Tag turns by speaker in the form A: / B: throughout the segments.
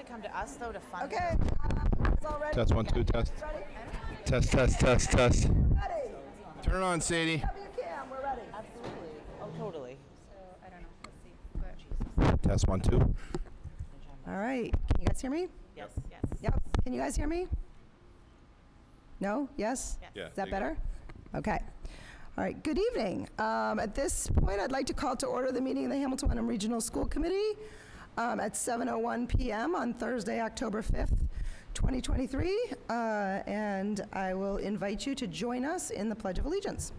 A: come to us, though, to fund
B: Okay, it's all ready.
C: Test 1 2 test.
B: Ready?
C: Test test test test.
B: Ready.
C: Turn it on, Sadie.
B: WCAM, we're ready.
A: Absolutely. Oh, totally.
D: So, I don't know, let's see, but.
C: Test 1 2.
B: All right, can you guys hear me?
A: Yes. Yes.
B: Yep, can you guys hear me? No? Yes?
A: Yes.
C: Yeah.
B: Is that better? Okay. All right, good evening. At this point, I'd like to call to order the meeting of the Hamilton Wenham Regional School Committee at 7:01 p.m. on Thursday, October 5th, 2023. And I will invite you to join us in the Pledge of Allegiance.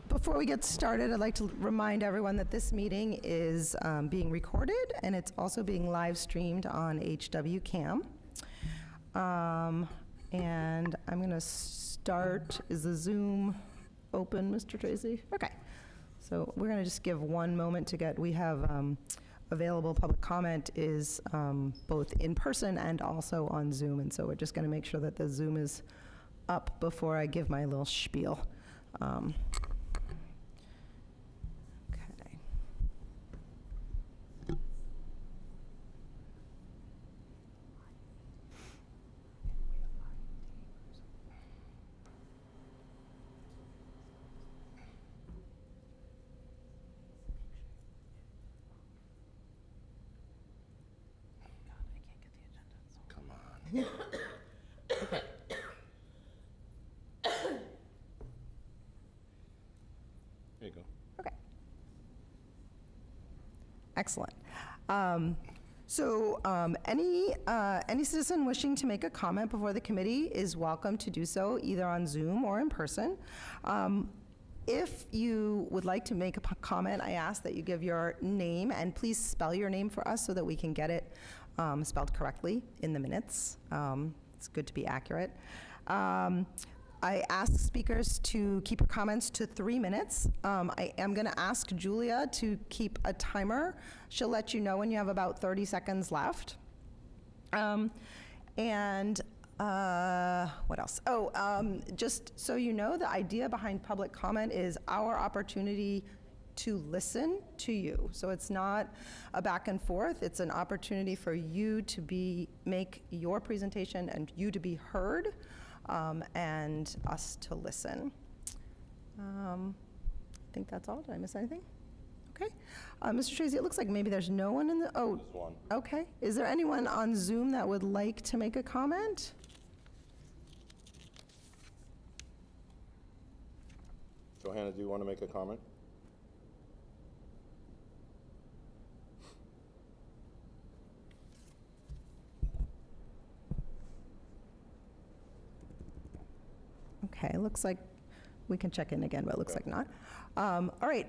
B: Before we get started, I'd like to remind everyone that this meeting is being recorded, and it's also being live streamed on HWCAM. And I'm going to start. Is the Zoom open, Mr. Tracy? Okay. So we're going to just give one moment to get, we have available public comment is both in person and also on Zoom, and so we're just going to make sure that the Zoom is up before I give my little spiel. Okay.
C: Come on.
B: Okay.
C: There you go.
B: Okay. Excellent. Any citizen wishing to make a comment before the committee is welcome to do so either on Zoom or in person. If you would like to make a comment, I ask that you give your name and please spell your name for us so that we can get it spelled correctly in the minutes. It's good to be accurate. I ask speakers to keep your comments to 3 minutes. I am going to ask Julia to keep a timer. She'll let you know when you have about 30 seconds left. What else? Just so you know, the idea behind public comment is our opportunity to listen to you. So it's not a back and forth. It's an opportunity for you to make your presentation and you to be heard. And us to listen. I think that's all. Did I miss anything? Okay. Mr. Tracy, it looks like maybe there's no one in the,
C: There's one.
B: okay. Is there anyone on Zoom that would like to make a comment?
C: Johanna, do you want to make a comment?
B: Okay, looks like we can check in again, but it looks like not. All right,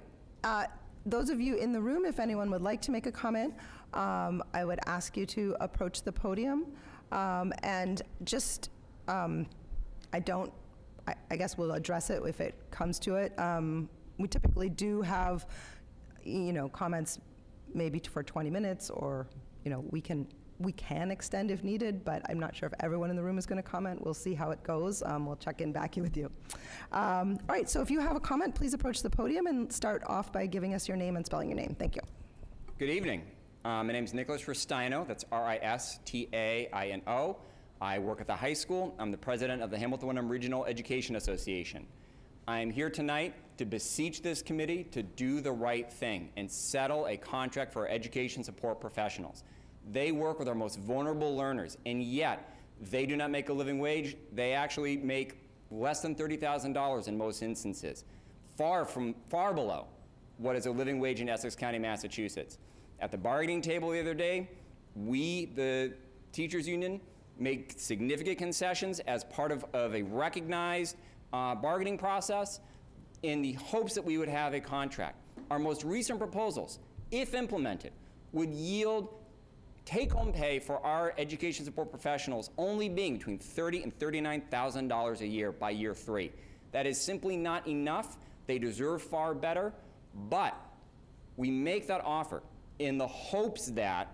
B: those of you in the room, if anyone would like to make a comment, I would ask you to approach the podium. And just, I guess we'll address it if it comes to it. We typically do have, comments maybe for 20 minutes or, we can extend if needed, but I'm not sure if everyone in the room is going to comment. We'll see how it goes. We'll check in back with you. All right, so if you have a comment, please approach the podium and start off by giving us your name and spelling your name. Thank you.
E: Good evening. My name is Nicholas Ristaino. That's Ristaino. I work at the high school. I'm the president of the Hamilton Wenham Regional Education Association. I'm here tonight to beseech this committee to do the right thing and settle a contract for our education support professionals. They work with our most vulnerable learners, and yet they do not make a living wage. They actually make less than $30,000 in most instances, far below what is a living wage in Essex County, Massachusetts. At the bargaining table the other day, we, the teachers union, make significant concessions as part of a recognized bargaining process in the hopes that we would have a contract. Our most recent proposals, if implemented, would yield take-home pay for our education support professionals only being between $30,000 and $39,000 a year by year 3. That is simply not enough. They deserve far better, but we make that offer in the hopes that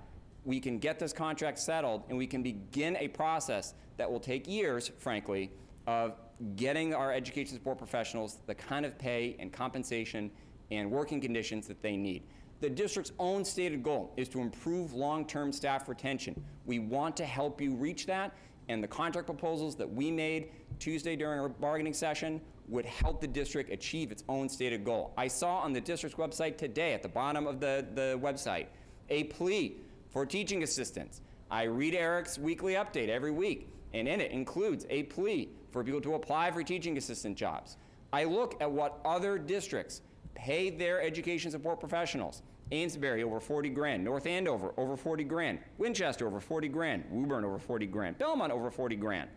E: we can get this contract settled and we can begin a process that will take years, frankly, of getting our education support professionals the kind of pay and compensation and working conditions that they need. The district's own stated goal is to improve long-term staff retention. We want to help you reach that, and the contract proposals that we made Tuesday during our bargaining session would help the district achieve its own stated goal. I saw on the district's website today, at the bottom of the website, a plea for teaching assistants. I read Eric's weekly update every week, and in it includes a plea for people to apply for teaching assistant jobs. I look at what other districts pay their education support professionals. Amesbury, over 40 grand. North Andover, over 40 grand. Winchester, over 40 grand. Woburn, over 40 grand. Belmont, over 40 grand.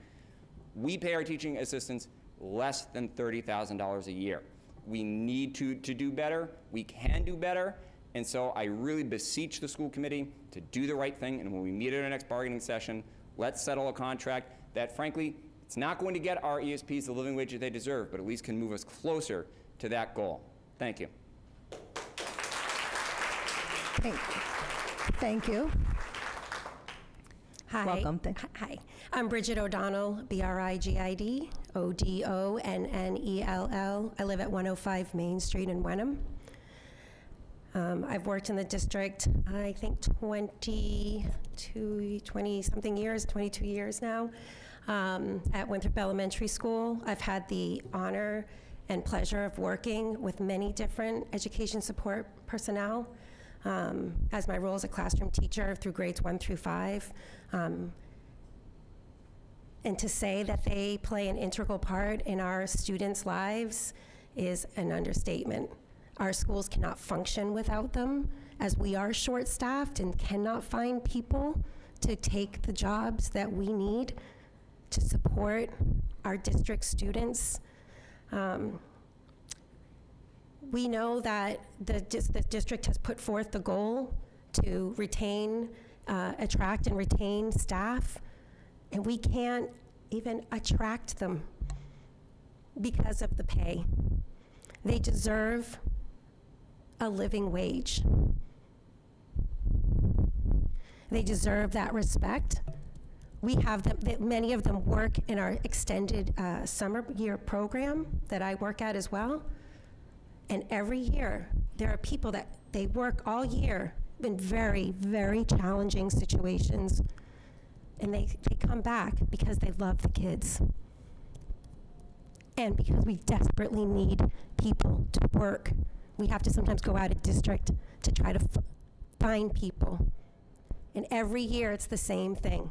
E: We pay our teaching assistants less than $30,000 a year. We need to do better. We can do better. And so I really beseech the school committee to do the right thing. And when we meet at our next bargaining session, let's settle a contract that, frankly, it's not going to get our ESPs the living wage that they deserve, but at least can move us closer to that goal. Thank you.
B: Thank you.
F: Hi.
B: Welcome.
F: Hi. I'm Bridget O'Donnell, BRIGID, ODONNELL. I live at 105 Main Street in Wenham. I've worked in the district, I think 20-something years, 22 years now, at Winthrop Elementary School. I've had the honor and pleasure of working with many different education support personnel as my role as a classroom teacher through grades 1 through 5. And to say that they play an integral part in our students' lives is an understatement. Our schools cannot function without them, as we are short-staffed and cannot find people to take the jobs that we need to support our district students. We know that the district has put forth the goal to attract and retain staff, and we can't even attract them because of the pay. They deserve a living wage. They deserve that respect. We have them, many of them work in our extended summer year program that I work at as well. And every year, there are people that they work all year in very, very challenging situations. And they come back because they love the kids. And because we desperately need people to work. We have to sometimes go out of district to try to find people. And every year, it's the same thing.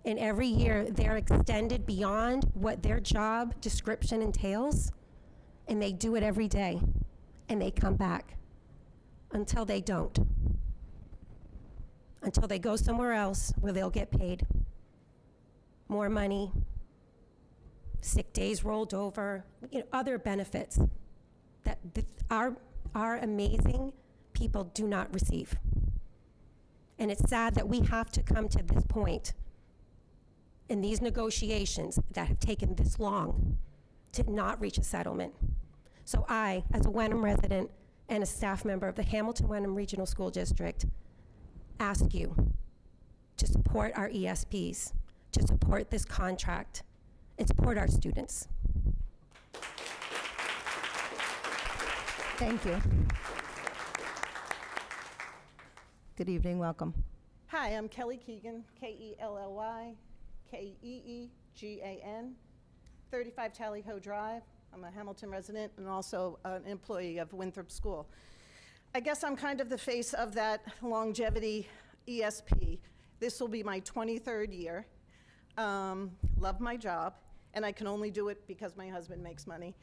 F: And every year, they're extended beyond what their job description entails. And they do it every day, and they come back until they don't. Until they go somewhere else where they'll get paid more money, sick days rolled over, other benefits that our amazing people do not receive. And it's sad that we have to come to this point in these negotiations that have taken this long to not reach a settlement. So I, as a Wenham resident and a staff member of the Hamilton-Wenham Regional School District, ask you to support our ESPs, to support this contract, and support our students.
B: Thank you. Good evening, welcome.
G: Hi, I'm Kelly Keegan, Kelly Keegan, 35 Tally Ho Drive. I'm a Hamilton resident and also an employee of Winthrop School. I guess I'm kind of the face of that longevity ESP. This will be my 23rd year. Love my job, and I can only do it because my husband makes money.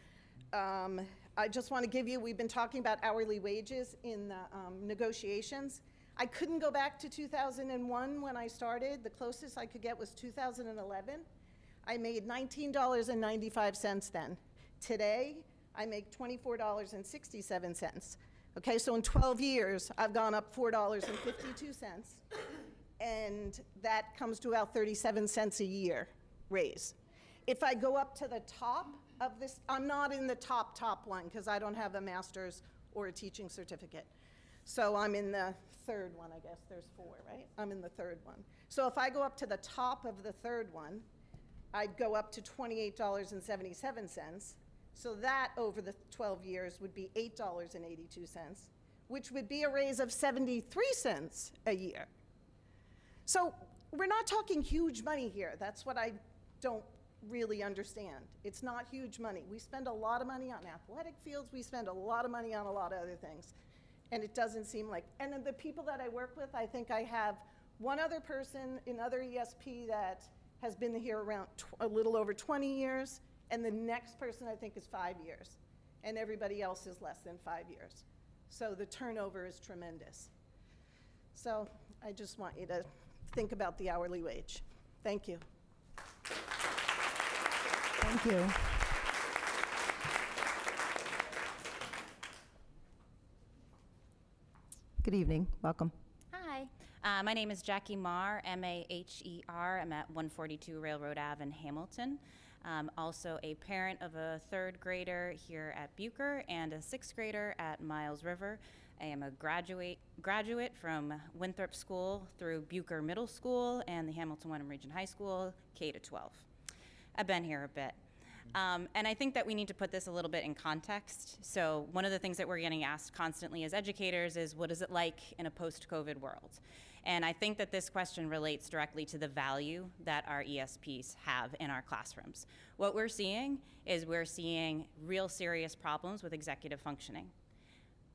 G: I just want to give you, we've been talking about hourly wages in the negotiations. I couldn't go back to 2001 when I started. The closest I could get was 2011. I made $19.95 then. Today, I make $24.67. Okay, so in 12 years, I've gone up $4.52, and that comes to about 37 cents a year raise. if I go up to the top of this, I'm not in the top one because I don't have a master's or a teaching certificate. So I'm in the third one, I guess. There's 4, right? I'm in the third one. So if I go up to the top of the third one, I'd go up to $28.77. So that over the 12 years would be $8.82, which would be a raise of 73 cents a year. So we're not talking huge money here. That's what I don't really understand. It's not huge money. We spend a lot of money on athletic fields. We spend a lot of money on a lot of other things. And it doesn't seem like, and then the people that I work with, I think I have one other person in other ESP that has been here around a little over 20 years, and the next person I think is 5 years, and everybody else is less than 5 years. So the turnover is tremendous. So I just want you to think about the hourly wage. Thank you.
B: Thank you. Good evening. Welcome.
D: Hi, my name is Jackie Maher, M-A-H-E-R. I'm at 142 Railroad Ave in Hamilton. Also a parent of a 3rd grader here at Bucher and a 6th grader at Miles River. I am a graduate from Winthrop School through Bucher Middle School and the Hamilton Wenham Region High School, K-12. I've been here a bit. And I think that we need to put this a little bit in context. So one of the things that we're getting asked constantly as educators is, what is it like in a post-COVID world? And I think that this question relates directly to the value that our ESPs have in our classrooms. What we're seeing is we're seeing real serious problems with executive functioning.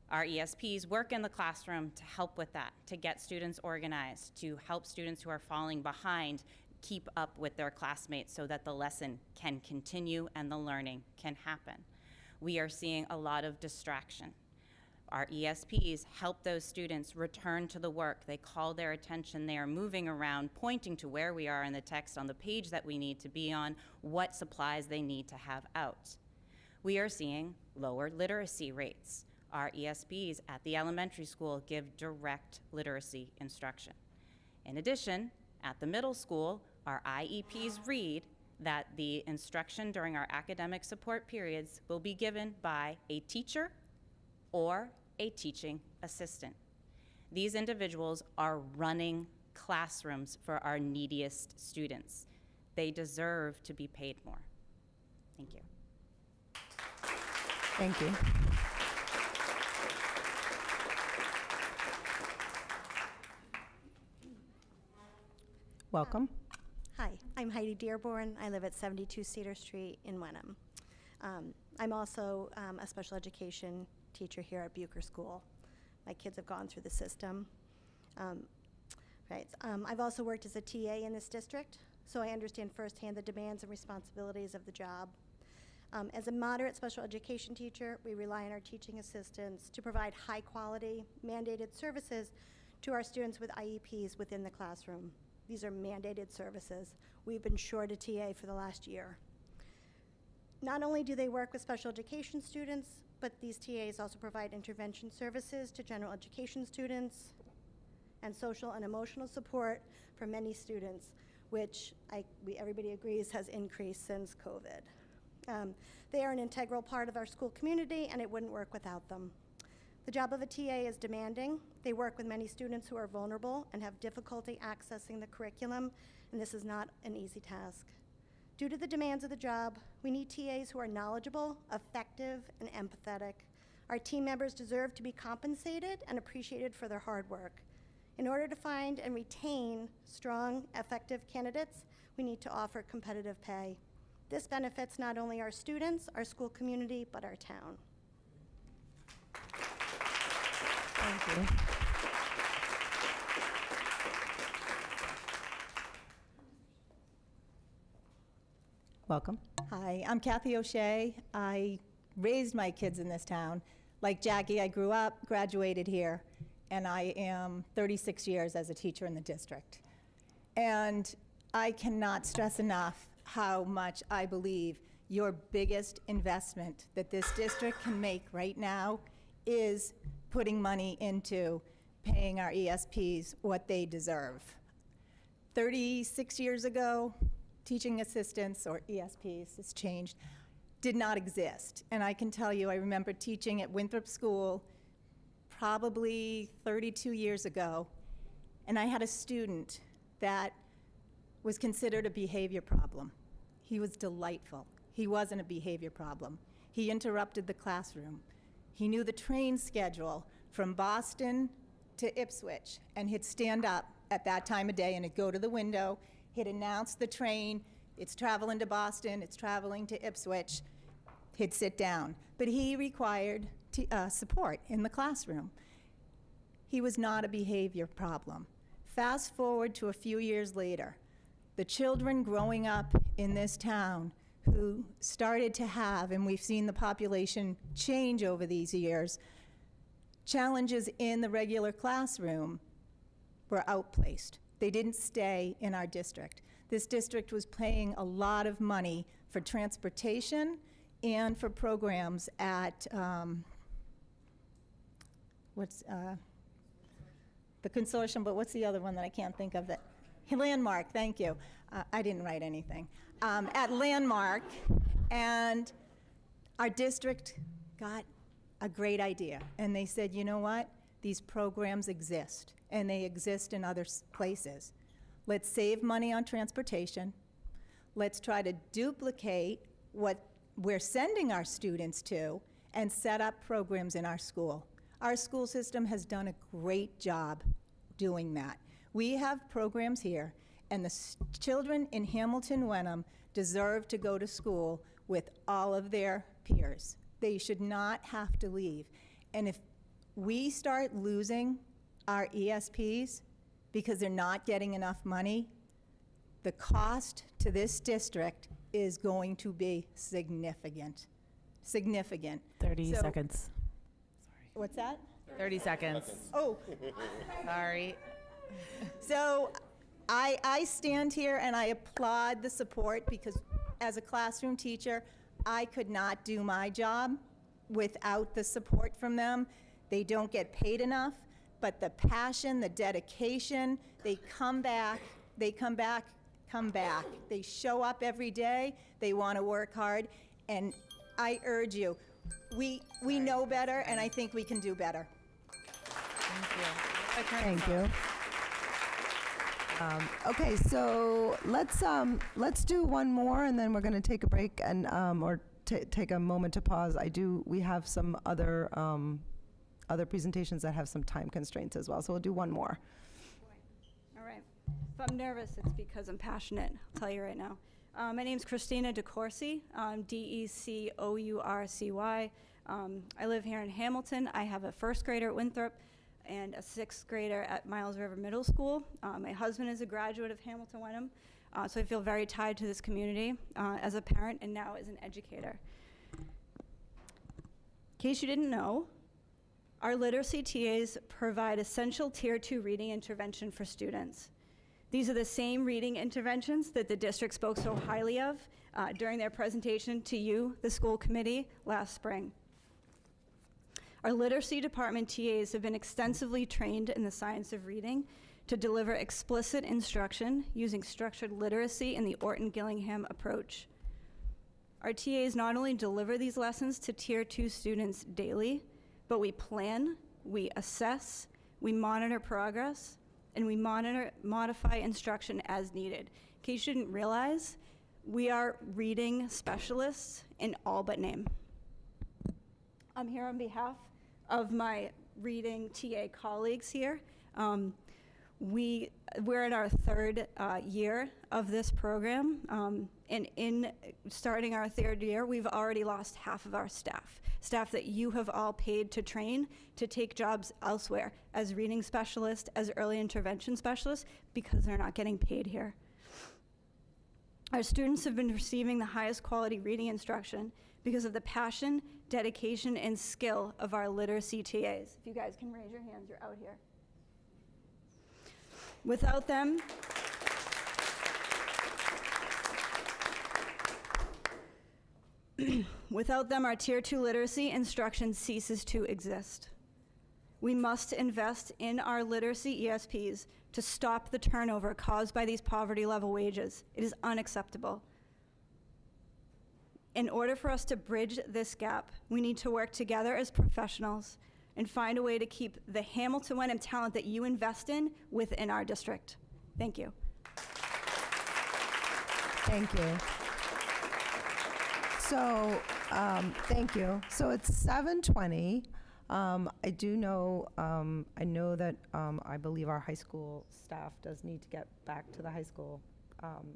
D: Our ESPs work in the classroom to help with that, to get students organized, to help students who are falling behind keep up with their classmates so that the lesson can continue and the learning can happen. We are seeing a lot of distraction. Our ESPs help those students return to the work. They call their attention. They are moving around, pointing to where we are in the text on the page that we need to be on, what supplies they need to have out. We are seeing lower literacy rates. Our ESPs at the elementary school give direct literacy instruction. In addition, at the middle school, our IEPs read that the instruction during our academic support periods will be given by a teacher or a teaching assistant. These individuals are running classrooms for our neediest students. They deserve to be paid more. Thank you.
B: Thank you. Welcome.
H: Hi, I'm Heidi Dearborn. I live at 72 Cedar Street in Wenham. I'm also a special education teacher here at Bucher School. My kids have gone through the system. I've also worked as a TA in this district, so I understand firsthand the demands and responsibilities of the job. As a moderate special education teacher, we rely on our teaching assistants to provide high-quality, mandated services to our students with IEPs within the classroom. These are mandated services. We've been short a TA for the last year. Not only do they work with special education students, but these TAs also provide intervention services to general education students and social and emotional support for many students, which everybody agrees has increased since COVID. They are an integral part of our school community, and it wouldn't work without them. The job of a TA is demanding. They work with many students who are vulnerable and have difficulty accessing the curriculum, and this is not an easy task. Due to the demands of the job, we need TAs who are knowledgeable, effective, and empathetic. Our team members deserve to be compensated and appreciated for their hard work. In order to find and retain strong, effective candidates, we need to offer competitive pay. This benefits not only our students, our school community, but our town.
B: Thank you. Welcome.
I: Hi, I'm Kathy O'Shea. I raised my kids in this town. Like Jackie, I grew up, graduated here, and I am 36 years as a teacher in the district. And I cannot stress enough how much I believe your biggest investment that this district can make right now is putting money into paying our ESPs what they deserve. 36 years ago, teaching assistants, or ESPs, it's changed, did not exist. And I can tell you, I remember teaching at Winthrop School probably 32 years ago, and I had a student that was considered a behavior problem. He was delightful. He wasn't a behavior problem. He interrupted the classroom. He knew the train schedule from Boston to Ipswich, and he'd stand up at that time of day and he'd go to the window, he'd announce the train, it's traveling to Boston, it's traveling to Ipswich, he'd sit down. But he required support in the classroom. He was not a behavior problem. Fast forward to a few years later, the children growing up in this town who started to have, and we've seen the population change over these years, challenges in the regular classroom were outplaced. They didn't stay in our district. This district was paying a lot of money for transportation and for programs at, the consortium, but what's the other one that I can't think of? That Landmark, thank you. I didn't write anything. At Landmark, and our district got a great idea. And they said, you know what? These programs exist, and they exist in other places. Let's save money on transportation. Let's try to duplicate what we're sending our students to and set up programs in our school. Our school system has done a great job doing that. We have programs here, and the children in Hamilton Wenham deserve to go to school with all of their peers. They should not have to leave. And if we start losing our ESPs because they're not getting enough money, the cost to this district is going to be significant. Significant.
A: 30
I: So-
A: seconds.
I: What's that?
A: 30 seconds.
I: Oh,
A: Sorry.
I: so I stand here and I applaud the support, because as a classroom teacher, I could not do my job without the support from them. They don't get paid enough, but the passion, the dedication, they come back, come back. They show up every day, they want to work hard, and I urge you, we know better, and I think we can do better.
B: Thank you. Okay, so let's do one more, and then we're going to take a break and or take a moment to pause. We have some other presentations that have some time constraints as well, so we'll do one more.
J: All right. If I'm nervous, it's because I'm passionate. I'll tell you right now. My name's Christina DeCourcy, Decourcy. I live here in Hamilton. I have a first grader at Winthrop and a sixth grader at Miles River Middle School. My husband is a graduate of Hamilton Wenham, so I feel very tied to this community as a parent and now as an educator. In case you didn't know, our literacy TAs provide essential Tier 2 reading intervention for students. These are the same reading interventions that the district spoke so highly of during their presentation to you, the school committee, last spring. Our literacy department TAs have been extensively trained in the science of reading to deliver explicit instruction using structured literacy in the Orton-Gillingham approach. Our TAs not only deliver these lessons to Tier 2 students daily, but we plan, we assess, we monitor progress, and we modify instruction as needed. In case you didn't realize, we are reading specialists in all but name. I'm here on behalf of my reading TA colleagues here. We're in our third year of this program, and in starting our third year, we've already lost half of our staff that you have all paid to train to take jobs elsewhere as reading specialists, as early intervention specialists, because they're not getting paid here. Our students have been receiving the highest quality reading instruction because of the passion, dedication, and skill of our literacy TAs. If you guys can raise your hands, you're out here. Without them, our Tier 2 literacy instruction ceases to exist. We must invest in our literacy ESPs to stop the turnover caused by these poverty level wages. It is unacceptable. In order for us to bridge this gap, we need to work together as professionals and find a way to keep the Hamilton Wenham talent that you invest in within our district. Thank you.
B: Thank you. So, thank you. So it's 7:20. I do know, I know that I believe our high school staff does need to get back to the high school,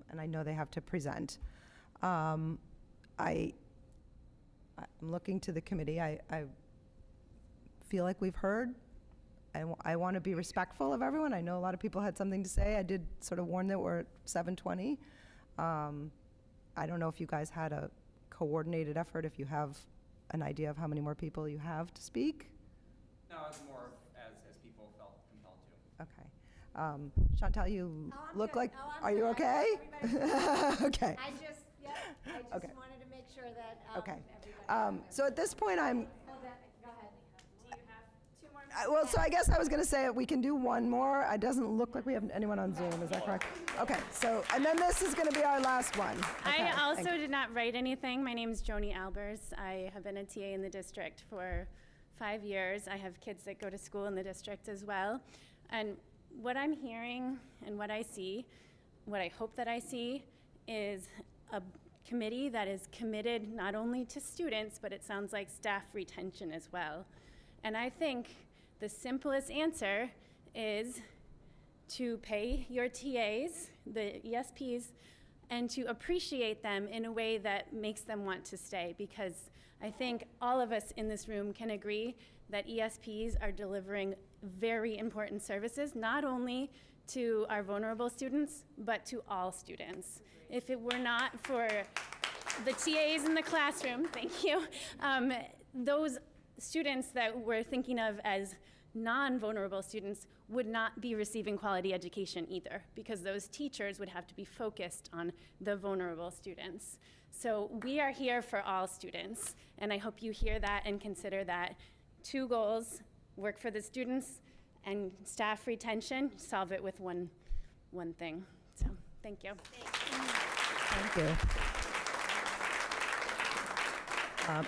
B: and I know they have to present. I'm looking to the committee. I feel like we've heard. I want to be respectful of everyone. I know a lot of people had something to say. I did sort of warn that we're at 7:20. I don't know if you guys had a coordinated effort, if you have an idea of how many more people you have to speak.
E: No, it's more as people felt compelled to.
B: Okay. Chantal, you look like, are you okay? Okay.
K: I just
B: Okay.
K: wanted to make sure that
B: Okay.
K: everybody.
B: So at this point, I'm,
K: Go ahead. Do you have two more?
B: well, so I guess I was going to say we can do one more. It doesn't look like we have anyone on Zoom, is that correct? Okay, so, and then this is going to be our last one. Okay,
L: I also
B: thank you.
L: did not write anything. My name is Joni Albers. I have been a TA in the district for 5 years. I have kids that go to school in the district as well. And what I'm hearing and what I see, what I hope that I see, is a committee that is committed not only to students, but it sounds like staff retention as well. And I think the simplest answer is to pay your TAs, the ESPs, and to appreciate them in a way that makes them want to stay, because I think all of us in this room can agree that ESPs are delivering very important services, not only to our vulnerable students, but to all students. If it were not for the TAs in the classroom, thank you, those students that we're thinking of as non-vulnerable students would not be receiving quality education either, because those teachers would have to be focused on the vulnerable students. So we are here for all students, and I hope you hear that and consider that. 2 goals: work for the students and staff retention. Solve it with one thing. So thank you.
B: Thank you.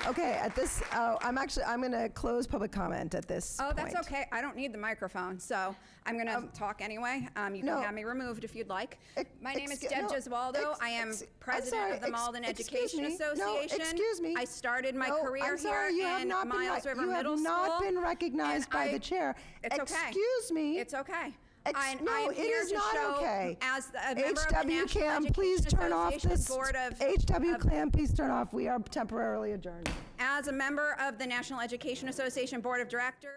B: Okay, at this, I'm going to close public comment at this
M: Oh,
B: point.
M: that's okay. I don't need the microphone, so I'm going to talk anyway. You
B: no.
M: can have me removed if you'd like. My name is
B: Excu-
M: Deb
B: no,
M: Gesualdo. I am
B: I'm
M: president
B: sorry,
M: of the Malden
B: excuse
M: Education
B: me. No,
M: Association.
B: excuse me.
M: I started my
B: No,
M: career
B: I'm sorry, you
M: here
B: have
M: in
B: not been
M: Miles River
B: you
M: Middle
B: have
M: School.
B: not been recognized
M: and
B: by the chair.
M: It's okay.
B: Excuse me.
M: It's okay.
B: No,
M: I'm
B: it
M: here
B: is
M: to
B: not
M: show,
B: okay.
M: as a member of the
B: HW
M: National
B: Cam,
M: Education
B: please turn off
M: Association
B: this.
M: Board of
B: HW Cam, please turn off. We are temporarily adjourned.
M: As a member of the National Education Association Board of Directors,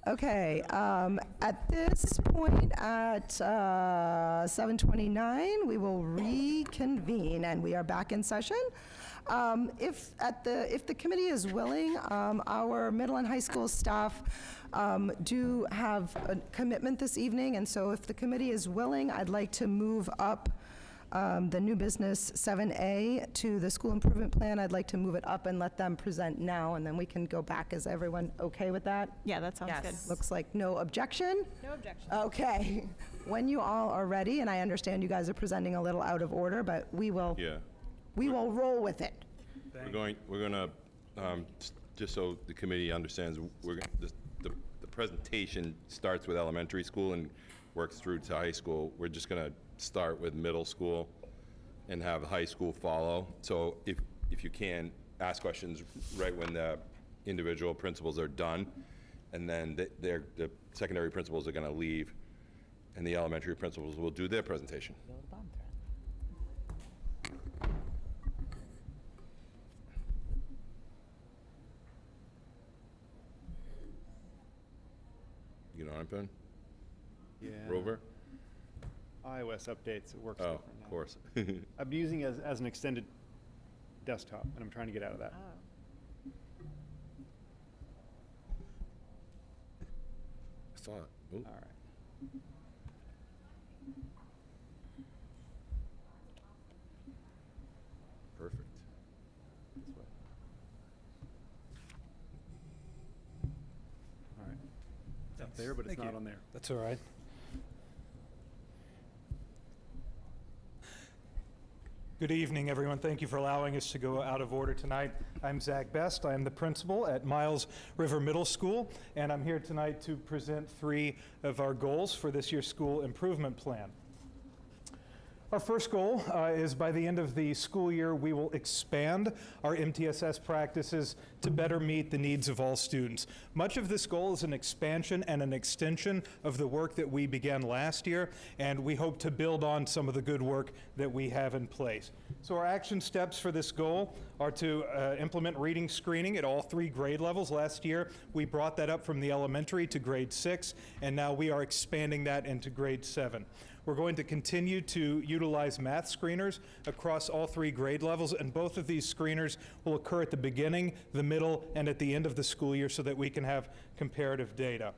B: Okay, at this point, at 7:29, we will reconvene, and we are back in session. If the committee is willing, our middle and high school staff do have a commitment this evening, and so if the committee is willing, I'd like to move up the new business 7A to the school improvement plan. I'd like to move it up and let them present now, and then we can go back. Is everyone okay with that?
A: Yeah, that sounds
B: Yes.
A: good.
B: Looks like no objection?
A: No objection.
B: Okay. When you all are ready, and I understand you guys are presenting a little out of order, but we will roll with it.
C: We're gonna, just so the committee understands, the presentation starts with elementary school and works through to high school. We're just gonna start with middle school and have high school follow. So if you can, ask questions right when the individual principals are done, and then the secondary principals are gonna leave, and the elementary principals will do their presentation. You know what I'm doing?
N: Yeah.
C: Rover?
N: iOS updates, it works
C: Oh,
N: different now.
C: of course.
N: I've been using it as an extended desktop, and I'm trying to get out of that.
C: I saw it. Ooh.
N: All right.
C: Perfect.
N: This way. All right. It's up there, but it's not on there.
O: That's all right. Good evening, everyone. Thank you for allowing us to go out of order tonight. I'm Zach Best. I am the principal at Miles River Middle School, and I'm here tonight to present 3 of our goals for this year's school improvement plan. Our first goal is by the end of the school year, we will expand our MTSS practices to better meet the needs of all students. Much of this goal is an expansion and an extension of the work that we began last year, and we hope to build on some of the good work that we have in place. So our action steps for this goal are to implement reading screening at all 3 grade levels. Last year, we brought that up from the elementary to grade 6, and now we are expanding that into grade 7. We're going to continue to utilize math screeners across all 3 grade levels, and both of these screeners will occur at the beginning, the middle, and at the end of the school year so that we can have comparative data.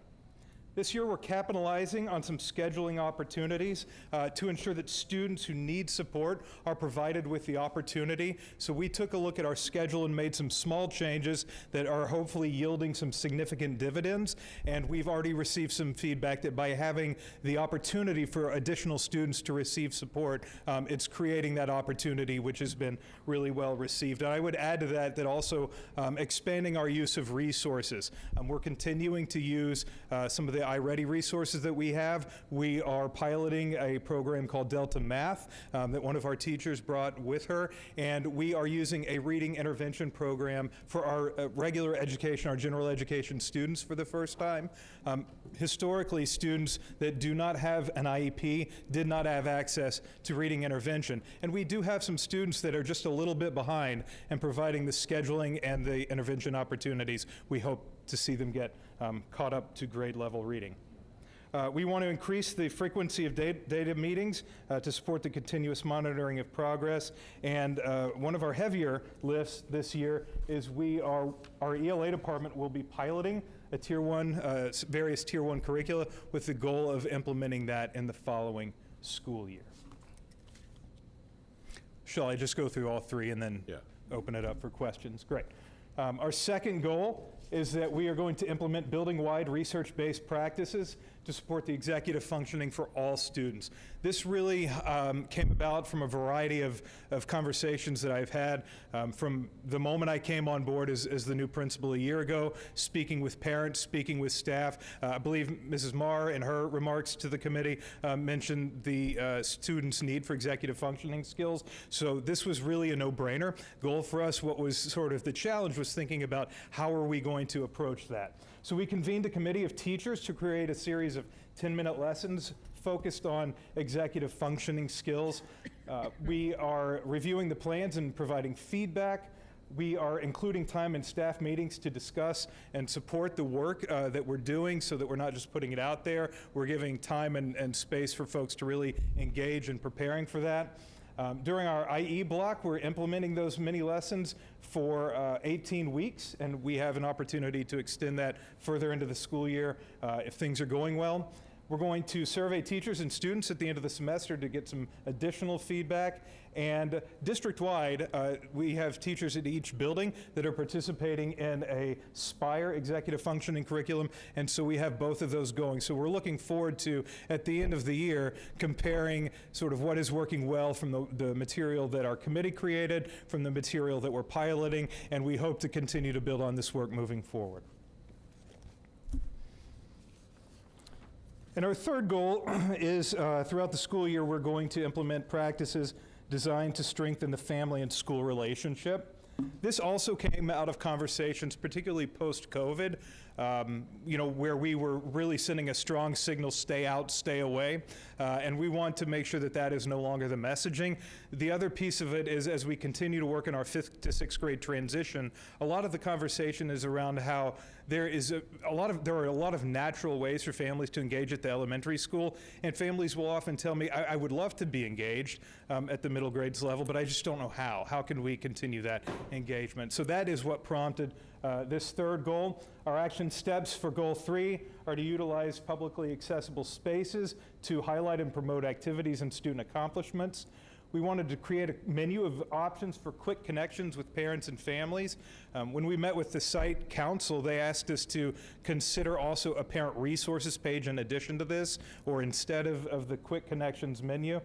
O: This year, we're capitalizing on some scheduling opportunities to ensure that students who need support are provided with the opportunity. So we took a look at our schedule and made some small changes that are hopefully yielding some significant dividends. And we've already received some feedback that by having the opportunity for additional students to receive support, it's creating that opportunity, which has been really well received. And I would add to that also expanding our use of resources. We're continuing to use some of the iReady resources that we have. We are piloting a program called Delta Math that one of our teachers brought with her, and we are using a reading intervention program for our regular education, our general education students for the first time. Historically, students that do not have an IEP did not have access to reading intervention, and we do have some students that are just a little bit behind and providing the scheduling and the intervention opportunities. We hope to see them get caught up to grade level reading. We want to increase the frequency of data meetings to support the continuous monitoring of progress. And one of our heavier lifts this year is our ELA department will be piloting a Tier 1, various Tier 1 curricula with the goal of implementing that in the following school year. Shall I just go through all 3 and then open it up for questions? Great. Our second goal is that we are going to implement building-wide research-based practices to support the executive functioning for all students. This really came about from a variety of conversations that I've had from the moment I came on board as the new principal a year ago, speaking with parents, speaking with staff. I believe Mrs. Marr in her remarks to the committee mentioned the students' need for executive functioning skills. So this was really a no-brainer goal for us. What was sort of the challenge was thinking about how are we going to approach that. So we convened a committee of teachers to create a series of 10-minute lessons focused on executive functioning skills. We are reviewing the plans and providing feedback. We are including time in staff meetings to discuss and support the work that we're doing so that we're not just putting it out there. We're giving time and space for folks to really engage in preparing for that. During our IE block, we're implementing those mini lessons for 18 weeks, and we have an opportunity to extend that further into the school year if things are going well. We're going to survey teachers and students at the end of the semester to get some additional feedback. And district-wide, we have teachers at each building that are participating in a SPIRE executive functioning curriculum, and so we have both of those going. So we're looking forward to, at the end of the year, comparing sort of what is working well from the material that our committee created, from the material that we're piloting, and we hope to continue to build on this work moving forward. And our third goal is throughout the school year, we're going to implement practices designed to strengthen the family and school relationship. This also came out of conversations, particularly post-COVID, where we were really sending a strong signal, stay out, stay away, and we want to make sure that that is no longer the messaging. The other piece of it is, as we continue to work in our 5th to 6th grade transition, a lot of the conversation is around how there are a lot of natural ways for families to engage at the elementary school, and families will often tell me, I would love to be engaged at the middle grades level, but I just don't know how. How can we continue that engagement? So that is what prompted this third goal. Our action steps for goal 3 are to utilize publicly accessible spaces to highlight and promote activities and student accomplishments. We wanted to create a menu of options for quick connections with parents and families. When we met with the site council, they asked us to consider also a parent resources page in addition to this, or instead of the quick connections menu.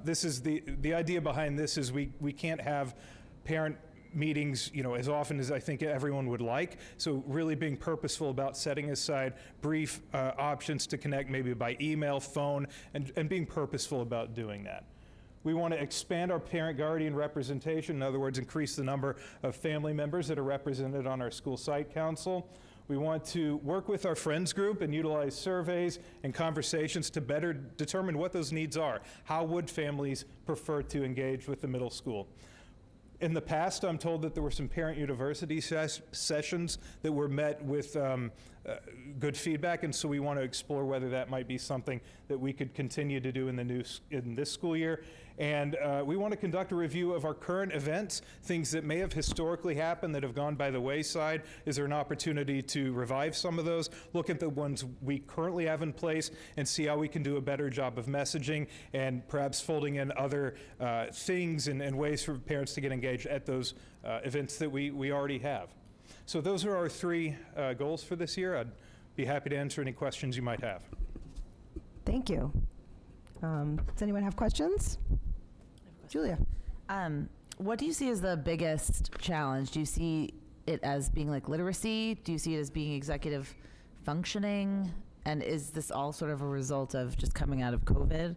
O: This is the idea behind this is we can't have parent meetings, as often as I think everyone would like. So really being purposeful about setting aside brief options to connect, maybe by email, phone, and being purposeful about doing that. We want to expand our parent-guardian representation, in other words, increase the number of family members that are represented on our school site council. We want to work with our friends group and utilize surveys and conversations to better determine what those needs are. How would families prefer to engage with the middle school? In the past, I'm told that there were some parent university sessions that were met with good feedback, and so we want to explore whether that might be something that we could continue to do in this school year. And we want to conduct a review of our current events, things that may have historically happened that have gone by the wayside. Is there an opportunity to revive some of those, look at the ones we currently have in place, and see how we can do a better job of messaging and perhaps folding in other things and ways for parents to get engaged at those events that we already have. So those are our 3 goals for this year. I'd be happy to answer any questions you might have.
B: Thank you. Does anyone have questions? Julia.
A: What do you see as the biggest challenge? Do you see it as being like literacy? Do you see it as being executive functioning? And is this all sort of a result of just coming out of COVID?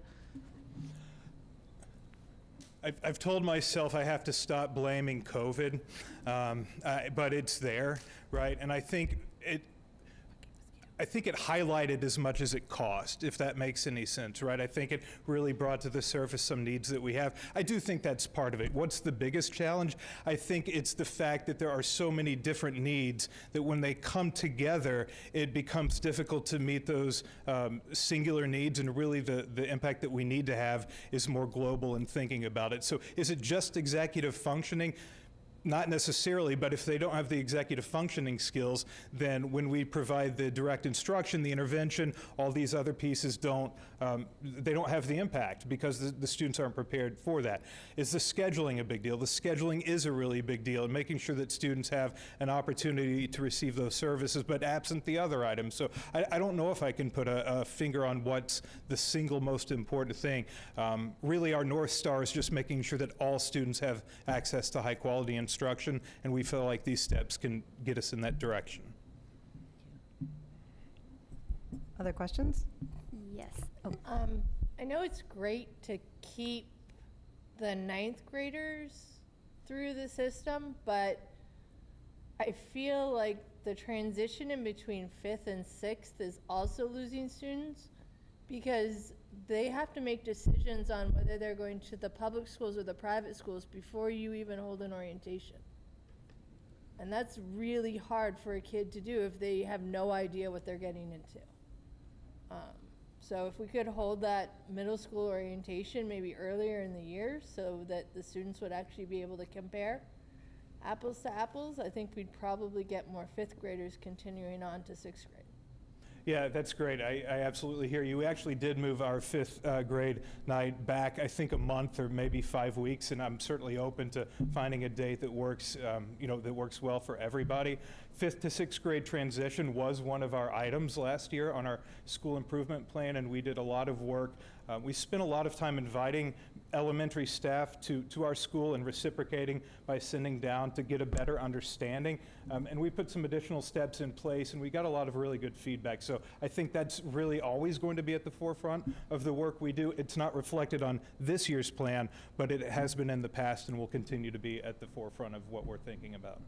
O: I've told myself I have to stop blaming COVID, but it's there, right? And I think it highlighted as much as it caused, if that makes any sense, right? I think it really brought to the surface some needs that we have. I do think that's part of it. What's the biggest challenge? I think it's the fact that there are so many different needs that when they come together, it becomes difficult to meet those singular needs, and really the impact that we need to have is more global in thinking about it. So is it just executive functioning? Not necessarily, but if they don't have the executive functioning skills, then when we provide the direct instruction, the intervention, all these other pieces they don't have the impact because the students aren't prepared for that. Is the scheduling a big deal? The scheduling is a really big deal, and making sure that students have an opportunity to receive those services, but absent the other items. So I don't know if I can put a finger on what's the single most important thing. Really, our North Star is just making sure that all students have access to high quality instruction, and we feel like these steps can get us in that direction.
B: Other questions?
K: Yes. I know it's great to keep the 9th graders through the system, but I feel like the transition in between 5th and 6th is also losing students because they have to make decisions on whether they're going to the public schools or the private schools before you even hold an orientation. And that's really hard for a kid to do if they have no idea what they're getting into. So if we could hold that middle school orientation maybe earlier in the year so that the students would actually be able to compare apples to apples, I think we'd probably get more fifth graders continuing on to sixth grade.
O: Yeah, that's great. I absolutely hear you. We actually did move our fifth grade night back, I think, a month or maybe 5 weeks, and I'm certainly open to finding a date that works, that works well for everybody. Fifth to sixth grade transition was one of our items last year on our school improvement plan, and we did a lot of work. We spent a lot of time inviting elementary staff to our school and reciprocating by sending down to get a better understanding. And we put some additional steps in place, and we got a lot of really good feedback. So I think that's really always going to be at the forefront of the work we do. It's not reflected on this year's plan, but it has been in the past and will continue to be at the forefront of what we're thinking about.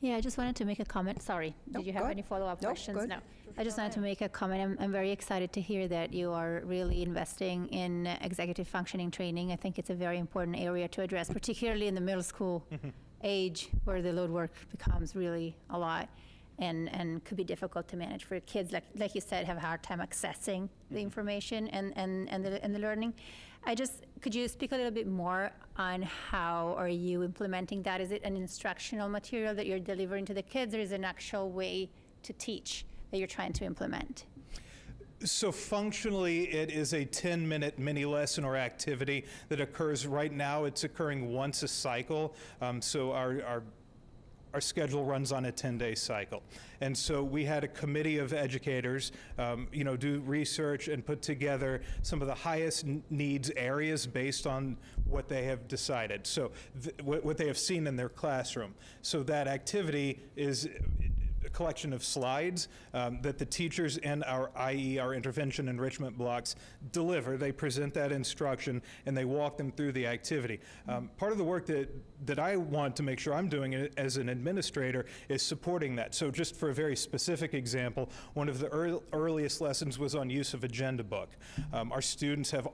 P: Yeah, I just wanted to make a comment. Sorry, did you have any follow-up questions? No. I just wanted to make a comment. I'm very excited to hear that you are really investing in executive functioning training. I think it's a very important area to address, particularly in the middle school age where the load work becomes really a lot and could be difficult to manage for kids, like you said, have a hard time accessing the information and the learning. Could you speak a little bit more on how are you implementing that? Is it an instructional material that you're delivering to the kids, or is it an actual way to teach that you're trying to implement?
O: So functionally, it is a 10-minute mini lesson or activity that occurs right now. It's occurring once a cycle. So our schedule runs on a 10-day cycle. And so we had a committee of educators, do research and put together some of the highest needs areas based on what they have decided. So what they have seen in their classroom. So that activity is a collection of slides that the teachers in our IE, our intervention enrichment blocks, deliver. They present that instruction and they walk them through the activity. Part of the work that I want to make sure I'm doing as an administrator is supporting that. So just for a very specific example, one of the earliest lessons was on use of agenda book. Our students have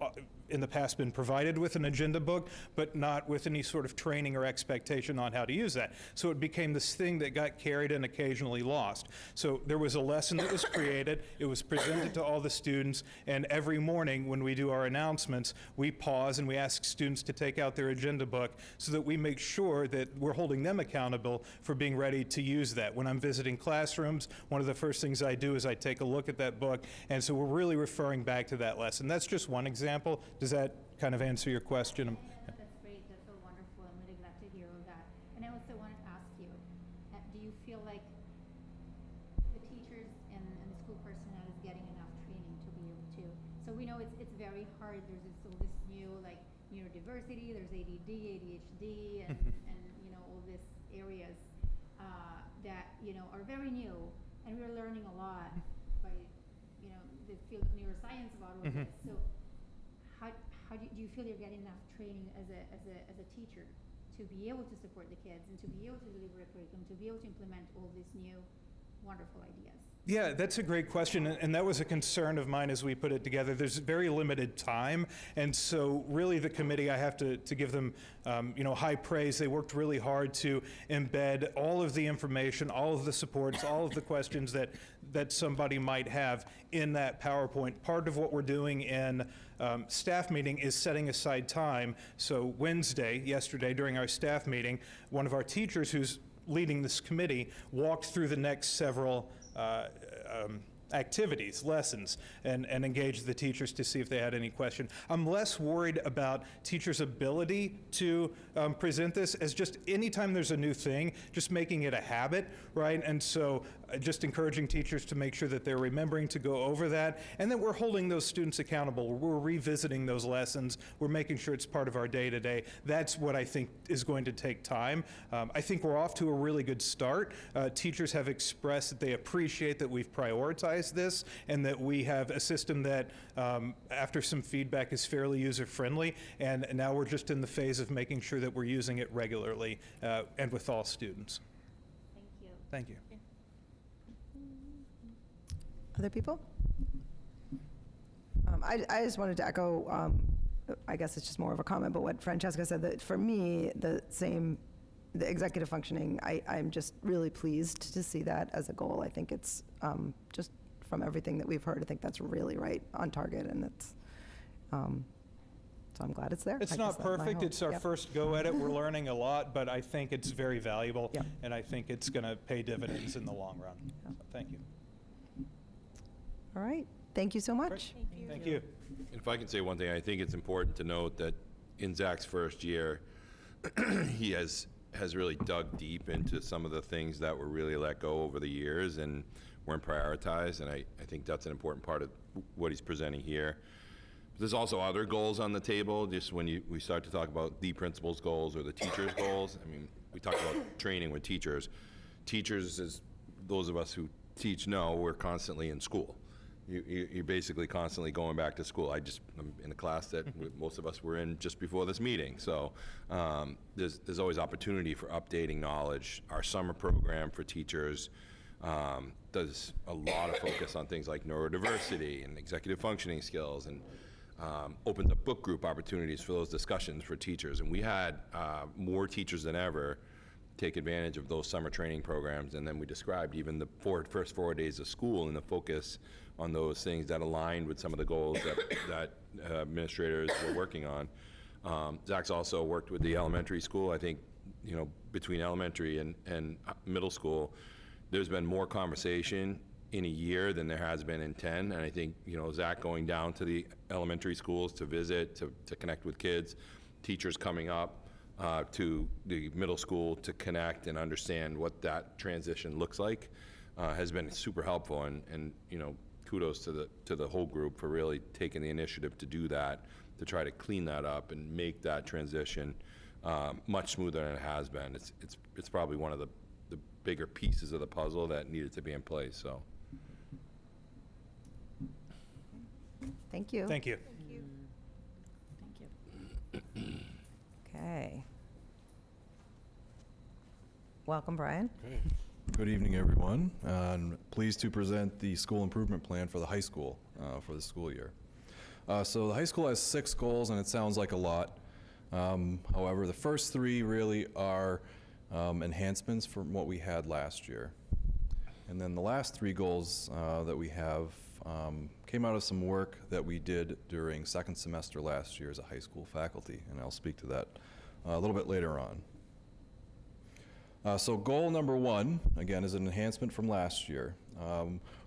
O: in the past been provided with an agenda book, but not with any sort of training or expectation on how to use that. So it became this thing that got carried and occasionally lost. So there was a lesson that was created, it was presented to all the students, and every morning when we do our announcements, we pause and we ask students to take out their agenda book so that we make sure that we're holding them accountable for being ready to use that. When I'm visiting classrooms, one of the first things I do is I take a look at that book, and so we're really referring back to that lesson. That's just one example. Does that kind of answer your question?
P: That's great. That's so wonderful. I'm really glad to hear all that. And I also wanted to ask you, do you feel like the teachers and the school personnel is getting enough training to be able to? So we know it's very hard. There's all this new, like, neurodiversity, there's ADD, ADHD, and, and all these areas that, are very new. And we're learning a lot by, the field of neuroscience about all this. So how do you feel you're getting enough training as a teacher to be able to support the kids and to be able to deliver a curriculum, to be able to implement all these new wonderful ideas? Yeah, that's a great question, and that was a concern of mine as we put it together. There's very limited time, and so really the committee, I have to give them high praise. They worked really hard to embed all of the information, all of the supports, all of the questions that somebody might have in that PowerPoint. Part of what we're doing in staff meeting is setting aside time. So yesterday during our staff meeting, one of our teachers who's leading this committee walked through the next several activities, lessons, and engage the teachers to see if they had any question. I'm less worried about teachers' ability to present this as just anytime there's a new thing, just making it a habit, right? And so just encouraging teachers to make sure that they're remembering to go over that, and that we're holding those students accountable. We're revisiting those lessons. We're making sure it's part of our day-to-day. That's what I think is going to take time. I think we're off to a really good start. Teachers have expressed that they appreciate that we've prioritized this and that we have a system that, after some feedback, is fairly user-friendly, and now we're just in the phase of making sure that we're using it regularly and with all students. Thank you.
O: Thank you.
B: Other people? I just wanted to echo I guess it's just more of a comment, but what Francesca said, that for me, the executive functioning, I'm just really pleased to see that as a goal. I think it's just from everything that we've heard, I think that's really right on target, and it's, so I'm glad it's there.
O: It's
B: I guess
O: not
B: that's my
O: perfect.
B: hope.
O: It's our
B: Yep.
O: first go at it. We're learning a lot, but I think it's very valuable,
B: Yep.
O: and I think it's going to pay dividends in the long run. So, thank you.
B: All right, thank you so much.
O: Thank you.
C: If I can say one thing, I think it's important to note that in Zach's first year, he has really dug deep into some of the things that were really let go over the years and weren't prioritized, and I think that's an important part of what he's presenting here. There's also other goals on the table, just when we start to talk about the principal's goals or the teacher's goals. I mean, we talk about training with teachers. Teachers, as those of us who teach know, we're constantly in school. You're basically constantly going back to school. I'm in a class that most of us were in just before this meeting. So there's always opportunity for updating knowledge. Our summer program for teachers does a lot of focus on things like neurodiversity and executive functioning skills, and opens up book group opportunities for those discussions for teachers. And we had more teachers than ever take advantage of those summer training programs, and then we described even the first 4 days of school and the focus on those things that aligned with some of the goals that administrators were working on. Zach's also worked with the elementary school. I think, between elementary and middle school, there's been more conversation in a year than there has been in 10. And I think, Zach going down to the elementary schools to visit, to connect with kids, teachers coming up to the middle school to connect and understand what that transition looks like has been super helpful. And kudos to the whole group for really taking the initiative to do that, to try to clean that up and make that transition much smoother than it has been. It's probably one of the bigger pieces of the puzzle that needed to be in place. So,
B: Thank you.
O: Thank you.
B: Okay. Welcome, Brian.
Q: Good evening, everyone. I'm pleased to present the school improvement plan for the high school for the school year. So the high school has 6 goals, and it sounds like a lot. However, the first 3 really are enhancements from what we had last year. And then the last 3 goals that we have came out of some work that we did during second semester last year as a high school faculty, and I'll speak to that a little bit later on. So goal number 1, again, is an enhancement from last year.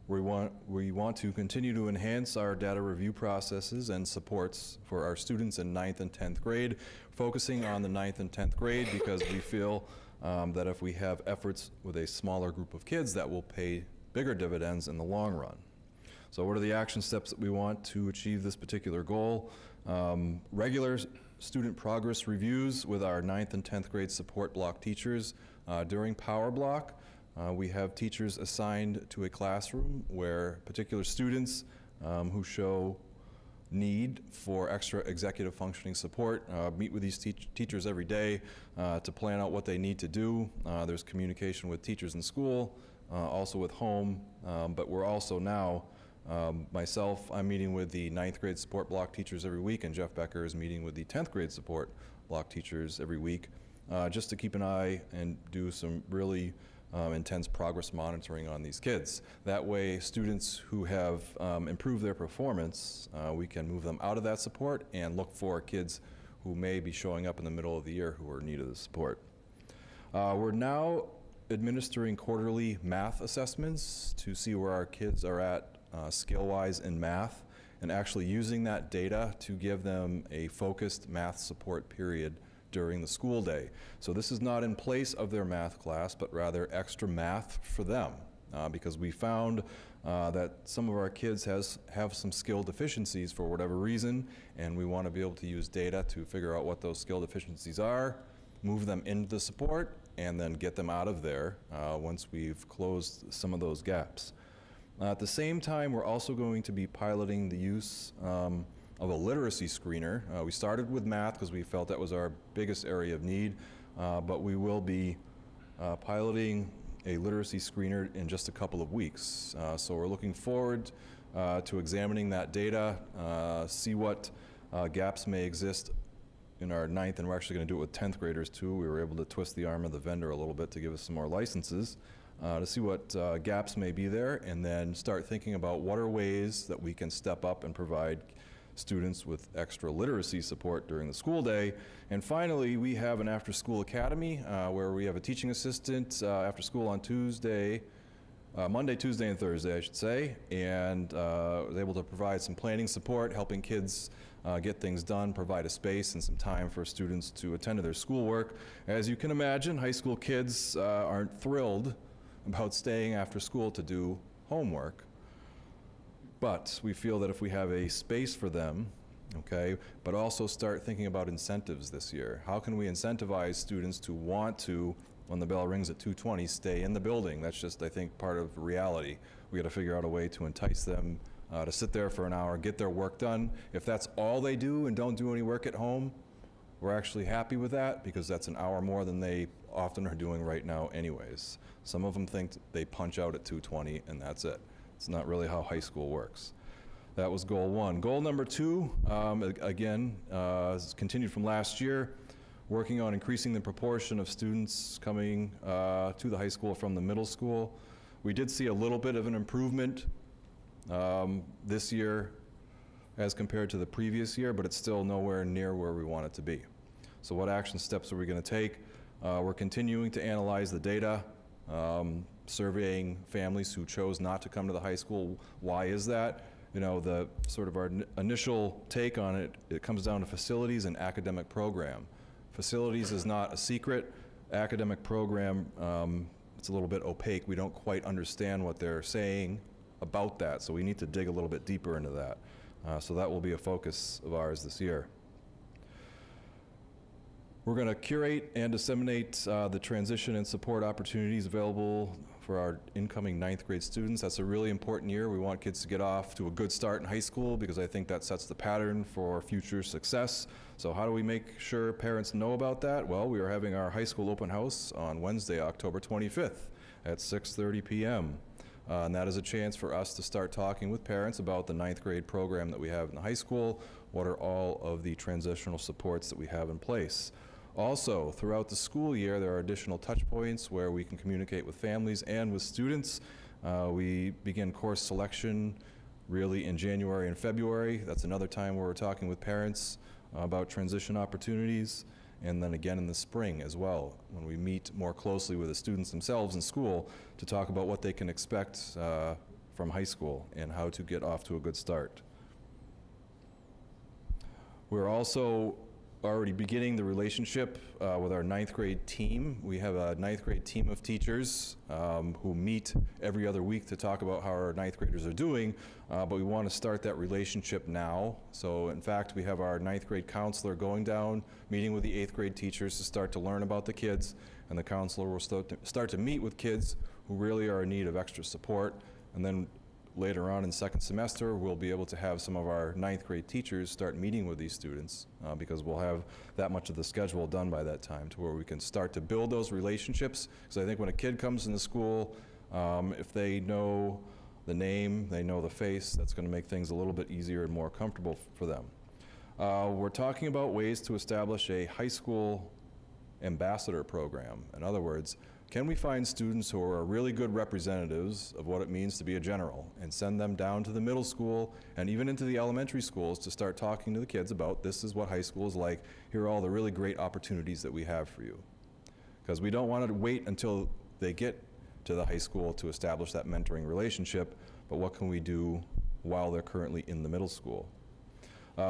Q: We want to continue to enhance our data review processes and supports for our students in 9th and 10th grade, focusing on the 9th and 10th grade because we feel that if we have efforts with a smaller group of kids, that will pay bigger dividends in the long run. So what are the action steps that we want to achieve this particular goal? Regular student progress reviews with our 9th and 10th grade support block teachers. During Power Block, we have teachers assigned to a classroom where particular students who show need for extra executive functioning support meet with these teachers every day to plan out what they need to do. There's communication with teachers in school, also with home, but we're also now, myself, I'm meeting with the 9th grade support block teachers every week, and Jeff Becker is meeting with the 10th grade support block teachers every week, just to keep an eye and do some really intense progress monitoring on these kids. That way, students who have improved their performance, we can move them out of that support and look for kids who may be showing up in the middle of the year who are in need of the support. We're now administering quarterly math assessments to see where our kids are at skill-wise in math, and actually using that data to give them a focused math support period during the school day. So this is not in place of their math class, but rather extra math for them, because we found that some of our kids have some skill deficiencies for whatever reason, and we want to be able to use data to figure out what those skill deficiencies are, move them into the support, and then get them out of there once we've closed some of those gaps. At the same time, we're also going to be piloting the use of a literacy screener. We started with math because we felt that was our biggest area of need, but we will be piloting a literacy screener in just a couple of weeks. So we're looking forward to examining that data, see what Gaps may exist in our 9th, and we're actually going to do it with 10th graders too. We were able to twist the arm of the vendor a little bit to give us some more licenses to see what gaps may be there, and then start thinking about what are ways that we can step up and provide students with extra literacy support during the school day. And finally, we have an after-school academy where we have a teaching assistant after school on Monday, Tuesday, and Thursday, I should say, and was able to provide some planning support, helping kids get things done, provide a space and some time for students to attend to their schoolwork. As you can imagine, high school kids aren't thrilled about staying after school to do homework. But we feel that if we have a space for them, okay, but also start thinking about incentives this year. How can we incentivize students to want to, when the bell rings at 2:20, stay in the building? That's just, I think, part of reality. We got to figure out a way to entice them to sit there for an hour, get their work done. If that's all they do and don't do any work at home, we're actually happy with that, because that's an hour more than they often are doing right now anyways. Some of them think they punch out at 2:20 and that's it. It's not really how high school works. That was goal 1. Goal number 2, again, is continued from last year, working on increasing the proportion of students coming to the high school from the middle school. We did see a little bit of an improvement this year as compared to the previous year, but it's still nowhere near where we want it to be. So what action steps are we going to take? We're continuing to analyze the data, surveying families who chose not to come to the high school. Why is that? You know, the sort of our initial take on it, it comes down to facilities and academic program. Facilities is not a secret. Academic program, it's a little bit opaque. We don't quite understand what they're saying about that, so we need to dig a little bit deeper into that. So that will be a focus of ours this year. We're going to curate and disseminate the transition and support opportunities available for our incoming 9th grade students. That's a really important year. We want kids to get off to a good start in high school, because I think that sets the pattern for future success. So how do we make sure parents know about that? Well, we are having our high school open house on Wednesday, October 25th at 6:30 p.m. And that is a chance for us to start talking with parents about the 9th grade program that we have in the high school. What are all of the transitional supports that we have in place? Also, throughout the school year, there are additional touch points where we can communicate with families and with students. We begin course selection really in January and February. That's another time where we're talking with parents about transition opportunities. And then again in the spring as well, when we meet more closely with the students themselves in school to talk about what they can expect from high school and how to get off to a good start. We're also already beginning the relationship with our 9th grade team. We have a 9th grade team of teachers who meet every other week to talk about how our 9th graders are doing, but we want to start that relationship now. So in fact, we have our 9th grade counselor going down, meeting with the 8th grade teachers to start to learn about the kids, and the counselor will start to meet with kids who really are in need of extra support. And then later on in second semester, we'll be able to have some of our 9th grade teachers start meeting with these students because we'll have that much of the schedule done by that time to where we can start to build those relationships. Because I think when a kid comes into school, if they know the name, they know the face, that's going to make things a little bit easier and more comfortable for them. We're talking about ways to establish a high school ambassador program. In other words, can we find students who are really good representatives of what it means to be a general and send them down to the middle school and even into the elementary schools to start talking to the kids about this is what high school is like, here are all the really great opportunities that we have for you. Because we don't want to wait until they get to the high school to establish that mentoring relationship, but what can we do while they're currently in the middle school?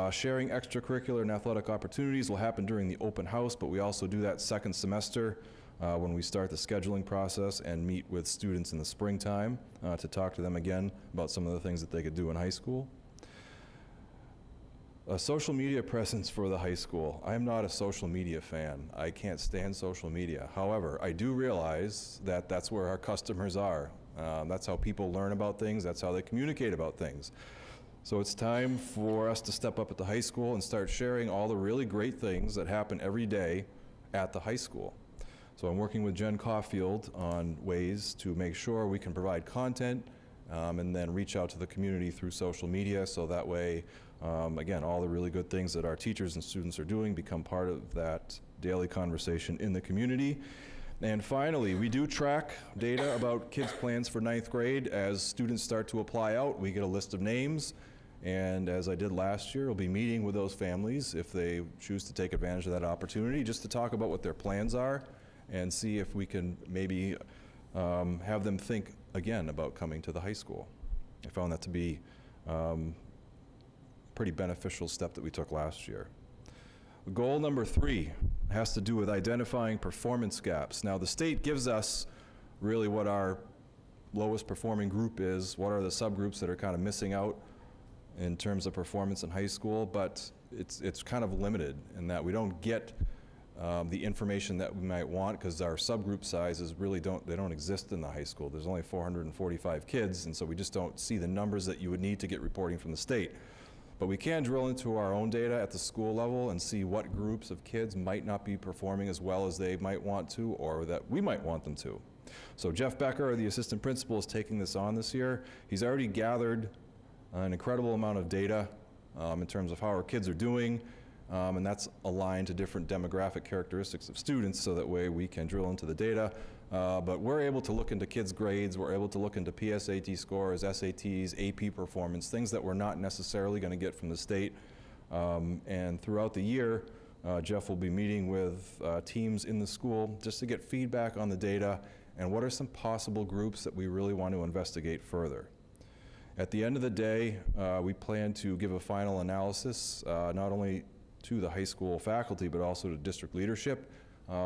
Q: Sharing extracurricular and athletic opportunities will happen during the open house, but we also do that second semester when we start the scheduling process and meet with students in the springtime to talk to them again about some of the things that they could do in high school. A social media presence for the high school. I am not a social media fan. I can't stand social media. However, I do realize that that's where our customers are. That's how people learn about things. That's how they communicate about things. So it's time for us to step up at the high school and start sharing all the really great things that happen every day at the high school. So I'm working with Jen Caulfield on ways to make sure we can provide content and then reach out to the community through social media, so that way Again, all the really good things that our teachers and students are doing become part of that daily conversation in the community. And finally, we do track data about kids' plans for 9th grade. As students start to apply out, we get a list of names. And as I did last year, we'll be meeting with those families if they choose to take advantage of that opportunity, just to talk about what their plans are and see if we can maybe have them think again about coming to the high school. I found that to be a pretty beneficial step that we took last year. Goal number 3 has to do with identifying performance gaps. Now, the state gives us really what our lowest performing group is, what are the subgroups that are kind of missing out in terms of performance in high school, but it's kind of limited in that we don't get the information that we might want because our subgroup sizes really don't exist in the high school. There's only 445 kids, and so we just don't see the numbers that you would need to get reporting from the state. But we can drill into our own data at the school level and see what groups of kids might not be performing as well as they might want to or that we might want them to. So Jeff Becker, the assistant principal, is taking this on this year. He's already gathered an incredible amount of data in terms of how our kids are doing, and that's aligned to different demographic characteristics of students, so that way we can drill into the data. But we're able to look into kids' grades, we're able to look into PSAT scores, SATs, AP performance, things that we're not necessarily going to get from the state. And throughout the year, Jeff will be meeting with teams in the school just to get feedback on the data and what are some possible groups that we really want to investigate further. At the end of the day, we plan to give a final analysis, not only to the high school faculty, but also to district leadership,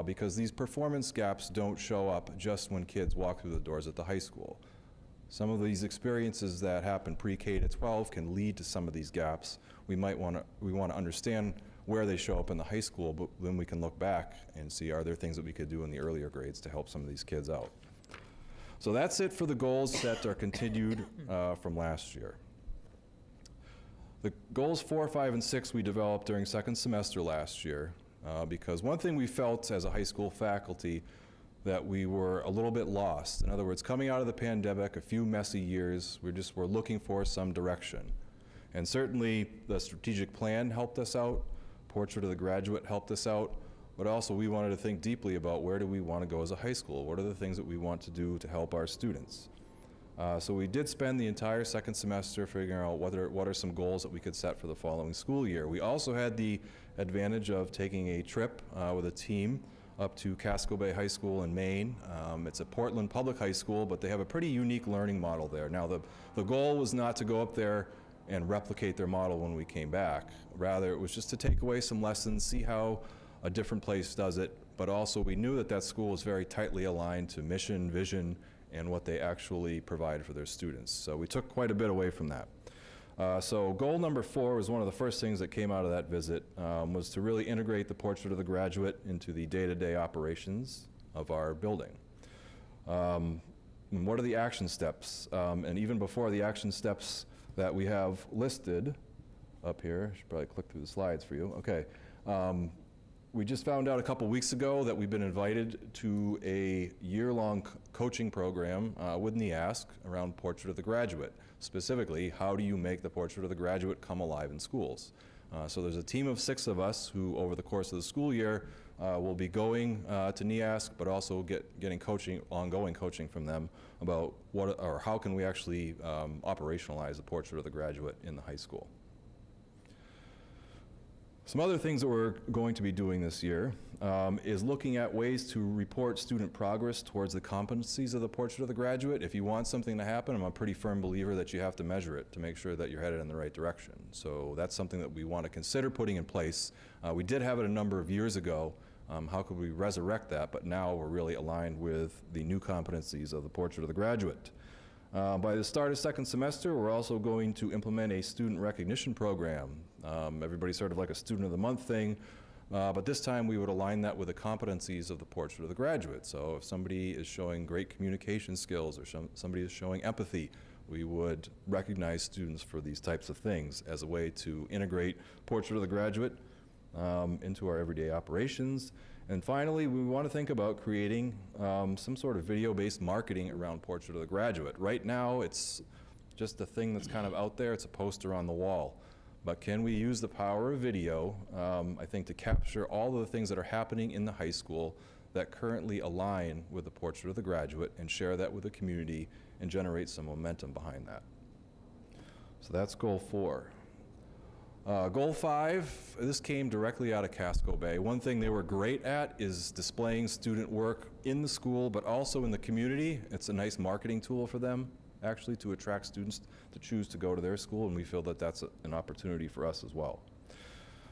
Q: because these performance gaps don't show up just when kids walk through the doors at the high school. Some of these experiences that happen pre-K to 12 can lead to some of these gaps. We want to understand where they show up in the high school, but then we can look back and see, are there things that we could do in the earlier grades to help some of these kids out. So that's it for the goals that are continued from last year. The goals 4, 5, and 6 we developed during second semester last year, because one thing we felt as a high school faculty that we were a little bit lost. In other words, coming out of the pandemic, a few messy years, we're looking for some direction. And certainly the strategic plan helped us out, Portrait of the Graduate helped us out, but also we wanted to think deeply about where do we want to go as a high school? What are the things that we want to do to help our students? So we did spend the entire second semester figuring out what are some goals that we could set for the following school year. We also had the advantage of taking a trip with a team up to Casco Bay High School in Maine. It's a Portland public high school, but they have a pretty unique learning model there. Now, the goal was not to go up there and replicate their model when we came back. Rather, it was just to take away some lessons, see how a different place does it, but also we knew that that school was very tightly aligned to mission, vision, and what they actually provide for their students. So we took quite a bit away from that. So goal number 4 was one of the first things that came out of that visit, was to really integrate the Portrait of the Graduate into the day-to-day operations of our building. And what are the action steps? And even before the action steps that we have listed up here, I should probably click through the slides for you. Okay. We just found out a couple weeks ago that we've been invited to a year-long coaching program with NEASC around Portrait of the Graduate. Specifically, how do you make the Portrait of the Graduate come alive in schools? So there's a team of 6 of us who, over the course of the school year, will be going to NEASC, but also getting coaching, ongoing coaching from them about what or how can we actually operationalize the Portrait of the Graduate in the high school. Some other things that we're going to be doing this year is looking at ways to report student progress towards the competencies of the Portrait of the Graduate. If you want something to happen, I'm a pretty firm believer that you have to measure it to make sure that you're headed in the right direction. So that's something that we want to consider putting in place. We did have it a number of years ago. How could we resurrect that? But now we're really aligned with the new competencies of the Portrait of the Graduate. By the start of second semester, we're also going to implement a student recognition program. Everybody's sort of like a student of the month thing, but this time we would align that with the competencies of the Portrait of the Graduate. So if somebody is showing great communication skills or somebody is showing empathy, we would recognize students for these types of things as a way to integrate Portrait of the Graduate into our everyday operations. And finally, we want to think about creating some sort of video-based marketing around Portrait of the Graduate. Right now, it's just a thing that's kind of out there. It's a poster on the wall. but can we use the power of video, I think, to capture all of the things that are happening in the high school that currently align with the portrait of the graduate and share that with the community and generate some momentum behind that. So that's goal 4. Goal 5, this came directly out of Casco Bay. One thing they were great at is displaying student work in the school, but also in the community. It's a nice marketing tool for them, actually, to attract students to choose to go to their school, and we feel that that's an opportunity for us as well.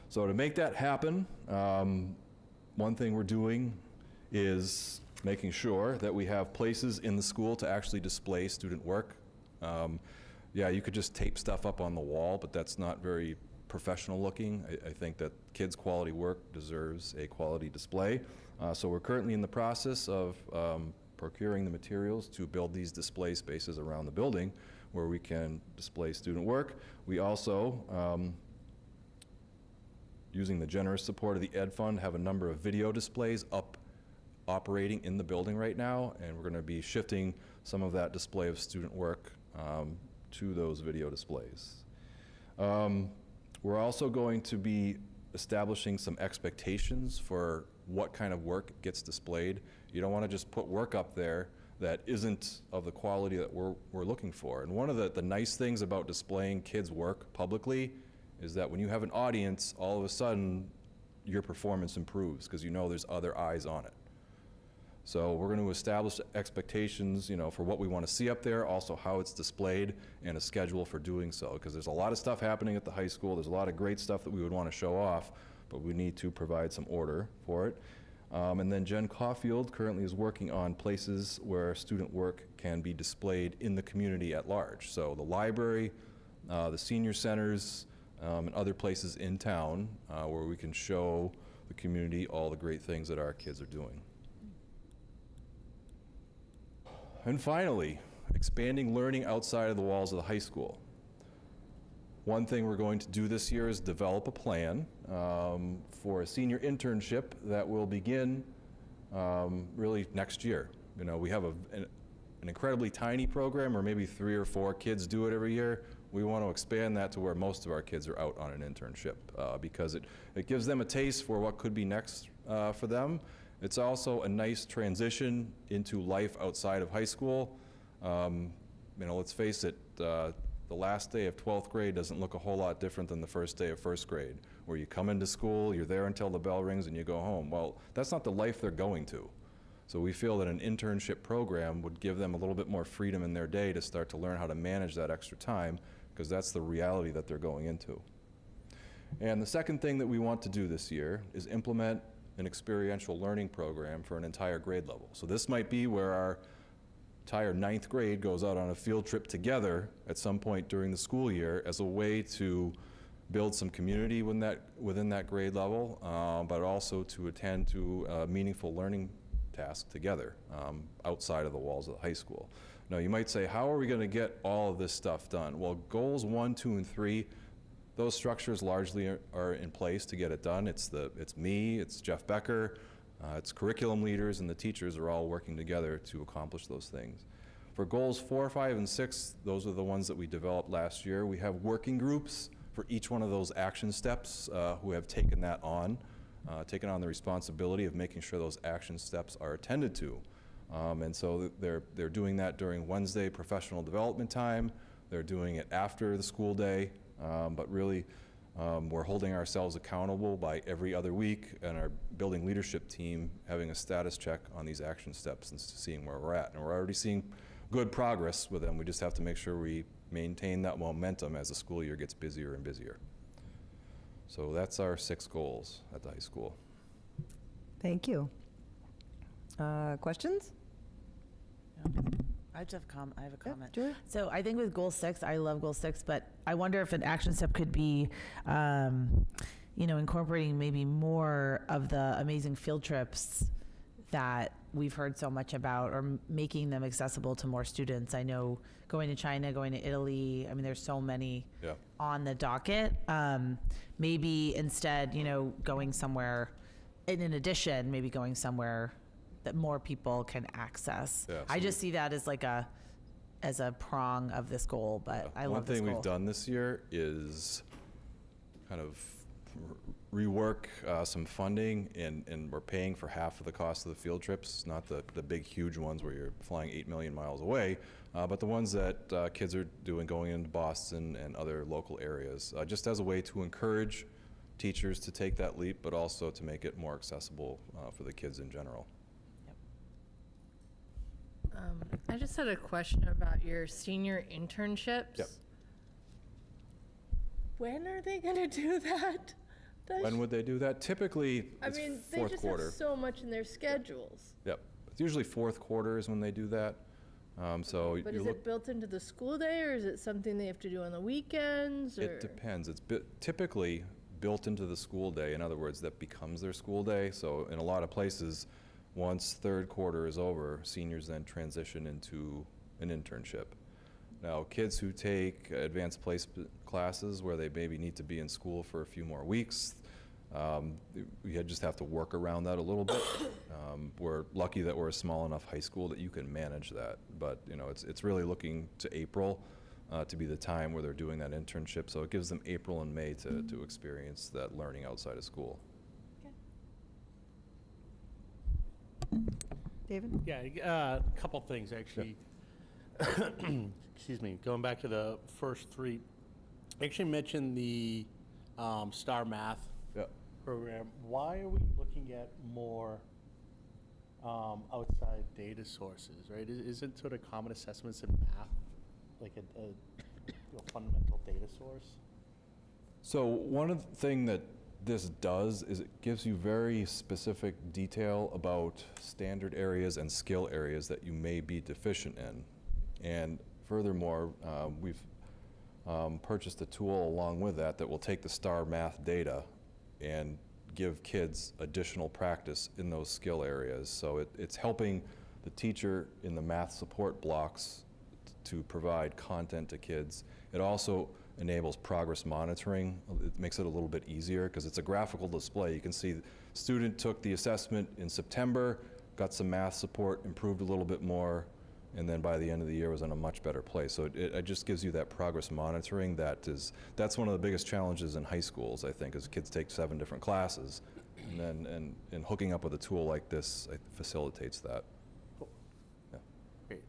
Q: So to make that happen, one thing we're doing is making sure that we have places in the school to actually display student work. Yeah, you could just tape stuff up on the wall, but that's not very professional looking. I think that kids' quality work deserves a quality display. So we're currently in the process of procuring the materials to build these display spaces around the building where we can display student work. We also, using the generous support of the Ed Fund, have a number of video displays up operating in the building right now, and we're going to be shifting some of that display of student work to those video displays. We're also going to be establishing some expectations for what kind of work gets displayed. You don't want to just put work up there that isn't of the quality that we're looking for. And one of the nice things about displaying kids' work publicly is that when you have an audience, all of a sudden your performance improves because you know there's other eyes on it. So we're going to establish expectations, for what we want to see up there, also how it's displayed, and a schedule for doing so. Because there's a lot of stuff happening at the high school. There's a lot of great stuff that we would want to show off, but we need to provide some order for it. And then Jen Caulfield currently is working on places where student work can be displayed in the community at large. So the library, the senior centers, and other places in town where we can show the community all the great things that our kids are doing. And finally, expanding learning outside of the walls of the high school. One thing we're going to do this year is develop a plan for a senior internship that will begin really next year. We have an incredibly tiny program where maybe 3 or 4 kids do it every year. We want to expand that to where most of our kids are out on an internship because it gives them a taste for what could be next for them. It's also a nice transition into life outside of high school. Let's face it, the last day of 12th grade doesn't look a whole lot different than the first day of first grade, where you come into school, you're there until the bell rings, and you go home. Well, that's not the life they're going to. So we feel that an internship program would give them a little bit more freedom in their day to start to learn how to manage that extra time, because that's the reality that they're going into. And the second thing that we want to do this year is implement an experiential learning program for an entire grade level. So this might be where our entire 9th grade goes out on a field trip together at some point during the school year as a way to build some community within that grade level, but also to attend to a meaningful learning task together outside of the walls of the high school. Now you might say, how are we going to get all of this stuff done? Well, goals 1, 2, and 3, those structures largely are in place to get it done. It's me, it's Jeff Becker, it's curriculum leaders, and the teachers are all working together to accomplish those things. For goals 4, 5, and 6, those are the ones that we developed last year. We have working groups for each one of those action steps who have taken that on, taken on the responsibility of making sure those action steps are attended to. And so they're doing that during Wednesday professional development time. They're doing it after the school day. But really, we're holding ourselves accountable by every other week, and our building leadership team having a status check on these action steps and seeing where we're at. And we're already seeing good progress with them. We just have to make sure we maintain that momentum as the school year gets busier and busier. So that's our 6 goals at the high school.
B: Thank you. Questions?
A: I have a comment.
B: Sure.
A: So I think with goal 6, I love goal 6, but I wonder if an action step could be, incorporating maybe more of the amazing field trips that we've heard so much about, or making them accessible to more students. I know going to China, going to Italy, there's so many on the docket. Maybe instead, going somewhere, and in addition, maybe going somewhere that more people can access.
Q: Yeah,
A: I just see that as a prong of this goal, but I
Q: One
A: love this
Q: thing
A: goal.
Q: we've done this year is kind of rework some funding, and we're paying for half of the cost of the field trips, not the big, huge ones where you're flying 8 million miles away, but the ones that kids are doing going into Boston and other local areas, just as a way to encourage teachers to take that leap, but also to make it more accessible for the kids in general.
K: I just had a question about your senior internships.
Q: Yep.
K: When are they going to do that?
Q: When would they do that? Typically,
K: I
Q: it's
K: mean, they
Q: fourth
K: just
Q: quarter.
K: have so much in their schedules.
Q: Yep. It's usually fourth quarter is when they do that. So
K: But
Q: you
K: is
Q: look,
K: it built into the school day, or is it something they have to do on the weekends? Or?
Q: it depends. It's typically built into the school day. In other words, that becomes their school day. So in a lot of places, once third quarter is over, seniors then transition into an internship. Now, kids who take advanced placement classes where they maybe need to be in school for a few more weeks, we just have to work around that a little bit. We're lucky that we're a small enough high school that you can manage that. But you know, it's really looking to April to be the time where they're doing that internship. So it gives them April and May to experience that learning outside of school.
B: David?
R: Yeah, a couple things actually. Excuse me. Going back to the first three, I actually mentioned the STAR Math program. Why are we looking at more outside data sources, right? Isn't sort of common assessments in math like a fundamental data source?
Q: So one of the things that this does is it gives you very specific detail about standard areas and skill areas that you may be deficient in. And furthermore, we've purchased a tool along with that will take the STAR Math data and give kids additional practice in those skill areas. So it's helping the teacher in the math support blocks to provide content to kids. It also enables progress monitoring. It makes it a little bit easier because it's a graphical display. You can see the student took the assessment in September, got some math support, improved a little bit more, and then by the end of the year was in a much better place. So it just gives you that progress monitoring. That's one of the biggest challenges in high schools, I think, is kids take 7 different classes, and hooking up with a tool like this facilitates that.
R: Cool. Yeah. Great.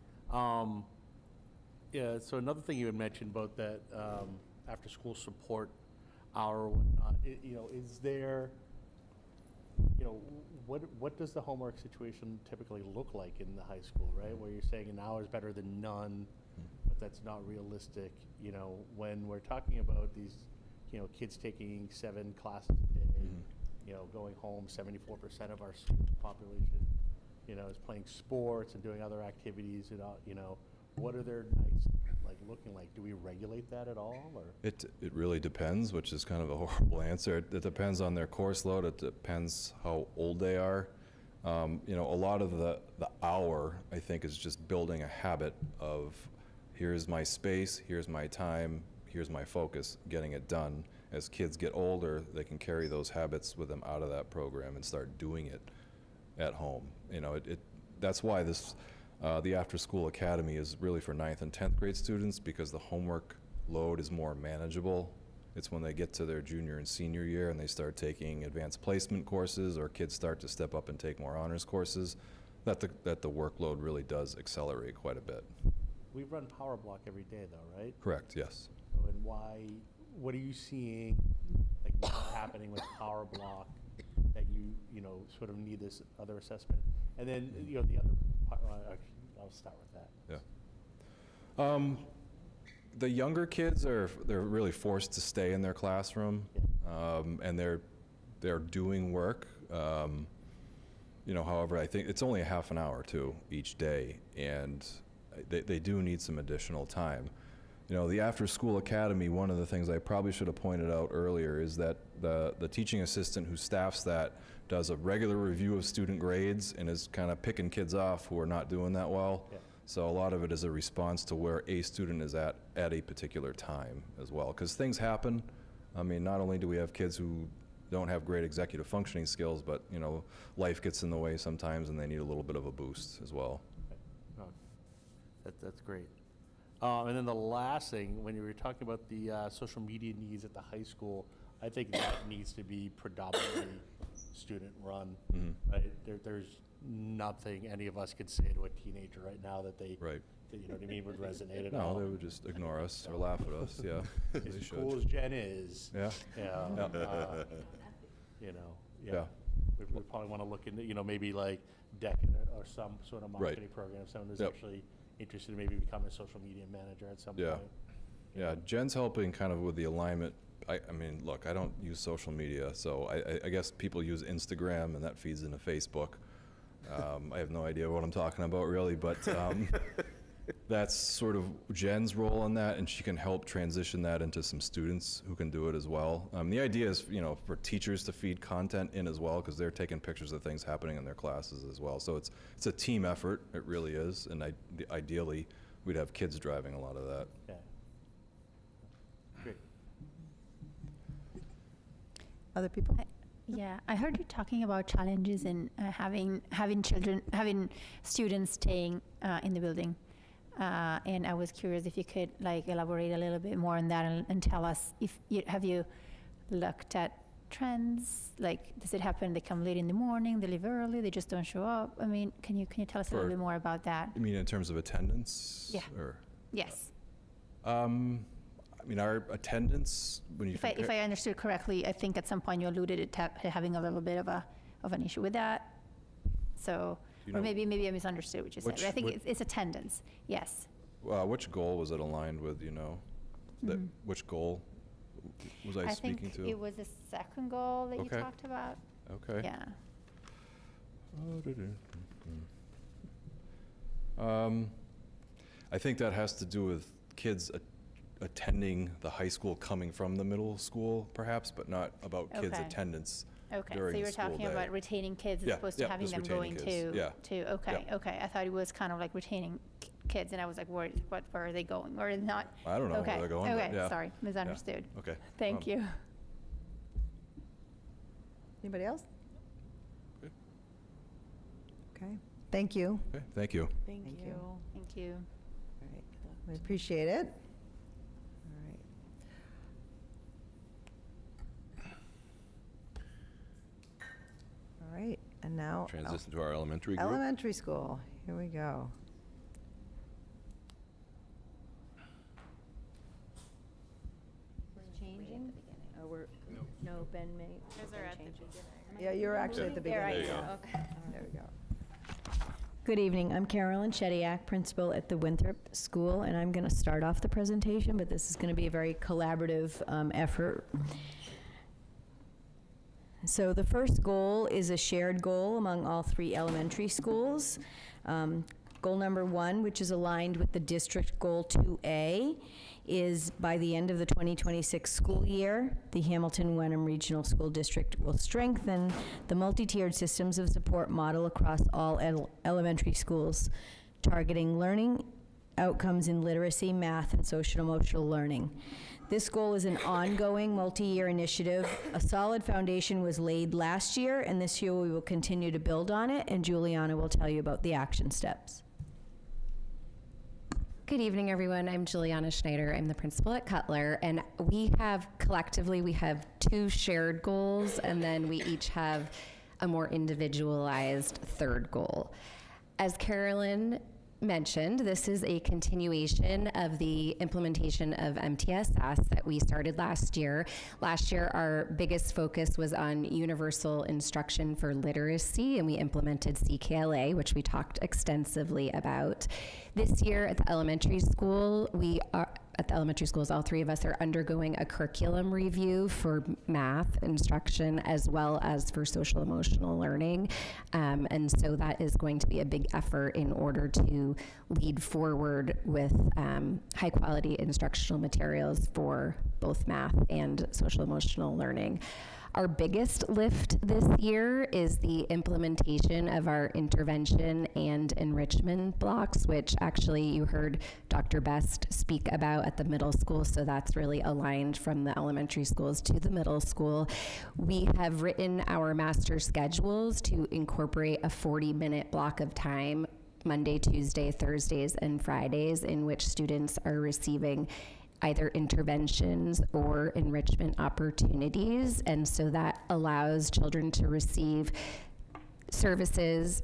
R: Yeah, so another thing you had mentioned about that after school support hour or whatnot, is there, what does the homework situation typically look like in the high school, right? Where you're saying an hour is better than none, but that's not realistic. When we're talking about these, kids taking 7 classes a day, going home, 74% of our student population, is playing sports and doing other activities, what are their nights looking like? Do we regulate that at all? Or?
Q: It really depends, which is kind of a horrible answer. It depends on their course load. It depends how old they are. A lot of the hour, I think, is just building a habit of here's my space, here's my time, here's my focus, getting it done. As kids get older, they can carry those habits with them out of that program and start doing it at home. That's why this the After School Academy is really for 9th and 10th grade students, because the homework load is more manageable. It's when they get to their junior and senior year and they start taking advanced placement courses, or kids start to step up and take more honors courses, that the workload really does accelerate quite a bit.
R: We run Power Block every day though, right?
Q: Correct, yes.
R: So, and what are you seeing not happening with Power Block that you sort of need this other assessment? And then, the other part, I'll start with that.
Q: Yeah. The younger kids they're really forced to stay in their classroom, and they're doing work. However, I think it's only a half an hour too each day, and they do need some additional time. The After School Academy, one of the things I probably should have pointed out earlier is that the teaching assistant who staffs that does a regular review of student grades and is kind of picking kids off who are not doing that well. Yeah. So a lot of it is a response to where a student is at a particular time as well. Because things happen. I mean, not only do we have kids who don't have great executive functioning skills, but life gets in the way sometimes and they need a little bit of a boost as well.
R: Okay. Oh, that's great. And then the last thing, when you were talking about the social media needs at the high school, I think that needs to be predominantly student-run, right? There's nothing any of us could say to a teenager right now that they,
Q: Right.
R: that, you know what I mean, would resonate at all.
Q: No, they would just ignore us or laugh at us, yeah.
R: As
Q: They
R: cool
Q: should.
R: as Jen is.
Q: Yeah.
R: Yeah.
Q: Yeah.
R: You know,
Q: Yeah.
R: yeah. We probably want to look into, you know, maybe like Decadent or some sort of
Q: Right.
R: marketing program, if someone is
Q: Yep.
R: actually interested in maybe becoming a social media manager at some
Q: Yeah.
R: point.
Q: Yeah, Jen's helping kind of with the alignment. I mean, look, I don't use social media, so I guess people use Instagram and that feeds into Facebook. I have no idea what I'm talking about really, but that's sort of Jen's role on that, and she can help transition that into some students who can do it as well. The idea is, you know, for teachers to feed content in as well, because they're taking pictures of things happening in their classes as well. So it's a team effort, it really is, and ideally, we'd have kids driving a lot of that.
R: Yeah. Great.
B: Other people?
P: Yeah, I heard you talking about challenges in having students staying in the building, and I was curious if you could like elaborate a little bit more on that and tell us if you have you looked at trends, like does it happen they come late in the morning, they leave early, they just don't show up? I mean, can you tell us a little
Q: For-
P: bit more about that?
Q: You mean in terms of attendance?
P: Yeah.
Q: Or,
P: Yes.
Q: I mean, our attendance, when you
P: If I understood correctly, I think at some point you alluded to having a little bit of an issue with that. So,
Q: Do you
P: or
Q: know
P: maybe I misunderstood what you said. But I think
Q: which-
P: it's attendance. Yes.
Q: which goal was it aligned with, you know? Which goal was I speaking to?
P: think it was the second goal that you
Q: Okay.
P: talked about.
Q: Okay.
P: Yeah.
Q: I think that has to do with kids attending the high school coming from the middle school, perhaps, but not about kids'
P: Okay.
Q: attendance
P: Okay, so
Q: during
P: you
Q: the
P: were
Q: school
P: talking
Q: day.
P: about retaining kids as
Q: Yeah,
P: opposed to
Q: yeah,
P: having
Q: just
P: them going
Q: retaining kids, yeah.
P: okay,
Q: Yeah.
P: okay. I thought it was kind of like retaining kids, and I was like, where are they going? Or not?
Q: I don't know
P: okay.
Q: where they're going, but
P: Okay,
Q: yeah.
P: sorry,
Q: Yeah.
P: misunderstood.
Q: Okay.
P: Thank you.
B: Anybody else?
Q: Good.
B: Okay, thank you.
Q: Okay, thank you.
B: Thank you.
P: Thank you.
B: All right, we appreciate it. All right. All right, and now.
C: Transition to our elementary group.
B: Elementary school, here we go.
F: Changing? Or we're, no, Ben may.
D: Those are at the beginning.
B: Yeah, you're actually at the beginning.
C: There you go.
B: There we go.
S: Good evening. I'm Carolyn Shediak, principal at the Winthrop School, and I'm going to start off the presentation, but this is going to be a very collaborative effort. So the first goal is a shared goal among all 3 elementary schools. Goal number 1, which is aligned with the district goal 2A, is by the end of the 2026 school year, the Hamilton-Wenham Regional School District will strengthen the multi-tiered systems of support model across all elementary schools, targeting learning outcomes in literacy, math, and social-emotional learning. This goal is an ongoing multi-year initiative. A solid foundation was laid last year, and this year we will continue to build on it, and Juliana will tell you about the action steps.
T: Good evening, everyone. I'm Juliana Schneider. I'm the principal at Cutler, and we have 2 shared goals, and then we each have a more individualized third goal. As Carolyn mentioned, this is a continuation of the implementation of MTSS that we started last year. Last year, our biggest focus was on universal instruction for literacy, and we implemented CKLA, which we talked extensively about. This year at the elementary school, all 3 of us are undergoing a curriculum review for math instruction as well as for social emotional learning. And so that is going to be a big effort in order to lead forward with high quality instructional materials for both math and social emotional learning. Our biggest lift this year is the implementation of our intervention and enrichment blocks, which actually you heard Dr. Best speak about at the middle school, so that's really aligned from the elementary schools to the middle school. We have written our master schedules to incorporate a 40-minute block of time, Monday, Tuesday, Thursdays, and Fridays, in which students are receiving either interventions or enrichment opportunities. And so that allows children to receive services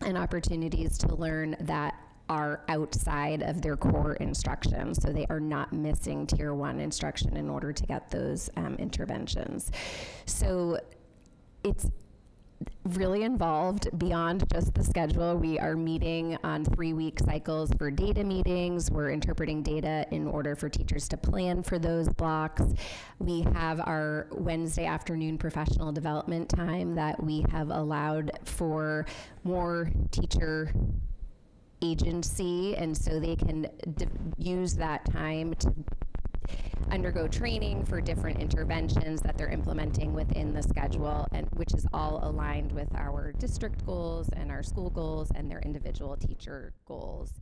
T: and opportunities to learn that are outside of their core instruction. So they are not missing tier 1 instruction in order to get those interventions. So it's really involved beyond just the schedule. We are meeting on 3-week cycles for data meetings. We're interpreting data in order for teachers to plan for those blocks. We have our Wednesday afternoon professional development time that we have allowed for more teacher agency, and so they can use that time to undergo training for different interventions that they're implementing within the schedule, and which is all aligned with our district goals and our school goals and their individual teacher goals.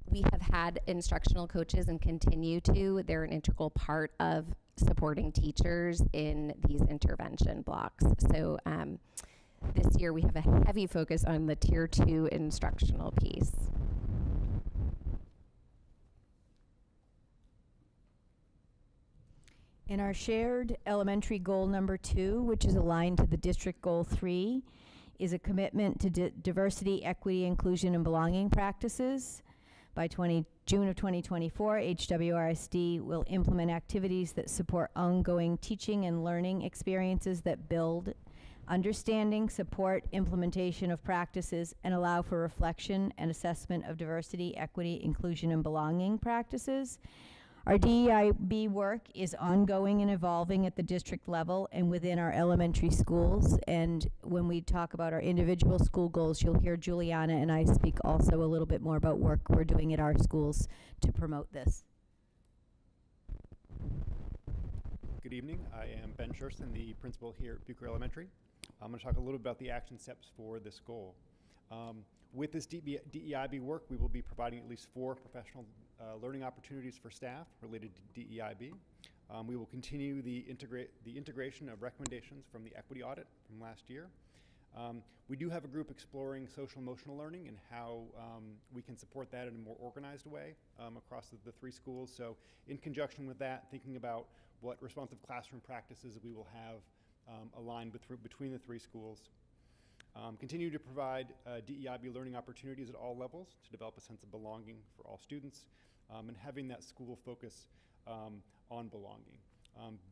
T: We have had instructional coaches and continue to. They're an integral part of supporting teachers in these intervention blocks. So this year we have a heavy focus on the tier 2 instructional piece.
S: In our shared elementary goal number 2, which is aligned to the district goal 3, is a commitment to diversity, equity, inclusion, and belonging practices. By June of 2024, HWRSD will implement activities that support ongoing teaching and learning experiences that build understanding, support implementation of practices, and allow for reflection and assessment of diversity, equity, inclusion, and belonging practices. Our DEIB work is ongoing and evolving at the district level and within our elementary schools. And when we talk about our individual school goals, you'll hear Juliana and I speak also a little bit more about work we're doing at our schools to promote this.
N: Good evening. I am Ben Schersten, the principal here at Bucher Elementary. I'm going to talk a little about the action steps for this goal. With this DEIB work, we will be providing at least 4 professional learning opportunities for staff related to DEIB. We will continue the integration of recommendations from the equity audit from last year. We do have a group exploring social emotional learning and how we can support that in a more organized way across the 3 schools. So in conjunction with that, thinking about what responsive classroom practices we will have aligned between the 3 schools. Continue to provide DEIB learning opportunities at all levels to develop a sense of belonging for all students, and having that school focus on belonging.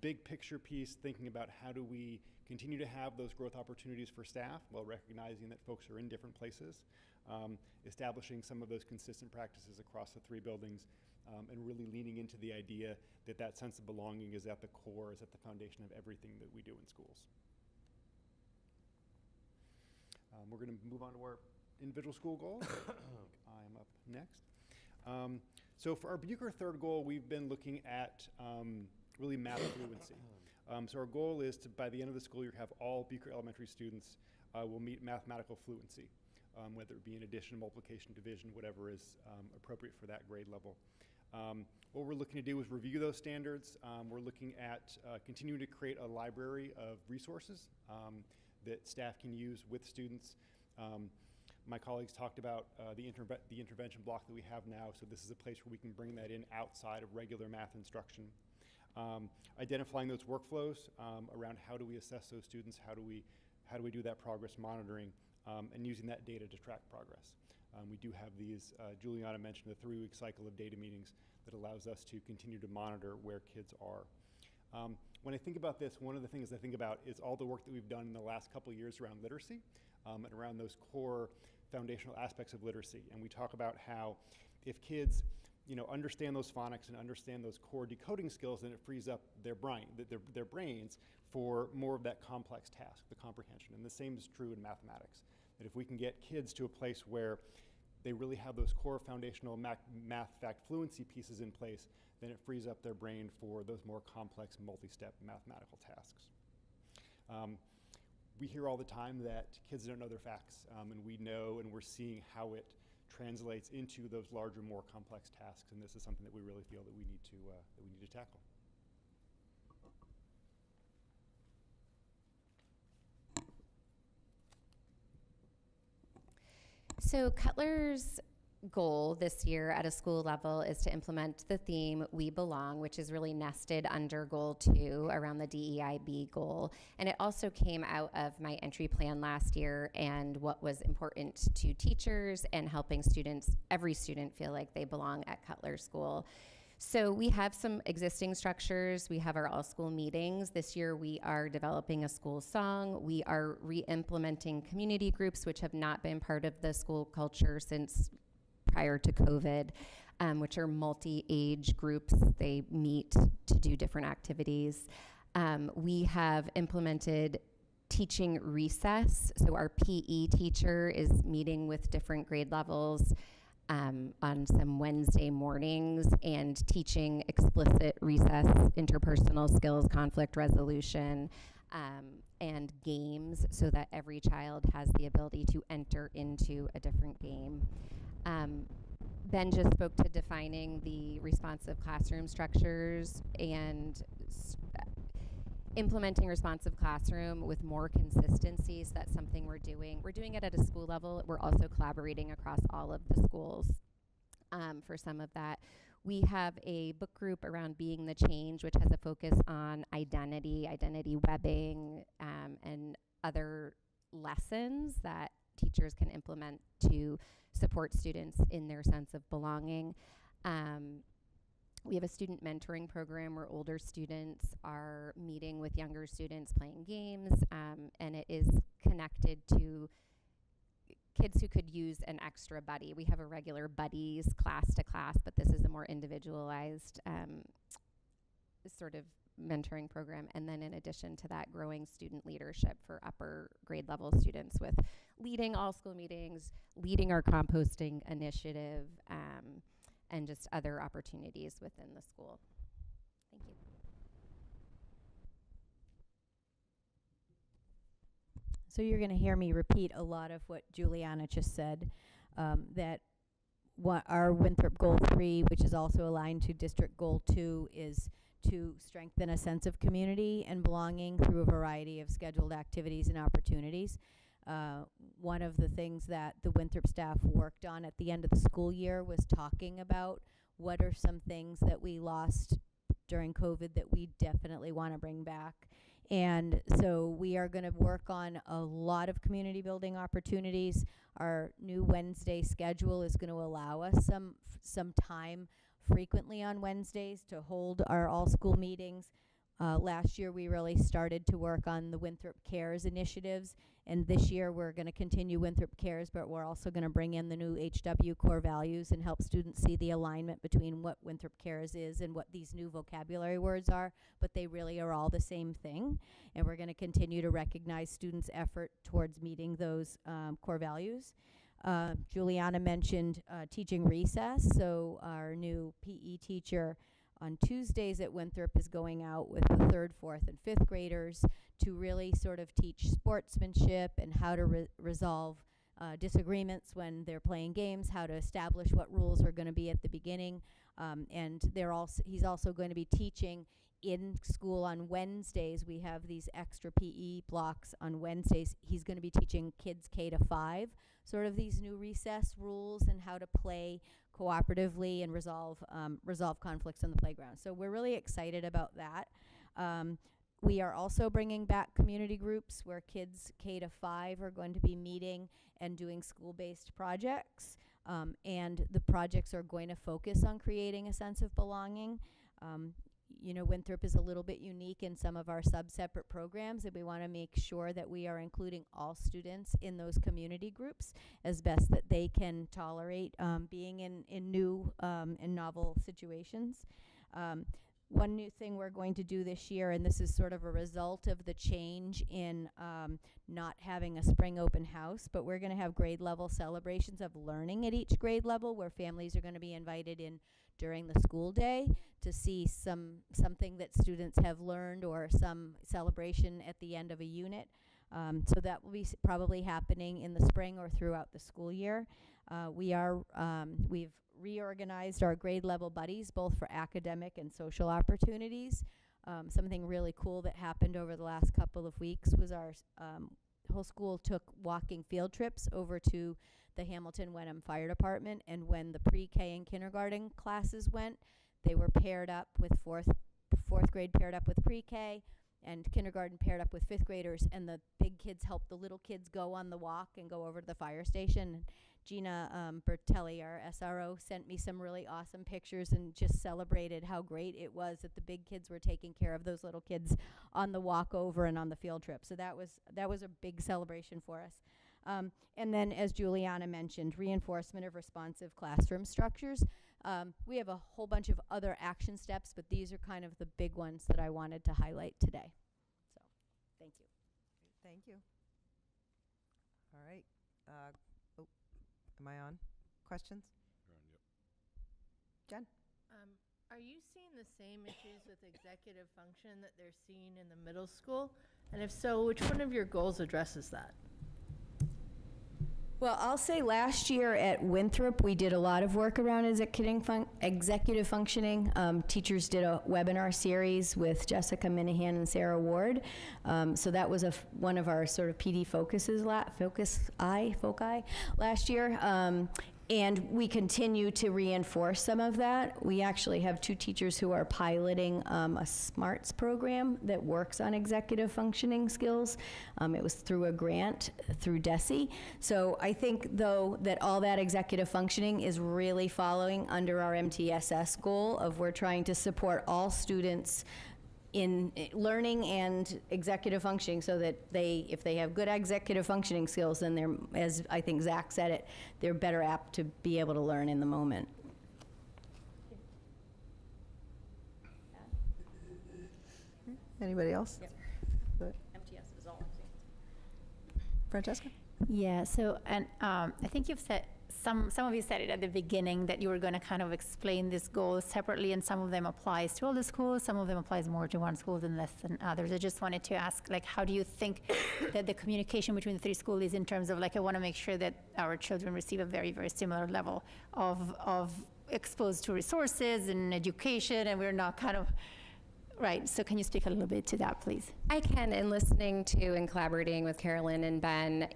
N: Big picture piece, thinking about how do we continue to have those growth opportunities for staff while recognizing that folks are in different places, establishing some of those consistent practices across the 3 buildings, and really leaning into the idea that that sense of belonging is at the core, is at the foundation of everything that we do in schools. We're going to move on to our individual school goals. I'm up next. So for our Bucher 3rd goal, we've been looking at really math fluency. So our goal is to, by the end of the school year, have all Bucher Elementary students will meet mathematical fluency, whether it be in addition, multiplication, division, whatever is appropriate for that grade level. What we're looking to do is review those standards. We're looking at continuing to create a library of resources that staff can use with students. My colleagues talked about the intervention block that we have now, so this is a place where we can bring that in outside of regular math instruction. Identifying those workflows around how do we assess those students, how do we do that progress monitoring, and using that data to track progress. We do have these, Juliana mentioned, the 3-week cycle of data meetings that allows us to continue to monitor where kids are. When I think about this, one of the things I think about is all the work that we've done in the last couple of years around literacy and around those core foundational aspects of literacy. And we talk about how if kids understand those phonics and understand those core decoding skills, then it frees up their brains for more of that complex task, the comprehension. And the same is true in mathematics, that if we can get kids to a place where they really have those core foundational math fact fluency pieces in place, then it frees up their brain for those more complex multi-step mathematical tasks. We hear all the time that kids don't know their facts, and we know and we're seeing how it translates into those larger, more complex tasks, and this is something that we really feel that we need to tackle.
T: So Cutler's goal this year at a school level is to implement the theme We Belong, which is really nested under Goal 2 around the DEIB goal. And it also came out of my entry plan last year and what was important to teachers and helping students, every student, feel like they belong at Cutler School. So we have some existing structures. We have our all-school meetings. This year we are developing a school song. We are re-implementing community groups, which have not been part of the school culture since prior to COVID, which are multi-age groups. They meet to do different activities. We have implemented teaching recess. So our PE teacher is meeting with different grade levels on some Wednesday mornings and teaching explicit recess, interpersonal skills, conflict resolution, and games so that every child has the ability to enter into a different game. Ben just spoke to defining the responsive classroom structures and implementing responsive classroom with more consistency. So that's something we're doing. We're doing it at a school level. We're also collaborating across all of the schools for some of that. We have a book group around Being the Change, which has a focus on identity webbing, and other lessons that teachers can implement to support students in their sense of belonging. We have a student mentoring program where older students are meeting with younger students playing games, and it is connected to kids who could use an extra buddy. We have a regular buddies class to class, but this is a more individualized sort of mentoring program. And then in addition to that, growing student leadership for upper grade level students with leading all school meetings, leading our composting initiative, and just other opportunities within the school. Thank you.
S: So you're going to hear me repeat a lot of what Juliana just said, that our Winthrop Goal 3, which is also aligned to District Goal 2, is to strengthen a sense of community and belonging through a variety of scheduled activities and opportunities. One of the things that the Winthrop staff worked on at the end of the school year was talking about what are some things that we lost during COVID that we definitely want to bring back. And so we are going to work on a lot of community building opportunities. Our new Wednesday schedule is going to allow us some time frequently on Wednesdays to hold our all-school meetings. Last year we really started to work on the Winthrop Cares initiatives, and this year we're going to continue Winthrop Cares, but we're also going to bring in the new HW core values and help students see the alignment between what Winthrop Cares is and what these new vocabulary words are, but they really are all the same thing. And we're going to continue to recognize students' effort towards meeting those core values. Juliana mentioned teaching recess, so our new PE teacher on Tuesdays at Winthrop is going out with the 3rd, 4th, and 5th graders to really sort of teach sportsmanship and how to resolve disagreements when they're playing games, how to establish what rules are going to be at the beginning, and he's also going to be teaching in school on Wednesdays. We have these extra PE blocks on Wednesdays. He's going to be teaching kids K to 5 sort of these new recess rules and how to play cooperatively and resolve conflicts on the playground. So we're really excited about that. We are also bringing back community groups where kids K to 5 are going to be meeting and doing school-based projects. And the projects are going to focus on creating a sense of belonging. You know, Winthrop is a little bit unique in some of our sub-separate programs, and we want to make sure that we are including all students in those community groups as best that they can tolerate being in new and novel situations. One new thing we're going to do this year, and this is sort of a result of the change in not having a spring open house, but we're going to have grade level celebrations of learning at each grade level where families are going to be invited in during the school day to see something that students have learned or some celebration at the end of a unit. So that will be probably happening in the spring or throughout the school year. We've reorganized our grade level buddies both for academic and social opportunities. Something really cool that happened over the last couple of weeks was our whole school took walking field trips over to the Hamilton Wenham Fire Department, and when the pre-K and kindergarten classes went, they were paired up with fourth grade paired up with pre-K, and kindergarten paired up with fifth graders, and the big kids helped the little kids go on the walk and go over to the fire station. Gina Bertelli, our SRO, sent me some really awesome pictures and just celebrated how great it was that the big kids were taking care of those little kids on the walk over and on the field trip. So that was a big celebration for us. And then, as Juliana mentioned, reinforcement of responsive classroom structures. We have a whole bunch of other action steps, but these are kind of the big ones that I wanted to highlight today. So, thank you.
B: Thank you. All right. Am I on? Questions? Jen?
K: Are you seeing the same issues with executive function that they're seeing in the middle school? And if so, which one of your goals addresses that?
S: Well, I'll say last year at Winthrop, we did a lot of work around executive functioning. Teachers did a webinar series with Jessica Minahan and Sarah Ward. So that was one of our sort of PD foci last year. And we continue to reinforce some of that. We actually have 2 teachers who are piloting a SMARTS program that works on executive functioning skills. It was through a grant through DESE. So I think, though, that all that executive functioning is really following under our MTSS goal of we're trying to support all students in learning and executive functioning, so that if they have good executive functioning skills, then they're, as I think Zach said it, they're better apt to be able to learn in the moment.
B: Anybody else?
E: MTS is all.
B: Francesca?
P: Yeah, so, and I think you've said, some of you said it at the beginning, that you were going to kind of explain this goal separately, and some of them applies to all the schools, some of them applies more to one school than less than others. I just wanted to ask, like, how do you think that the communication between the 3 schools is, in terms of, like, I want to make sure that our children receive a very, very similar level of exposed to resources and education, and we're not kind of, right, so can you speak a little bit to that, please?
T: I can, and listening to and collaborating with Carolyn and Ben,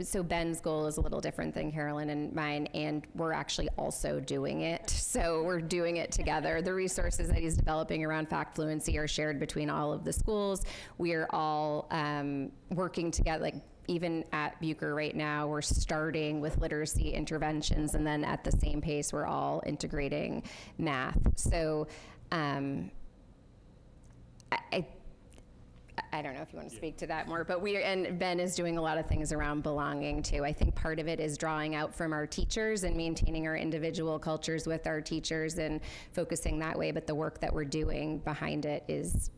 T: so Ben's goal is a little different than Carolyn and mine, and we're actually also doing it. So we're doing it together. The resources that he's developing around fact fluency are shared between all of the schools. We're all working together, like even at Bucher right now, we're starting with literacy interventions, and then at the same pace, we're all integrating math. So, I don't know if you want to speak to that more, but and Ben is doing a lot of things around belonging too. I think part of it is drawing out from our teachers and maintaining our individual cultures with our teachers and focusing that way, but the work that we're doing behind it is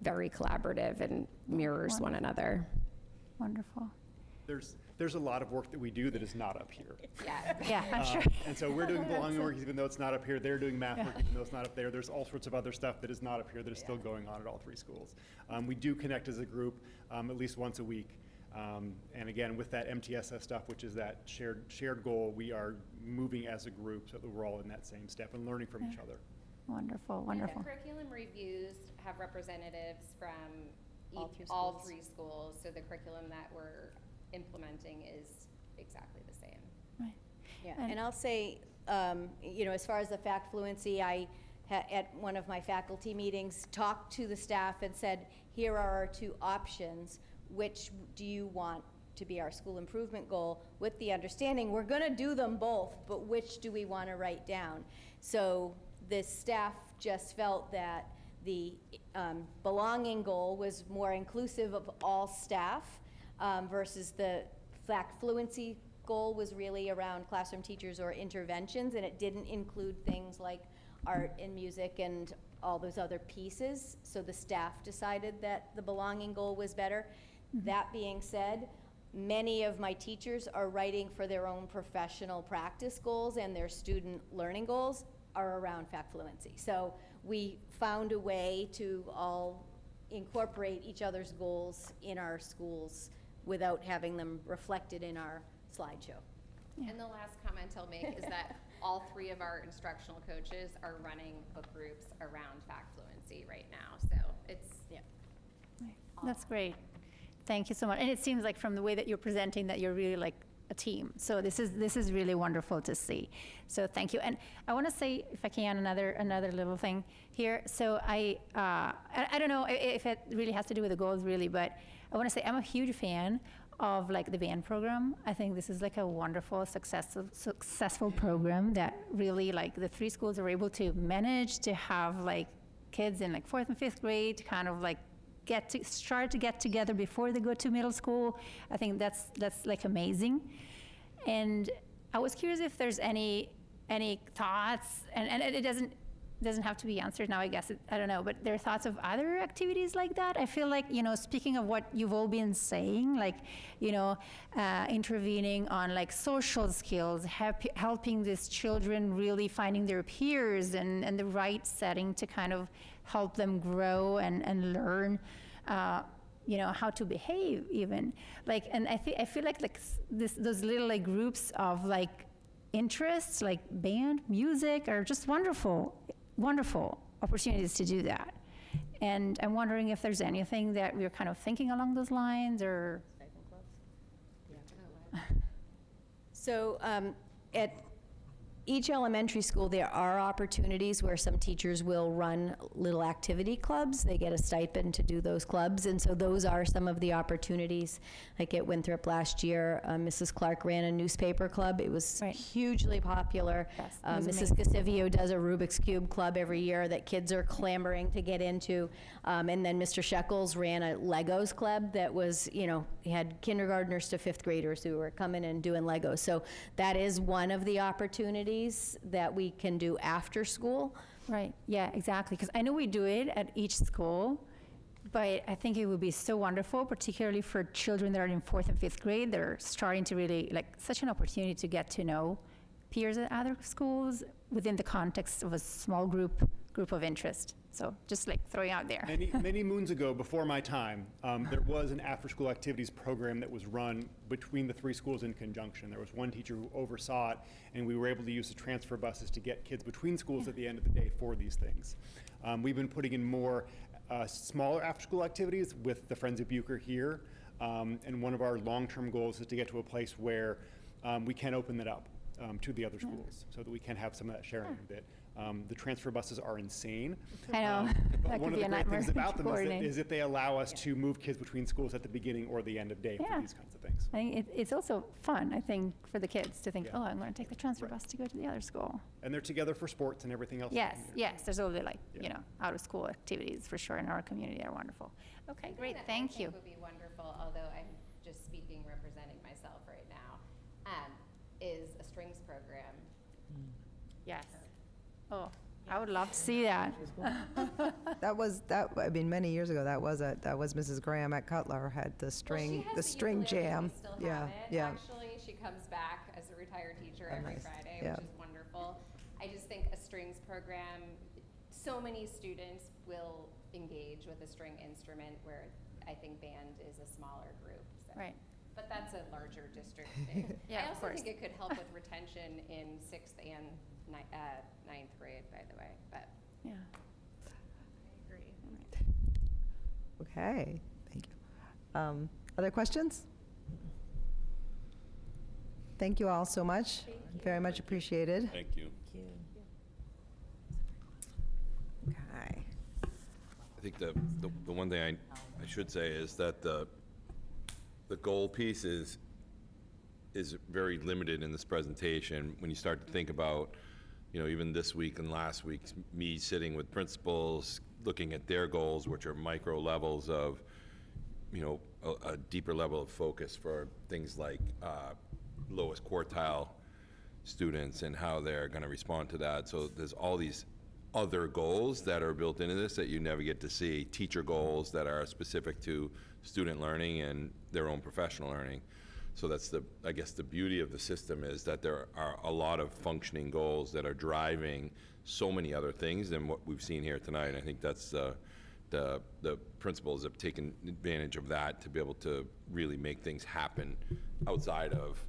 T: very collaborative and mirrors one another.
P: Wonderful.
N: There's a lot of work that we do that is not up here.
P: Yeah, I'm sure.
N: And so we're doing belonging work even though it's not up here. They're doing math work even though it's not up there. There's all sorts of other stuff that is not up here that is still going on at all 3 schools. We do connect as a group at least once a week. And again, with that MTSS stuff, which is that shared goal, we are moving as a group so that we're all in that same step and learning from each other.
P: Wonderful, wonderful.
T: And the curriculum reviews have representatives from
S: All
T: 3 schools. So the curriculum that we're implementing is exactly the same.
P: Right.
S: Yeah, and I'll say, as far as the fact fluency, I, at one of my faculty meetings, talked to the staff and said, here are our 2 options. Which do you want to be our school improvement goal? With the understanding, we're going to do them both, but which do we want to write down? So the staff just felt that the belonging goal was more inclusive of all staff, versus the fact fluency goal was really around classroom teachers or interventions, and it didn't include things like art and music and all those other pieces. So the staff decided that the belonging goal was better. That being said, many of my teachers are writing for their own professional practice goals, and their student learning goals are around fact fluency. So we found a way to all incorporate each other's goals in our schools without having them reflected in our slideshow.
T: And the last comment I'll make is that all 3 of our instructional coaches are running book groups around fact fluency right now. So it's
P: That's great. Thank you so much. And it seems like from the way that you're presenting that you're really like a team. So this is really wonderful to see. So thank you. And I want to say, if I can, another little thing here. So I don't know if it really has to do with the goals really, but I want to say I'm a huge fan of like the band program. I think this is like a wonderful, successful program that really like the 3 schools are able to manage to have like kids in like 4th and 5th grade to kind of like start to get together before they go to middle school. I think that's like amazing. And I was curious if there's any thoughts, and it doesn't have to be answered now, I guess. I don't know, but there are thoughts of other activities like that. I feel like, speaking of what you've all been saying, like, intervening on like social skills, helping these children really finding their peers and the right setting to kind of help them grow and learn, how to behave even. Like, and I feel like those little like groups of like interests, like band, music, are just wonderful opportunities to do that. And I'm wondering if there's anything that we're kind of thinking along those lines, or.
S: So at each elementary school, there are opportunities where some teachers will run little activity clubs. They get a stipend to do those clubs, and so those are some of the opportunities. Like at Winthrop last year, Mrs. Clark ran a newspaper club. It was hugely popular.
P: Yes, it was
S: Mrs. Casivio does a Rubik's Cube club every year that kids are clamoring to get into. And then Mr. Shekels ran a Legos club that was, he had kindergartners to 5th graders who were coming and doing Legos. So that is one of the opportunities that we can do after school.
P: Right, yeah, exactly. Because I know we do it at each school, but I think it would be so wonderful, particularly for children that are in 4th and 5th grade. They're starting to really, like, such an opportunity to get to know peers at other schools within the context of a small group of interest. So just like throwing out there.
N: Many moons ago, before my time, there was an after-school activities program that was run between the 3 schools in conjunction. There was one teacher who oversaw it, and we were able to use the transfer buses to get kids between schools at the end of the day for these things. We've been putting in more smaller after-school activities with the Friends of Bucher here, and one of our long-term goals is to get to a place where we can open that up to the other schools, so that we can have some of that sharing a bit. The transfer buses are insane.
P: I know.
N: But
P: That
N: one
P: could
N: of
P: be
N: the
P: a
N: great things
P: nightmare
N: about
P: to
N: them
P: coordinate.
N: is that they allow us to move kids between schools at the beginning or the end of day for these kinds of things.
P: I think it's also fun, I think, for the kids to think, oh, I'm going to take the transfer bus to go to the other school.
N: And they're together for sports and everything else.
P: Yes, yes, there's all the like, out of school activities for sure in our community are wonderful. Okay, great, thank you.
T: Would be wonderful, although I'm just speaking, representing myself right now, is a strings program.
P: Yes. Oh, I would love to see that.
B: Many years ago, that was Mrs. Graham at Cutler had the string jam.
T: Still have
B: Yeah,
T: it.
B: yeah.
T: Actually, she comes back as a retired teacher every
B: nice.
T: Friday,
B: Yeah.
T: which is wonderful. I just think a strings program, so many students will engage with a string instrument, where I think band is a smaller group. So.
P: Right.
T: But that's a larger district thing.
P: Yeah,
T: I
P: of
T: also
P: course.
T: think it could help with retention in 6th and 9th grade, by the way. But
P: Yeah.
T: I agree.
B: Okay, thank you. Other questions? Thank you all so much. Very much appreciated.
C: Thank you.
B: Okay.
C: I think the one thing I should say is that the goal piece is very limited in this presentation. When you start to think about, even this week and last week, me sitting with principals, looking at their goals, which are micro levels of, a deeper level of focus for things like lowest quartile students and how they're going to respond to that. So there's all these other goals that are built into this that you never get to see, teacher goals that are specific to student learning and their own professional learning. So that's I guess the beauty of the system is that there are a lot of functioning goals that are driving so many other things than what we've seen here tonight. I think that's the principals have taken advantage of that to be able to really make things happen outside of,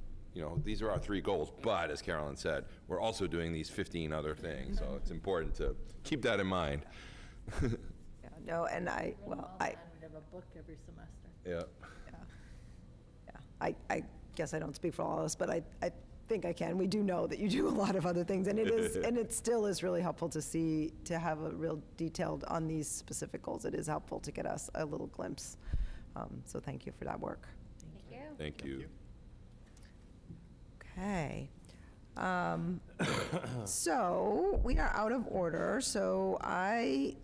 C: these are our 3 goals, but as Carolyn said, we're also doing these 15 other things. So it's important to keep that in mind.
B: No, and
K: of a book every semester.
C: Yeah.
B: I guess I don't speak for all of us, but I think I can. We do know that you do a lot of other things, and it is, and it still is really helpful to see, to have a real detailed on these specific goals. It is helpful to get us a little glimpse. So thank you for that work.
C: Thank you.
B: Okay. So we are out of order, so I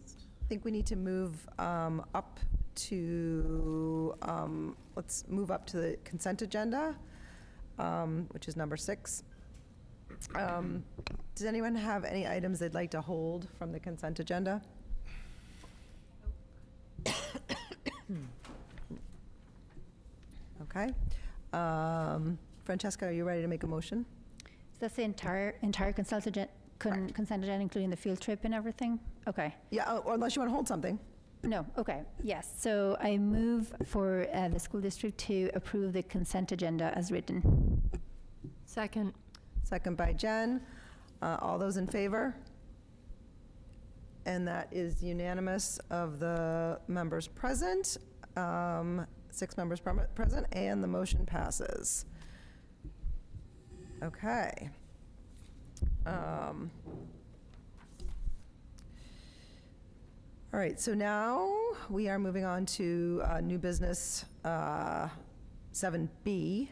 B: think we need to move up to, let's move up to the consent agenda, which is number 6. Does anyone have any items they'd like to hold from the consent agenda? Okay. Francesca, are you ready to make a motion?
P: So that's the entire consent agenda, consent agenda, including the field trip and everything? Okay.
B: Yeah, or unless you want to hold something.
P: No, okay, yes. So I move for the school district to approve the consent agenda as written.
S: Second.
B: Second by Jen. All those in favor? And that is unanimous of the members present, 6 members present, and the motion passes. Okay. All right, so now we are moving on to new business 7B,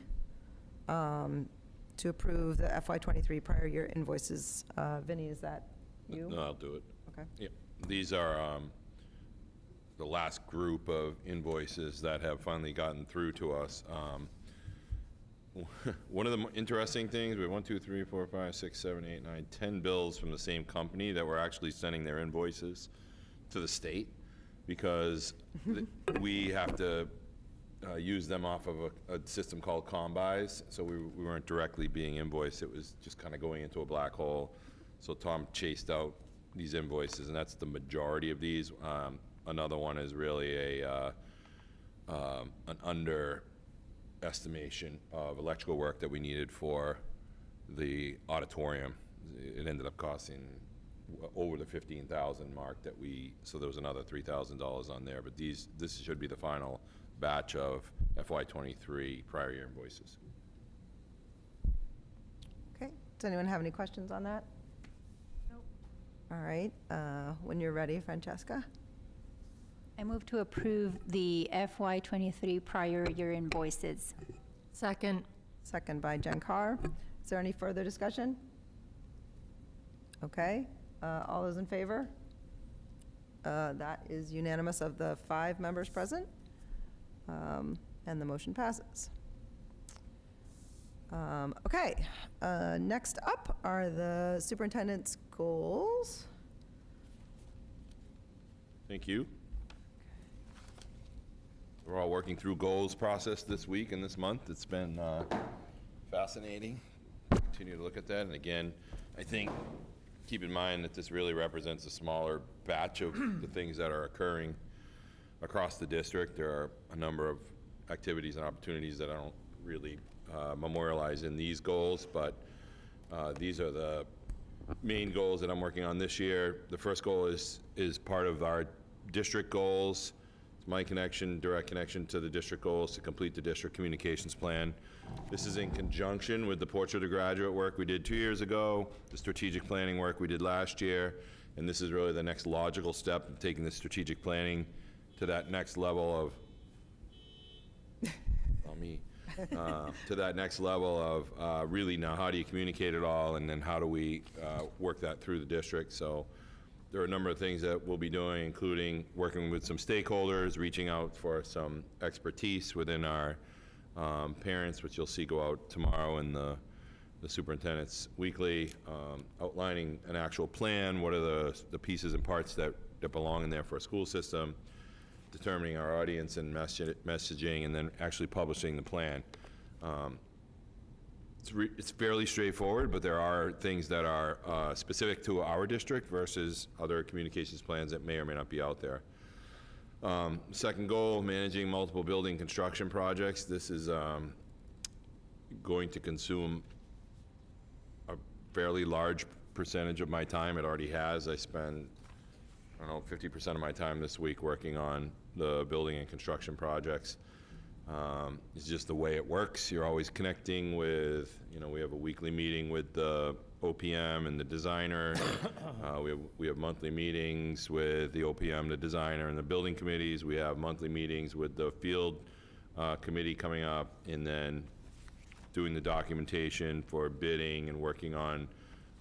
B: to approve the FY23 prior year invoices. Vinny, is that you?
C: No, I'll do it.
B: Okay.
C: Yeah. These are the last group of invoices that have finally gotten through to us. One of the interesting things, we have 1, 2, 3, 4, 5, 6, 7, 8, 9, 10 bills from the same company that were actually sending their invoices to the state, because we have to use them off of a system called Combis, so we weren't directly being invoiced. It was just kind of going into a black hole. So Tom chased out these invoices, and that's the majority of these. Another one is really an underestimation of electrical work that we needed for the auditorium. It ended up costing over the $15,000 mark that so there was another $3,000 on there, but this should be the final batch of FY23 prior year invoices.
B: Okay, does anyone have any questions on that? Nope. All right, when you're ready, Francesca.
P: I move to approve the FY23 prior year invoices.
S: Second.
B: Second by Jen Carr. Is there any further discussion? Okay, all those in favor? That is unanimous of the 5 members present, and the motion passes. Okay, next up are the superintendent's goals.
C: Thank you. We're all working through goals process this week and this month. It's been fascinating. Continue to look at that. And again, I think, keep in mind that this really represents a smaller batch of the things that are occurring across the district. There are a number of activities and opportunities that I don't really memorialize in these goals, but these are the main goals that I'm working on this year. The first goal is part of our district goals. It's my connection, direct connection to the district goals to complete the district communications plan. This is in conjunction with the Portrait of Graduate work we did 2 years ago, the strategic planning work we did last year, and this is really the next logical step of taking the strategic planning to that next level of, to that next level of really now how do you communicate it all, and then how do we work that through the district. So there are a number of things that we'll be doing, including working with some stakeholders, reaching out for some expertise within our parents, which you'll see go out tomorrow in the superintendent's weekly, outlining an actual plan, what are the pieces and parts that belong in there for a school system, determining our audience and messaging, and then actually publishing the plan. It's fairly straightforward, but there are things that are specific to our district versus other communications plans that may or may not be out there. Second goal, managing multiple building construction projects. This is going to consume a fairly large percentage of my time. It already has. I spend, I don't know, 50% of my time this week working on the building and construction projects. It's just the way it works. You're always connecting with, we have a weekly meeting with the OPM and the designer. We have monthly meetings with the OPM, the designer, and the building committees. We have monthly meetings with the field committee coming up, and then doing the documentation for bidding and working on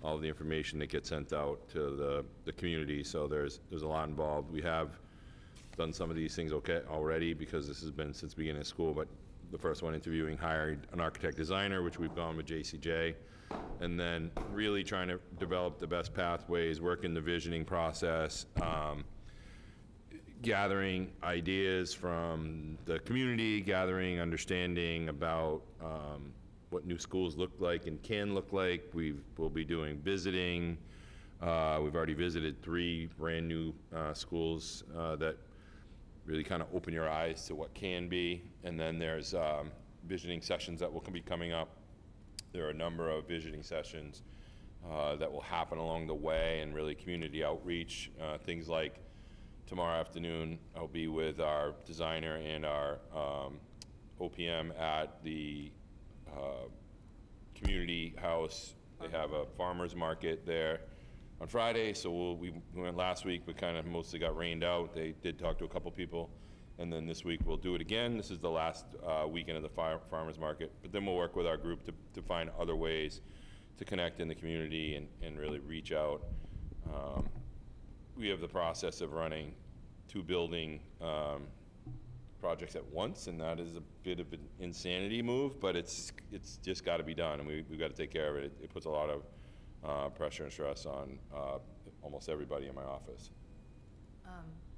C: all the information that gets sent out to the community. So there's a lot involved. We have done some of these things already, because this has been since the beginning of school, but the first one interviewing hired an architect designer, which we've gone with JCJ, and then really trying to develop the best pathways, work in the visioning process, gathering ideas from the community, gathering understanding about what new schools look like and can look like. We'll be doing visiting. We've already visited 3 brand new schools that really kind of open your eyes to what can be. And then there's visioning sessions that will be coming up. There are a number of visioning sessions that will happen along the way, and really community outreach. Things like tomorrow afternoon, I'll be with our designer and our OPM at the community house. They have a farmer's market there on Friday, so we went last week, but kind of mostly got rained out. They did talk to a couple people, and then this week we'll do it again. This is the last weekend of the farmer's market, but then we'll work with our group to find other ways to connect in the community and really reach out. We have the process of running 2 building projects at once, and that is a bit of an insanity move, but it's just got to be done, and we've got to take care of it. It puts a lot of pressure and stress on almost everybody in my office.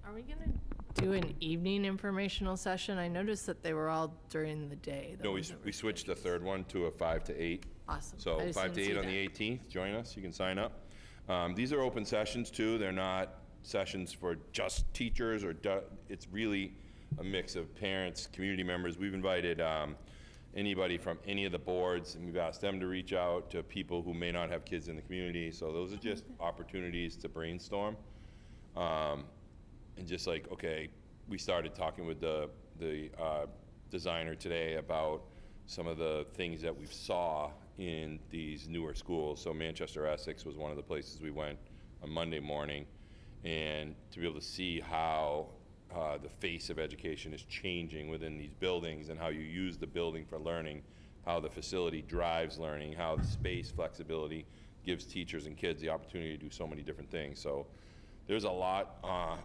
K: Are we going to do an evening informational session? I noticed that they were all during the day.
C: No, we switched the third one to a 5 to 8.
K: Awesome.
C: So
K: I just
C: 5 to
K: didn't
C: 8
K: see
C: on the 18th, join us, you can sign up. These are open sessions too, they're not sessions for just teachers, it's really a mix of parents, community members. We've invited anybody from any of the boards, and we've asked them to reach out to people who may not have kids in the community. So those are just opportunities to brainstorm. And just like, okay, we started talking with the designer today about some of the things that we saw in these newer schools. So Manchester Essex was one of the places we went on Monday morning, and to be able to see how the face of education is changing within these buildings, and how you use the building for learning, how the facility drives learning, how the space flexibility gives teachers and kids the opportunity to do so many different things. So there's a lot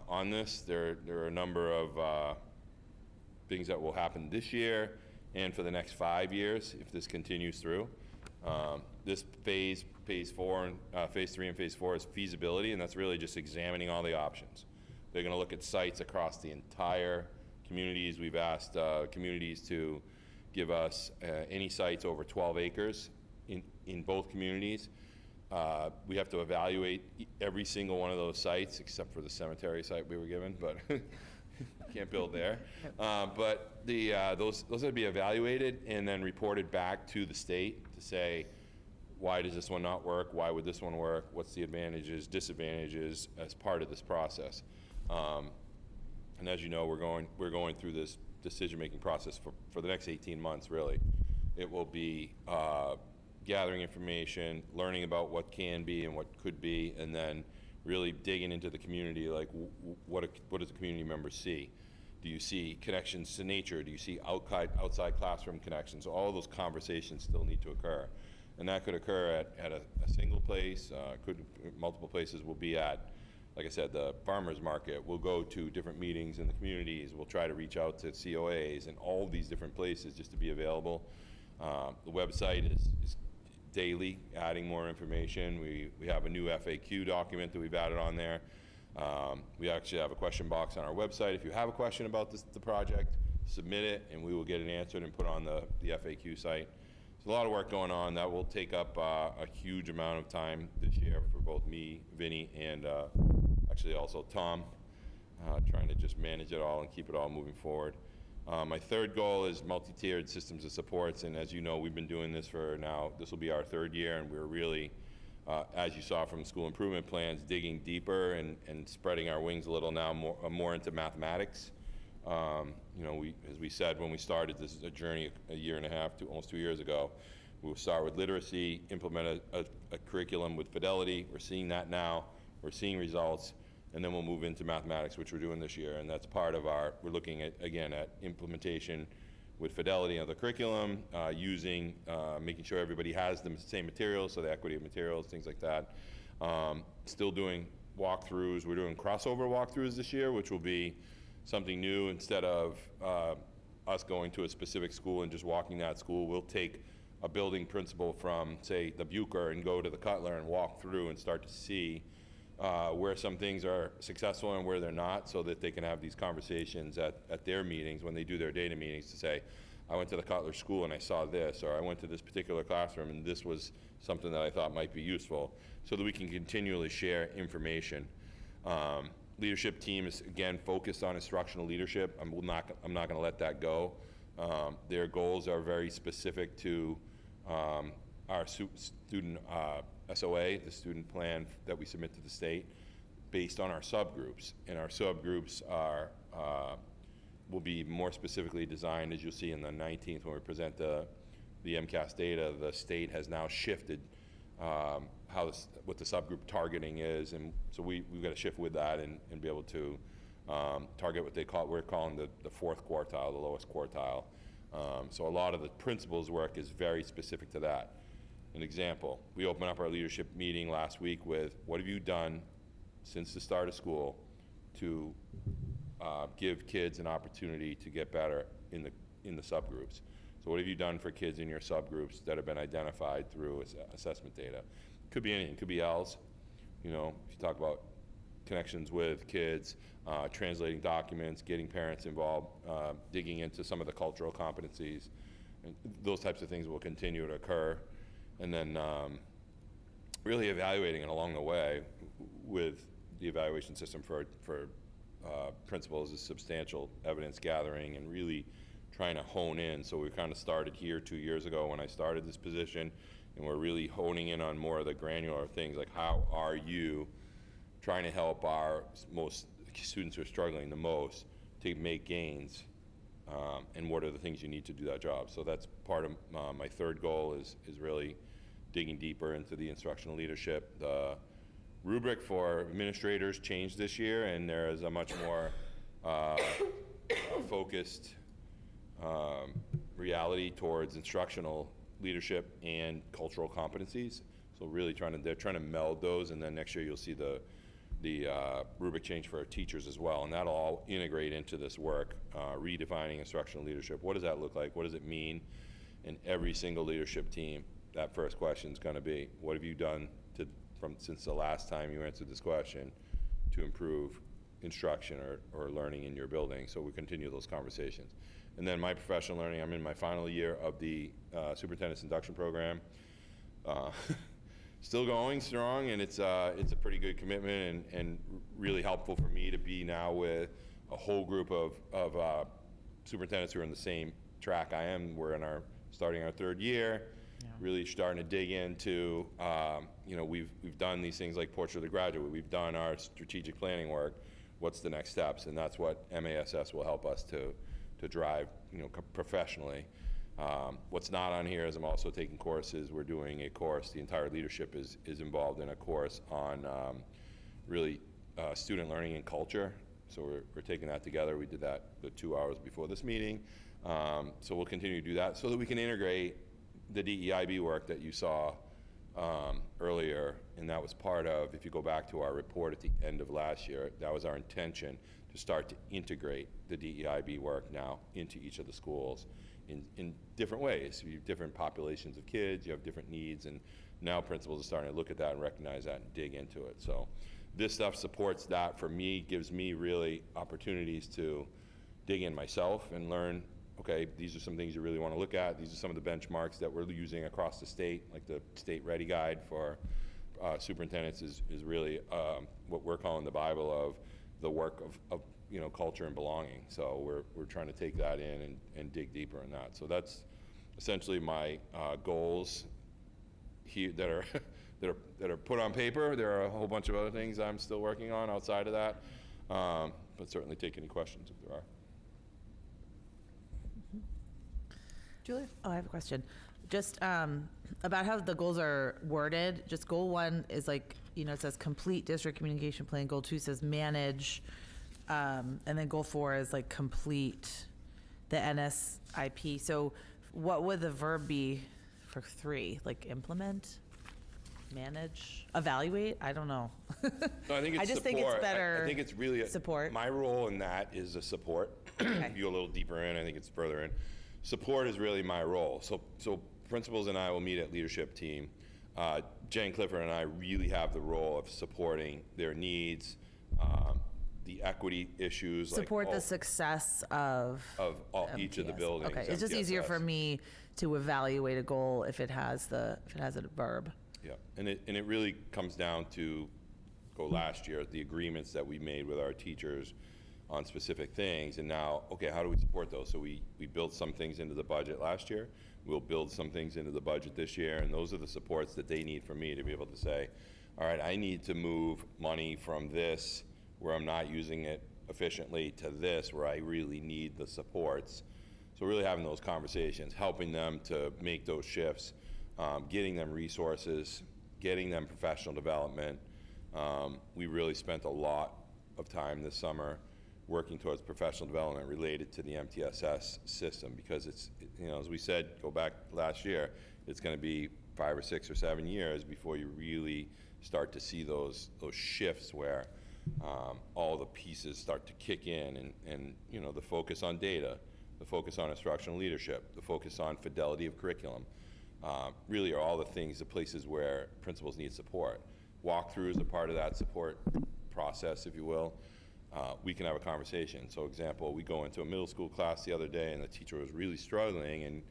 C: on this. There are a number of things that will happen this year and for the next 5 years if this continues through. This phase 3 and phase 4 is feasibility, and that's really just examining all the options. They're going to look at sites across the entire communities. We've asked communities to give us any sites over 12 acres in both communities. We have to evaluate every single one of those sites, except for the cemetery site we were given, but can't build there. But those have to be evaluated and then reported back to the state to say, why does this one not work? Why would this one work? What's the advantages, disadvantages as part of this process? And as you know, we're going through this decision-making process for the next 18 months, really. It will be gathering information, learning about what can be and what could be, and then really digging into the community, like what does the community members see? Do you see connections to nature? Do you see outside classroom connections? All those conversations still need to occur. And that could occur at a single place, multiple places. We'll be at, like I said, the farmer's market. We'll go to different meetings in the communities. We'll try to reach out to COAs and all these different places just to be available. The website is daily adding more information. We have a new FAQ document that we've added on there. We actually have a question box on our website. If you have a question about the project, submit it and we will get it answered and put on the FAQ site. There's a lot of work going on that will take up a huge amount of time this year for both me, Vinny, and actually also Tom, trying to just manage it all and keep it all moving forward. My third goal is multi-tiered systems of supports, and as you know, we've been doing this for now, this will be our 3rd year, and we're really, as you saw from school improvement plans, digging deeper and spreading our wings a little now more into mathematics. You know, as we said when we started, this is a journey a year and a half to almost 2 years ago. We'll start with literacy, implement a curriculum with fidelity. We're seeing that now. We're seeing results. And then we'll move into mathematics, which we're doing this year. And that's part of we're looking at, again, at implementation with fidelity of the curriculum, making sure everybody has the same materials, so the equity of materials, things like that. Still doing walkthroughs. We're doing crossover walkthroughs this year, which will be something new. Instead of us going to a specific school and just walking that school, we'll take a building principal from, say, the Bucher and go to the Cutler and walk through and start to see where some things are successful and where they're not, so that they can have these conversations at their meetings when they do their data meetings to say, I went to the Cutler school and I saw this, or I went to this particular classroom and this was something that I thought might be useful, so that we can continually share information. Leadership team is, again, focused on instructional leadership. I'm not going to let that go. Their goals are very specific to our student SOA, the student plan that we submit to the state, based on our subgroups. And our subgroups will be more specifically designed, as you'll see in the 19th when we present the MCAS data. The state has now shifted what the subgroup targeting is, and so we've got to shift with that and be able to target what we're calling the fourth quartile, the lowest quartile. So a lot of the principals' work is very specific to that. An example, we opened up our leadership meeting last week with, what have you done since the start of school to give kids an opportunity to get better in the subgroups? So what have you done for kids in your subgroups that have been identified through assessment data? Could be anything, could be ELs. You know, if you talk about connections with kids, translating documents, getting parents involved, digging into some of the cultural competencies, and those types of things will continue to occur. And then really evaluating it along the way with the evaluation system for principals is substantial evidence gathering and really trying to hone in. So we kind of started here 2 years ago when I started this position, and we're really honing in on more of the granular things, like how are you trying to help our students who are struggling the most to make gains, and what are the things you need to do that job. So that's part of my third goal is really digging deeper into the instructional leadership. The rubric for administrators changed this year, and there is a much more focused reality towards instructional leadership and cultural competencies. So really they're trying to meld those, and then next year you'll see the rubric change for our teachers as well, and that'll all integrate into this work, redefining instructional leadership. What does that look like? What does it mean? And every single leadership team, that first question is going to be, what have you done since the last time you answered this question to improve instruction or learning in your building? So we continue those conversations. And then my professional learning, I'm in my final year of the superintendent's induction program. Still going strong, and it's a pretty good commitment and really helpful for me to be now with a whole group of superintendents who are in the same track I am. We're starting our third year, really starting to dig into, we've done these things like Portrait of the Graduate. We've done our strategic planning work. What's the next steps? And that's what MASS will help us to drive, professionally. What's not on here is I'm also taking courses. We're doing a course. The entire leadership is involved in a course on really student learning and culture. So we're taking that together. We did that the 2 hours before this meeting. So we'll continue to do that so that we can integrate the DEIB work that you saw earlier. And that was part of, if you go back to our report at the end of last year, that was our intention to start to integrate the DEIB work now into each of the schools in different ways. You have different populations of kids, you have different needs, and now principals are starting to look at that and recognize that and dig into it. So this stuff supports that for me, gives me really opportunities to dig in myself and learn, okay, these are some things you really want to look at. These are some of the benchmarks that we're using across the state, like the State Ready Guide for superintendents is really what we're calling the Bible of the work of culture and belonging. So we're trying to take that in and dig deeper in that. So that's essentially my goals here that are put on paper. There are a whole bunch of other things I'm still working on outside of that, but certainly take any questions if there are.
B: Julia?
A: Oh, I have a question. Just about how the goals are worded. Just goal 1 is like, it says complete district communication plan. Goal 2 says manage. And then goal 4 is like complete the NSIP. So what would the verb be for 3? Like implement? Manage? Evaluate? I don't know.
C: No, I think it's
A: I just
C: support.
A: think it's better.
C: I think it's really
A: support.
C: My role in that is a support. If you go a little deeper in, I think it's further in. Support is really my role. So principals and I will meet at leadership team. Jen Clifford and I really have the role of supporting their needs, the equity issues.
A: Support
C: like
A: the success of
C: each of the
A: MTS.
C: buildings.
A: Okay, it's just easier
C: MTSS.
A: for me to evaluate a goal if it has a verb.
C: Yeah, and it really comes down to, last year, the agreements that we made with our teachers on specific things, and now, okay, how do we support those? So we built some things into the budget last year, we'll build some things into the budget this year, and those are the supports that they need from me to be able to say, all right, I need to move money from this, where I'm not using it efficiently, to this, where I really need the supports. So really having those conversations, helping them to make those shifts, getting them resources, getting them professional development. We really spent a lot of time this summer working towards professional development related to the MTSS system, because it's, as we said, go back last year, it's going to be 5 or 6 or 7 years before you really start to see those shifts where all the pieces start to kick in, and the focus on data, the focus on instructional leadership, the focus on fidelity of curriculum, really are all the things, the places where principals need support. Walkthroughs are part of that support process, if you will. We can have a conversation. So example, we go into a middle school class the other day and the teacher was really struggling, and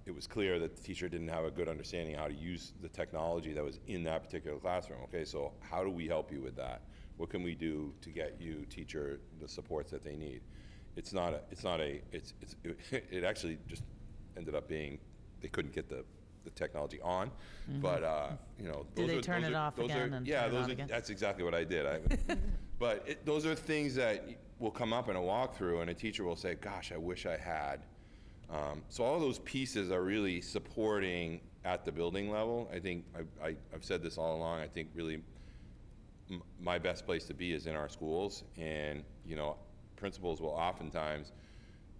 C: it was clear that the teacher didn't have a good understanding how to use the technology that was in that particular classroom. Okay, so how do we help you with that? What can we do to get you, teacher, the supports that they need? It actually just ended up being, they couldn't get the technology on, but
A: Did they turn it off again and turn it on again?
C: That's exactly what I did. But those are things that will come up in a walkthrough, and a teacher will say, gosh, I wish I had. So all those pieces are really supporting at the building level. I think I've said this all along. I think really my best place to be is in our schools, and principals will oftentimes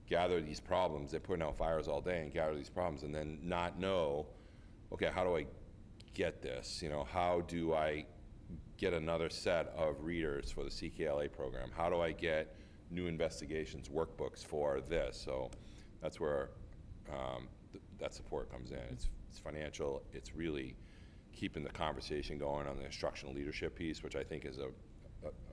C: gather these problems. They're putting out fires all day and gather these problems, and then not know, okay, how do I get this? How do I get another set of readers for the CKLA program? How do I get new investigations workbooks for this? So that's where that support comes in. It's financial. It's really keeping the conversation going on the instructional leadership piece, which I think is a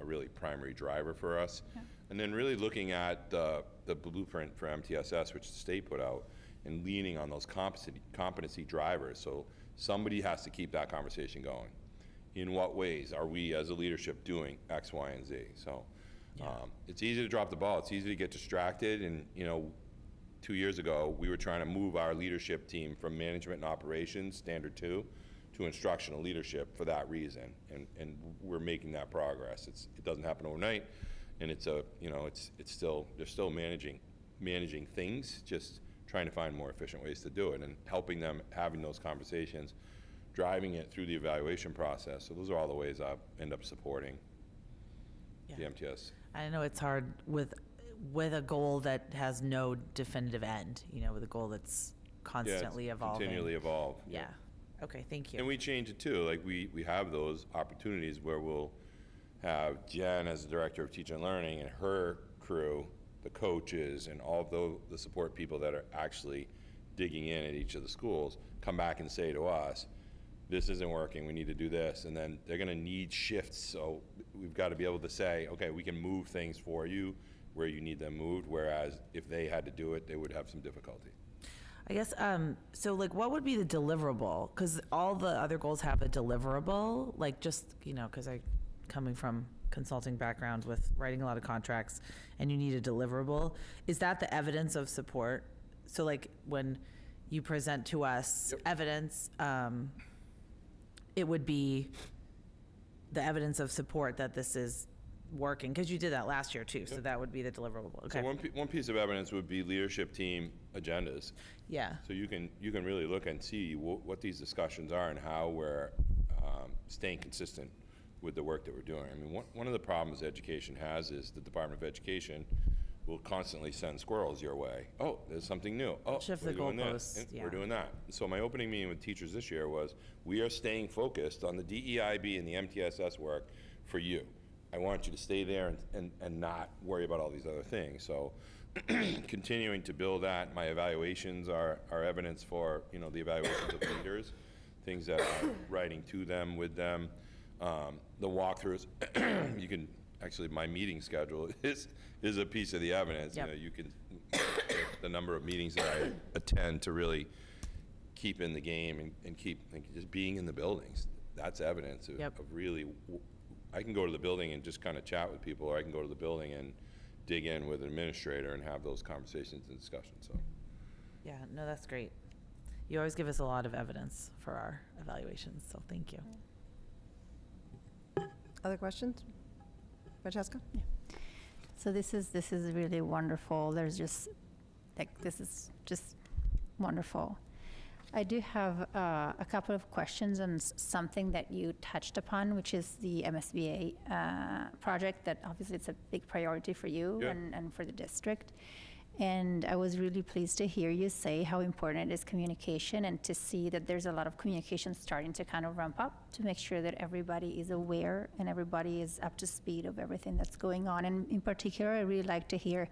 C: really primary driver for us. Yeah. And then really looking at the blueprint for MTSS, which the state put out, and leaning on those competency drivers. So somebody has to keep that conversation going. In what ways are we as a leadership doing X, Y, and Z? So it's easy to drop the ball. It's easy to get distracted. And 2 years ago, we were trying to move our leadership team from management and operations, standard 2, to instructional leadership for that reason. And we're making that progress. It doesn't happen overnight. And it's still, they're still managing things, just trying to find more efficient ways to do it, and helping them, having those conversations, driving it through the evaluation process. So those are all the ways I end up supporting the MTS.
A: I know it's hard with a goal that has no definitive end, with a goal that's constantly evolving.
C: Continually evolve.
A: Yeah. Okay, thank you.
C: And we change it too. Like we have those opportunities where we'll have Jen as the director of teaching and learning, and her crew, the coaches, and all of the support people that are actually digging in at each of the schools, come back and say to us, this isn't working, we need to do this. And then they're gonna need shifts. So we've got to be able to say, okay, we can move things for you where you need them moved. Whereas if they had to do it, they would have some difficulty.
A: I guess, so like what would be the deliverable? Because all the other goals have a deliverable, like just, because coming from consulting background with writing a lot of contracts, and you need a deliverable. Is that the evidence of support? So like when you present to us evidence, it would be the evidence of support that this is working? Because you did that last year too, so that would be the deliverable. Okay.
C: So one piece of evidence would be leadership team agendas.
A: Yeah.
C: So you can really look and see what these discussions are and how we're staying consistent with the work that we're doing. I mean, one of the problems education has is the Department of Education will constantly send squirrels your way. Oh, there's something new. Oh,
A: Shift
C: we're
A: the
C: doing
A: goalposts,
C: this.
A: yeah.
C: We're doing that. So my opening meeting with teachers this year was, we are staying focused on the DEIB and the MTSS work for you. I want you to stay there and not worry about all these other things. So continuing to build that. My evaluations are evidence for, the evaluations of leaders, things that I'm writing to them, with them. The walkthroughs, you can, actually, my meeting schedule is a piece of the evidence.
A: Yep.
C: You can, the number of meetings that I attend to really keep in the game and keep just being in the buildings. That's evidence of,
A: Yep.
C: of really, I can go to the building and just kind of chat with people, or I can go to the building and dig in with an administrator and have those conversations and discussions, so.
A: Yeah, no, that's great. You always give us a lot of evidence for our evaluations, so thank you.
B: Other questions? Francesca?
P: So this is really wonderful. There's just, this is just wonderful. I do have a couple of questions on something that you touched upon, which is the MSBA project, that obviously it's a big priority for you
C: Yeah.
P: and for the district. And I was really pleased to hear you say how important it is communication, and to see that there's a lot of communication starting to kind of ramp up to make sure that everybody is aware and everybody is up to speed of everything that's going on. And in particular, I really like to hear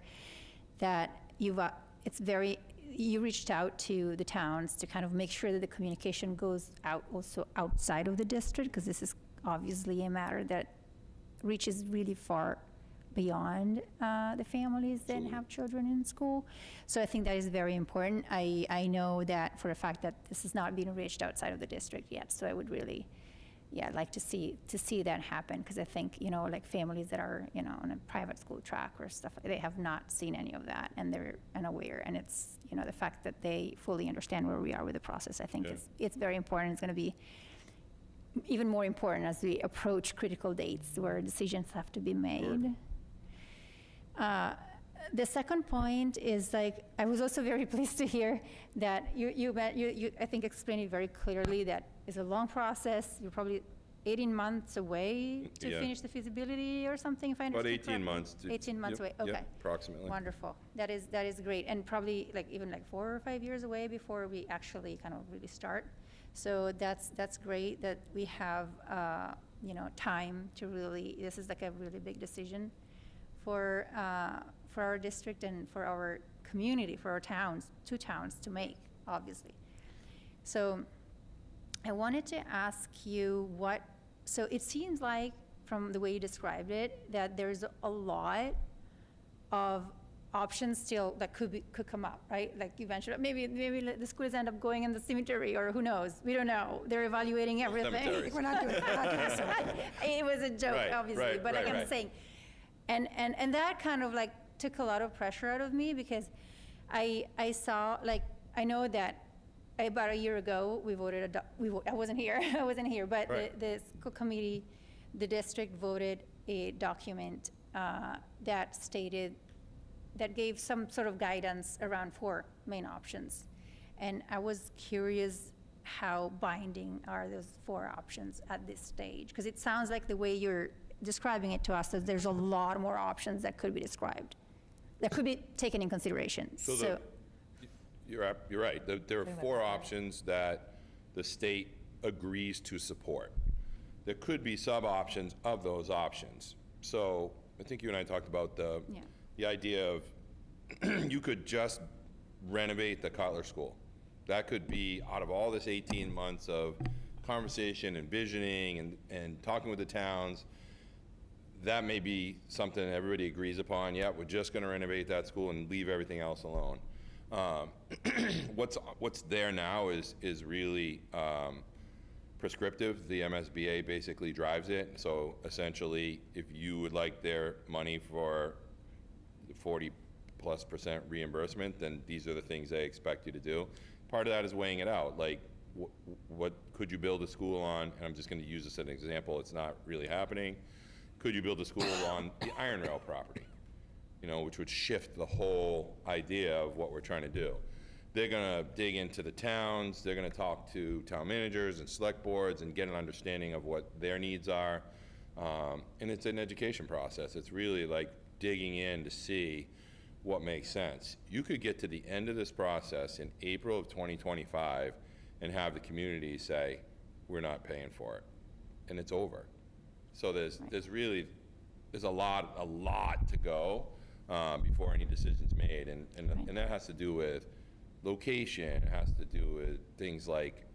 P: that you reached out to the towns to kind of make sure that the communication goes out also outside of the district, because this is obviously a matter that reaches really far beyond the families that have children in school. So I think that is very important. I know that for a fact that this is not being reached outside of the district yet, so I would really, like to see that happen, because I think, like families that are, on a private school track or stuff, they have not seen any of that, and they're unaware, and it's, the fact that they fully understand where we are with the process, I think it's very important. It's going to be even more important as we approach critical dates where decisions have to be made. The second point is, I was also very pleased to hear that you I think explained it very clearly that it's a long process. You're probably 18 months away to finish the feasibility or something, if I understand
C: About 18 months.
P: 18 months away, okay.
C: Approximately.
P: Wonderful. That is great. And probably even 4 or 5 years away before we actually kind of really start. So that's great that we have, time to really, this is a really big decision for our district and for our community, for our towns, 2 towns to make, obviously. So I wanted to ask you so it seems like from the way you described it, that there's a lot of options still that could come up, right? Like you mentioned, maybe the schools end up going in the cemetery, or who knows? We don't know. They're evaluating everything.
C: Cemeteries.
B: We're not doing this.
P: It was a joke,
C: Right,
P: obviously,
C: right,
P: but
C: right,
P: I'm
C: right.
P: saying, and that kind of took a lot of pressure out of me, because I saw, I know that about a year ago, we voted, I wasn't here, but
C: Right.
P: the school committee, the district voted a document that gave some sort of guidance around 4 main options. And I was curious, how binding are those 4 options at this stage? Because it sounds like the way you're describing it to us, that there's a lot more options that could be described, that could be taken in consideration.
C: So you're right. There are 4 options that the state agrees to support. There could be sub-options of those options. So I think you and I talked about the idea of you could just renovate the Cutler School. That could be, out of all this 18 months of conversation and visioning and talking with the towns, that may be something everybody agrees upon. Yeah, we're just going to renovate that school and leave everything else alone. What's there now is really prescriptive. The MSBA basically drives it. So essentially, if you would like their money for 40+% reimbursement, then these are the things they expect you to do. Part of that is weighing it out. What could you build a school on? And I'm just going to use this as an example. It's not really happening. could you build a school on the Iron Rail property? You know, which would shift the whole idea of what we're trying to do. They're gonna dig into the towns, they're gonna talk to town managers and select boards and get an understanding of what their needs are. And it's an education process. It's really like digging in to see what makes sense. You could get to the end of this process in April of 2025 and have the community say, we're not paying for it, and it's over. So there's a lot to go before any decision's made, and that has to do with location. It has to do with things like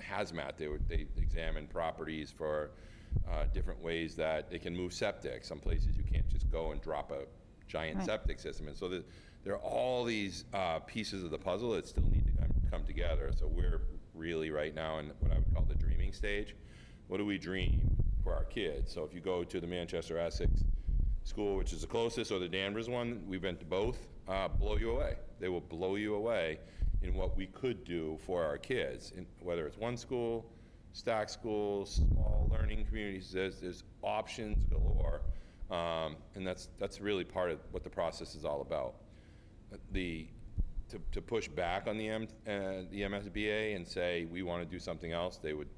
C: hazmat. They examine properties for different ways that they can move septic. Some places you can't just go and drop a giant septic system, and so there are all these pieces of the puzzle that still need to come together. So we're really right now in what I would call the dreaming stage. What do we dream for our kids? So if you go to the Manchester Essex school, which is the closest, or the Danvers one, we've been to both, blow you away. They will blow you away in what we could do for our kids, whether it's one school, stack schools, small learning communities. There's options galore, and that's really part of what the process is all about. To push back on the MSBA and say we want to do something else, they would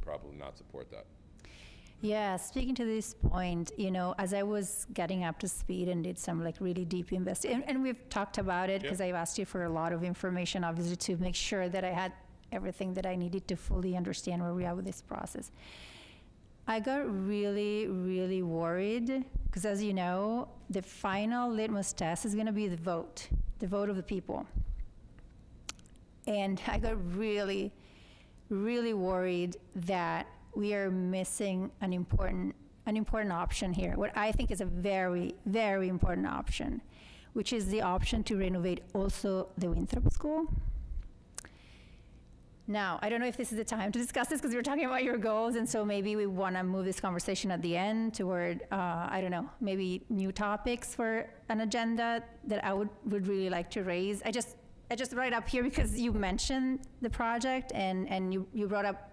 C: probably not support that.
P: Yeah, speaking to this point, you know, as I was getting up to speed and did some like really deep investigation, and we've talked about it because I've asked you for a lot of information, obviously, to make sure that I had everything that I needed to fully understand where we are with this process. I got really, really worried because, as you know, the final litmus test is going to be the vote of the people. And I got really, really worried that we are missing an important option here, what I think is a very, very important option, which is the option to renovate also the Winthrop School. Now, I don't know if this is the time to discuss this because we're talking about your goals, and so maybe we want to move this conversation at the end toward, I don't know, maybe new topics for an agenda that I would really like to raise. I just write up here because you mentioned the project and you brought up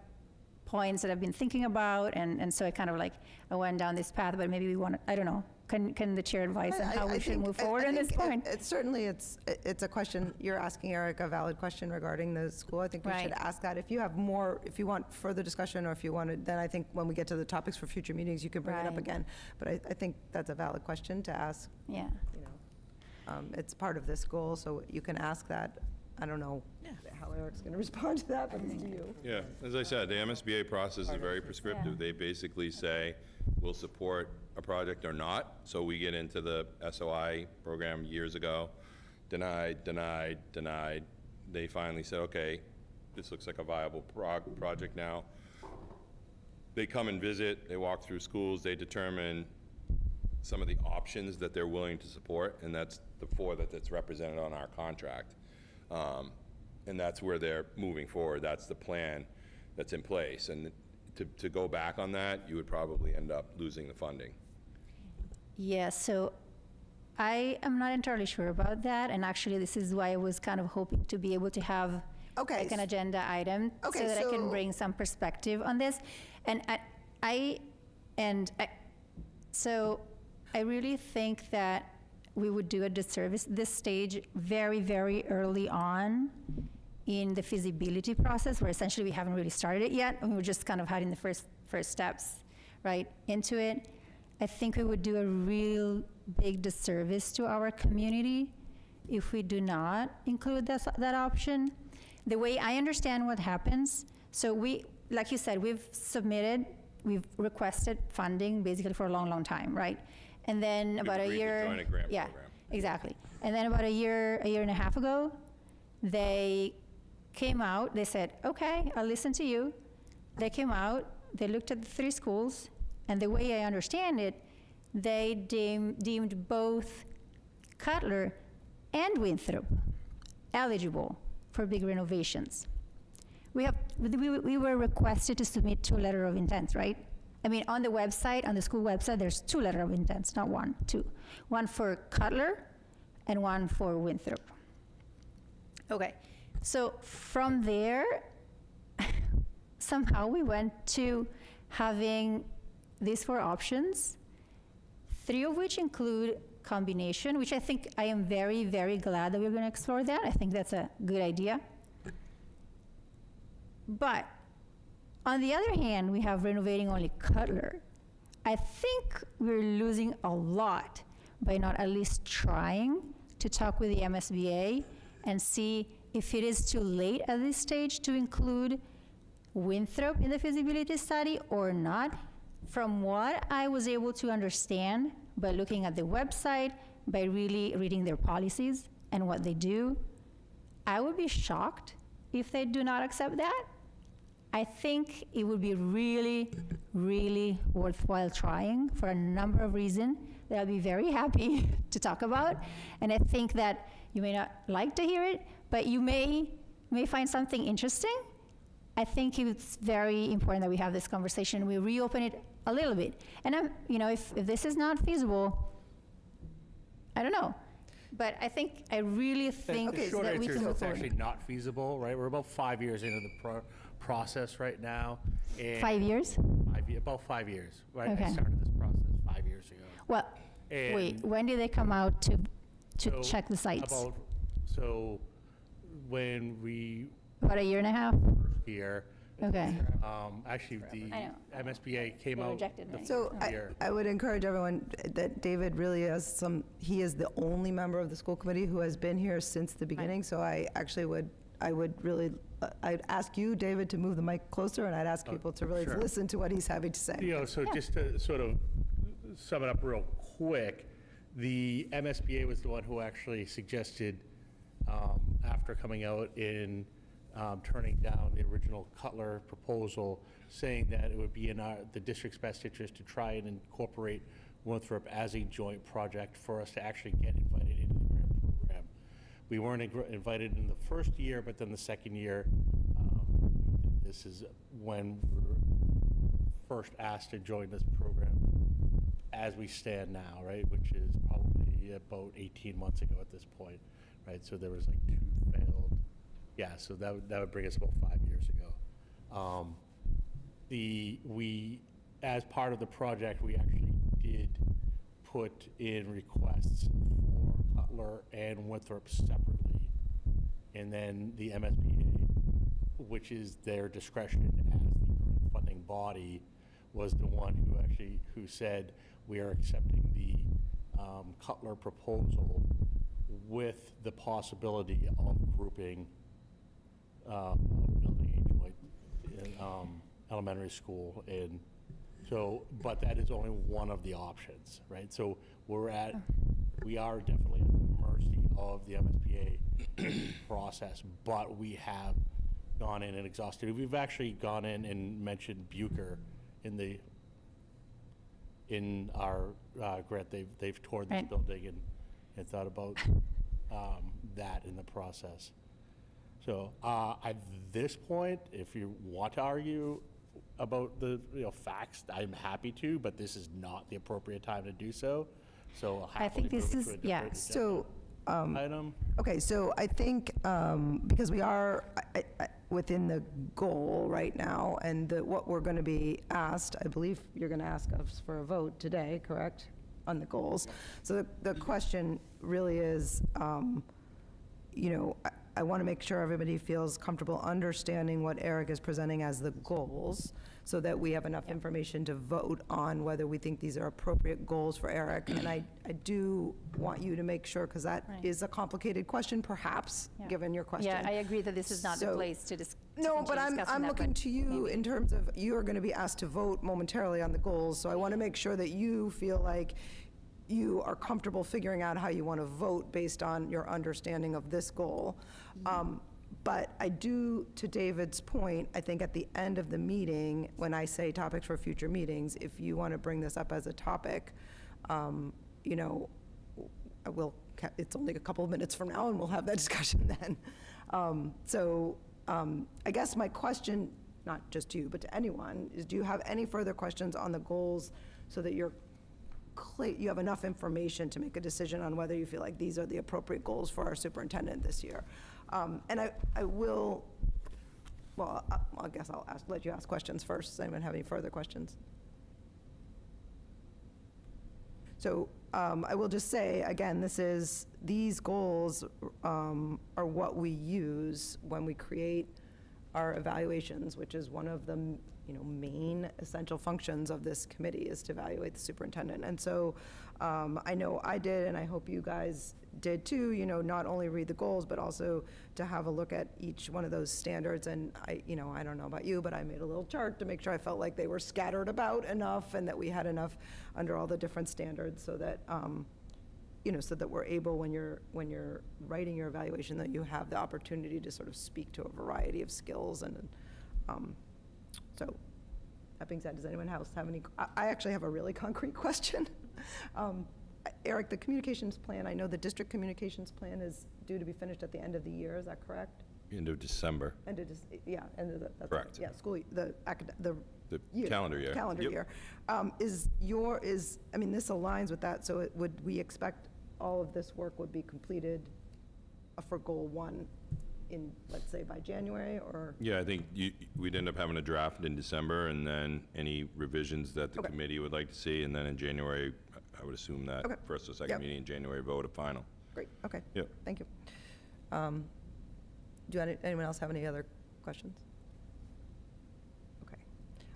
P: points that I've been thinking about, and so I kind of like, I went down this path, but maybe we want to, I don't know, can the chair advise on how we should move forward on this point?
B: It's a question, you're asking Eric a valid question regarding the school. I think we should ask that. If you have more, if you want further discussion, or if you want to, then I think when we get to the topics for future meetings, you can bring it up again. But I think that's a valid question to ask.
P: Yeah.
B: You know, it's part of this goal, so you can ask that. I don't know how Eric's going to respond to that, but it's to you.
C: Yeah, as I said, the MSBA process is very prescriptive. They basically say, we'll support a project or not. So we get into the SOI program years ago, denied. They finally said, okay, this looks like a viable project now. They come and visit, they walk through schools, they determine some of the options that they're willing to support, and that's the four that's represented on our contract. And that's where they're moving forward. That's the plan that's in place. And to go back on that, you would probably end up losing the funding.
P: Yeah, so I am not entirely sure about that, and actually this is why I was kind of hoping to be able to have like an agenda item so that I can bring some perspective on this. And so I really think that we would do a disservice this stage very, very early on in the feasibility process, where essentially we haven't really started it yet, and we're just kind of having the first steps right into it. I think we would do a real big disservice to our community if we do not include that option. The way I understand what happens, so we, like you said, we've requested funding basically for a long, long time, right? And then about a year,
C: join a grant program.
P: Exactly. And then about a year and a half ago, they came out, they said, okay, I'll listen to you. They came out, they looked at the three schools, and the way I understand it, they deemed both Cutler and Winthrop eligible for big renovations. We were requested to submit 2 letters of intent, right? I mean, on the website, on the school website, there's 2 letters of intents, not 1, 2. One for Cutler and one for Winthrop. Okay, so from there, somehow we went to having these 4 options, 3 of which include combination, which I think I am very, very glad that we're going to explore that. I think that's a good idea. But on the other hand, we have renovating only Cutler. I think we're losing a lot by not at least trying to talk with the MSBA and see if it is too late at this stage to include Winthrop in the feasibility study or not. From what I was able to understand by looking at the website, by really reading their policies and what they do, I would be shocked if they do not accept that. I think it would be really, really worthwhile trying for a number of reasons that I'll be very happy to talk about. And I think that you may not like to hear it, but you may find something interesting. I think it's very important that we have this conversation. We reopen it a little bit. And if this is not feasible, I don't know. But I really think
R: The short
P: that we
R: answer
P: can
R: is
P: move
R: it's
P: forward.
R: actually not feasible, right? We're about 5 years into the process right now. And
P: 5 years?
R: About 5 years, right?
P: Okay.
R: I started this process 5 years ago.
P: Well,
R: And
P: wait, when did they come out to
R: so
P: check the sites?
R: So when we
P: About a year and a half?
R: here,
P: Okay.
R: actually the
P: I know.
R: MSBA came
P: They
R: out
P: rejected
R: the
P: me.
B: So
R: first year.
B: I would encourage everyone that David really he is the only member of the school committee who has been here since the beginning. So I would really, I'd ask you, David, to move the mic closer, and I'd ask people to really
R: sure.
B: listen to what he's having to say.
R: So just to sort of sum it up real quick, the MSBA was the one who actually suggested, after coming out in turning down the original Cutler proposal, saying that it would be in the district's best interest to try and incorporate Winthrop as a joint project for us to actually get invited into the grant program. We weren't invited in the first year, but then the second year, this is when we were first asked to join this program as we stand now, right, which is probably about 18 months ago at this point, right? So there was like 2 failed. Yeah, so that would bring us about 5 years ago. We, as part of the project, we actually did put in requests for Cutler and Winthrop separately. And then the MSBA, which is their discretion as the grant funding body, was the one who said, we are accepting the Cutler proposal with the possibility of grouping building a joint elementary school. And so, but that is only one of the options, right? So we are definitely at the mercy of the MSBA process, but we have gone in and exhausted. We've actually gone in and mentioned Bucher in our grant. They've toured this building and thought about that in the process. So at this point, if you want to argue about the facts, I'm happy to, but this is not the appropriate time to do so. So I'll
P: I think
R: happily
P: this
R: move
P: is,
R: to a
P: yeah.
R: different
B: So,
R: item.
B: okay, so I think, because we are within the goal right now, and what we're going to be asked, I believe you're going to ask us for a vote today, correct, on the goals? So the question really is, I want to make sure everybody feels comfortable understanding what Eric is presenting as the goals, so that we have enough information to vote on whether we think these are appropriate goals for Eric. And I do want you to make sure, because that is a complicated question, perhaps, given your question.
P: Yeah, I agree that this is not the place to
B: No, but I'm looking to you in terms of, you are going to be asked to vote momentarily on the goals, so I want to make sure that you feel like you are comfortable figuring out how you want to vote based on your understanding of this goal. But I do, to David's point, I think at the end of the meeting, when I say topics for future meetings, if you want to bring this up as a topic, it's only a couple of minutes from now, and we'll have that discussion then. I guess my question, not just to you, but to anyone, is do you have any further questions on the goals, so that you have enough information to make a decision on whether you feel like these are the appropriate goals for our superintendent this year? And I will, I guess I'll let you ask questions first. Does anyone have any further questions? So I will just say, again, these goals are what we use when we create our evaluations, which is one of the main essential functions of this committee, is to evaluate the superintendent. And so I know I did, and I hope you guys did too, not only read the goals, but also to have a look at each one of those standards. And I don't know about you, but I made a little chart to make sure I felt like they were scattered about enough and that we had enough under all the different standards so that, so that we're able, when you're writing your evaluation, that you have the opportunity to sort of speak to a variety of skills. And so that being said, does anyone else have any? I actually have a really concrete question. Eric, the communications plan, I know the district communications plan is due to be finished at the end of the year, is that correct?
C: End of December.
B: End of, that's
C: Correct.
B: Yeah, school, the year.
C: Calendar year.
B: Calendar
C: Yep.
B: year. This aligns with that, so would we expect all of this work would be completed for goal 1 in, let's say, by January, or?
C: Yeah, I think we'd end up having a draft in December, and then any revisions that the committee would like to see, and then in January, I would assume that first or second meeting in January, vote a final.
B: Great, okay.
C: Yep.
B: Thank you. Anyone else have any other questions? Okay.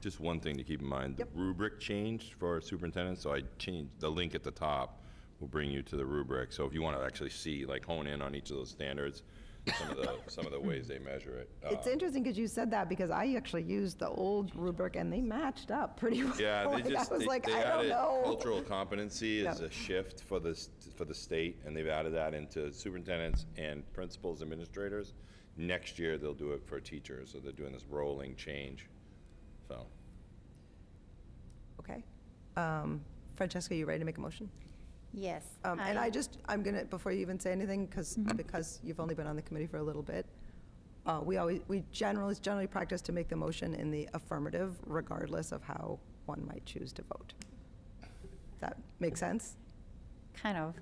C: Just one thing to keep in mind, the rubric changed for superintendent, so I changed the link at the top will bring you to the rubric. So if you want to actually see, like, hone in on each of those standards, some of the ways they measure it.
B: It's interesting because you said that, because I actually used the old rubric and they matched up pretty well.
C: Yeah,
B: I was like, I don't
C: added
B: know.
C: cultural competency as a shift for the state, and they've added that into superintendents and principals, administrators. Next year, they'll do it for teachers, so they're doing this rolling change, so.
B: Okay. Francesca, you ready to make a motion?
P: Yes.
B: And I'm gonna, before you even say anything, because you've only been on the committee for a little bit, we generally practice to make the motion in the affirmative, regardless of how one might choose to vote. Does that make sense?
P: Kind of.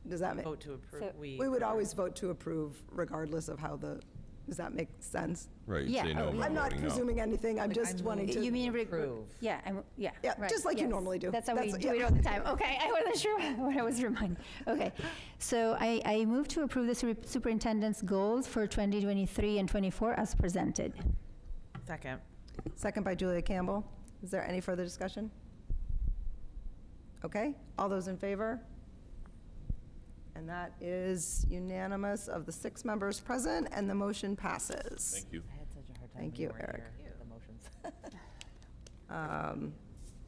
B: Does that make?
A: Vote to approve.
B: We would always vote to approve, regardless of how does that make sense?
C: Right, you
P: Yeah.
C: say no,
B: I'm not
C: voting no.
B: presuming anything, I'm just wanting to.
P: You mean
A: Approve.
P: Yeah, yeah.
B: Yeah,
P: right,
B: just like you
P: yes.
B: normally do.
P: That's how we
B: That's-
P: do it all the time. Okay, I wasn't sure what I was reminded. Okay, so I move to approve the superintendent's goals for 2023 and 24 as presented.
A: Second.
B: Second by Julia Campbell. Is there any further discussion? Okay, all those in favor? And that is unanimous of the 6 members present, and the motion passes.
C: Thank you.
A: I had such a hard time.
B: Thank
A: when
B: you,
A: weren't
B: Eric.
A: here with the motions.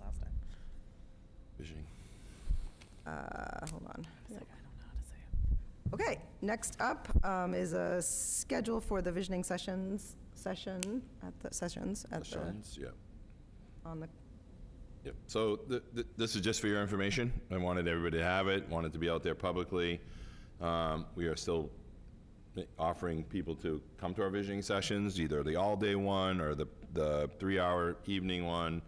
A: Last time.
C: Visioning.
B: Hold on.
A: It's like, I don't know how to say it.
B: Okay, next up is a schedule for the visioning sessions
C: Yeah.
B: on the,
C: Yep. So this is just for your information. I wanted everybody to have it, wanted to be out there publicly. We are still offering people to come to our visioning sessions, either the all-day one or the 3-hour evening one.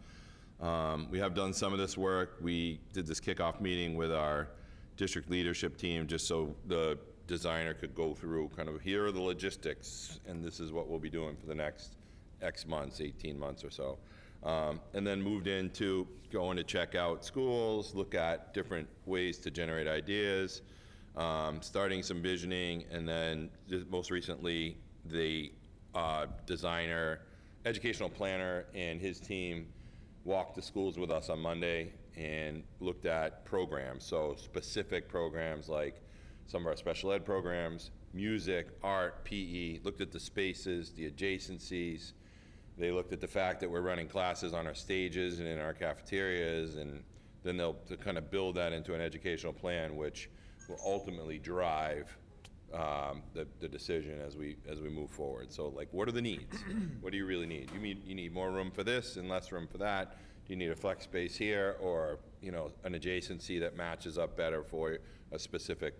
C: We have done some of this work. We did this kickoff meeting with our district leadership team just so the designer could go through kind of, here are the logistics, and this is what we'll be doing for the next X months, 18 months or so. And then moved into going to check out schools, look at different ways to generate ideas, starting some visioning, and then just most recently, the designer, educational planner, and his team walked the schools with us on Monday and looked at programs. So specific programs like some of our special ed programs, music, art, PE, looked at the spaces, the adjacencies. They looked at the fact that we're running classes on our stages and in our cafeterias, and then they'll to kind of build that into an educational plan, which will ultimately drive the decision as we move forward. So, like, what are the needs? What do you really need? You need more room for this and less room for that. Do you need a flex space here, or an adjacency that matches up better for a specific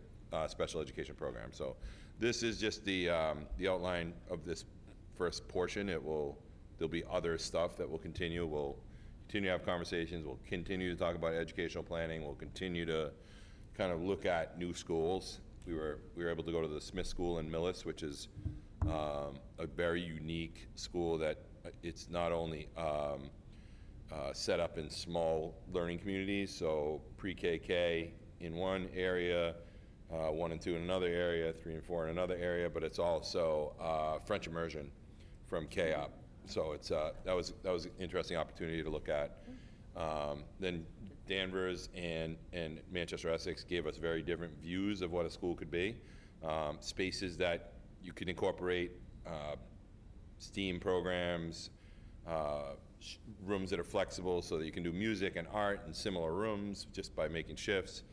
C: special education program? So, this is just the outline of this first portion. There'll be other stuff that will continue. We'll continue to have conversations. We'll continue to talk about educational planning. We'll continue to kind of look at new schools. We were able to go to the Smith School in Millis, which is a very unique school that it's not only set up in small learning communities, so pre-KK in one area, 1 and 2 in another area, 3 and 4 in another area, but it's also French immersion from K-up. So it's that was an interesting opportunity to look at. Then Danvers and Manchester Essex gave us very different views of what a school could be. Spaces that you could incorporate STEAM programs, rooms that are flexible so that you can do music and art in similar rooms just by making shifts.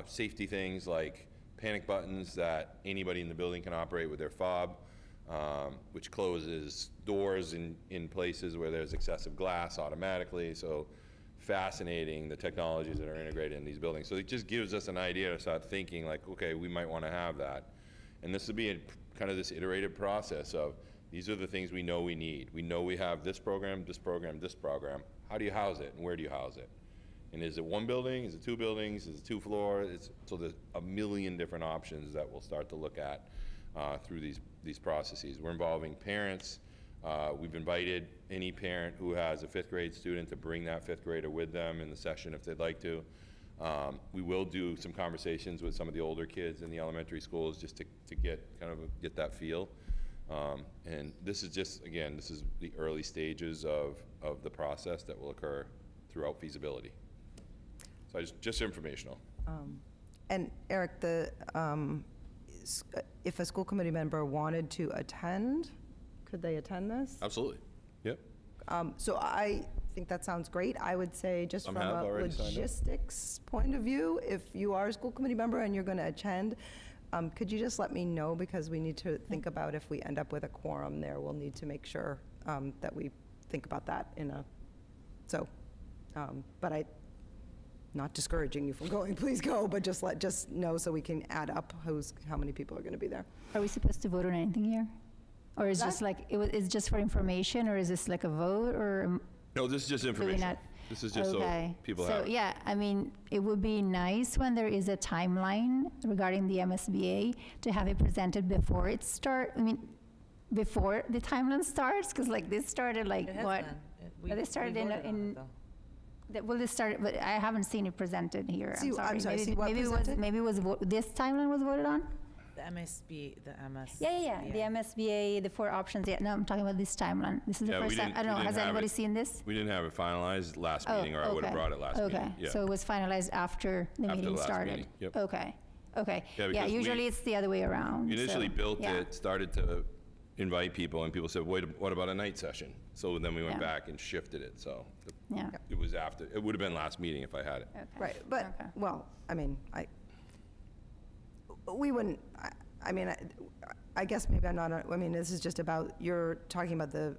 C: Safety things like panic buttons that anybody in the building can operate with their fob, which closes doors in places where there's excessive glass automatically. So fascinating, the technologies that are integrated in these buildings. So it just gives us an idea to start thinking like, okay, we might want to have that. And this will be kind of this iterative process of, these are the things we know we need. We know we have this program, this program, this program. How do you house it, and where do you house it? And is it 1 building? Is it 2 buildings? Is it 2 floors? So there's a million different options that we'll start to look at through these processes. We're involving parents. We've invited any parent who has a 5th grade student to bring that 5th grader with them in the session if they'd like to. We will do some conversations with some of the older kids in the elementary schools just to get that feel. And this is just, again, this is the early stages of the process that will occur throughout feasibility. So just informational.
B: And Eric, if a school committee member wanted to attend, could they attend this?
C: Absolutely. Yep.
B: So I think that sounds great. I would say just
C: Some
B: from
C: have
B: a
C: already signed up.
B: logistics point of view, if you are a school committee member and you're going to attend, could you just let me know, because we need to think about if we end up with a quorum there, we'll need to make sure that we think about that but not discouraging you from going, please go, but just know so we can add up how many people are going to be there.
P: Are we supposed to vote on anything here? Or is just like, it's just for information, or is this like a vote, or?
C: No, this is just information.
P: not-
C: This is just so people
P: So,
C: have it.
P: yeah, I mean, it would be nice when there is a timeline regarding the MSBA to have it presented before before the timeline starts, because like this started like
A: It has
P: what?
A: been.
P: But they started this started, but I haven't seen it presented here.
B: See, I'm sorry,
P: Maybe-
B: see what
P: maybe it was,
B: presented?
P: maybe it was, this timeline was voted on?
A: The MSB.
P: Yeah. The MSBA, the 4 options, yeah, no, I'm talking about this timeline. This is the
C: Yeah, we
P: first time,
C: didn't-
P: I don't
C: we
P: know,
C: didn't
P: has
C: have
P: anybody
C: it.
P: seen this?
C: We didn't have it finalized last
P: Oh,
C: meeting, or I would have
P: okay.
C: brought it last meeting.
P: Okay,
C: Yeah.
P: so it was finalized after the
C: After the
P: meeting
C: last
P: started?
C: meeting, yep.
P: Okay.
C: Yeah,
P: Yeah,
C: because
P: usually it's the other way around.
C: We initially
P: so,
C: built
P: yeah.
C: it, started to invite people, and people said, wait, what about a night session? So then we went
P: Yeah.
C: back and shifted it, so
P: Yeah.
C: it was after, it would have been last meeting if I had it.
P: Okay.
B: Right, but, well, I mean, we wouldn't, I guess maybe I'm not, this is just about, you're talking about the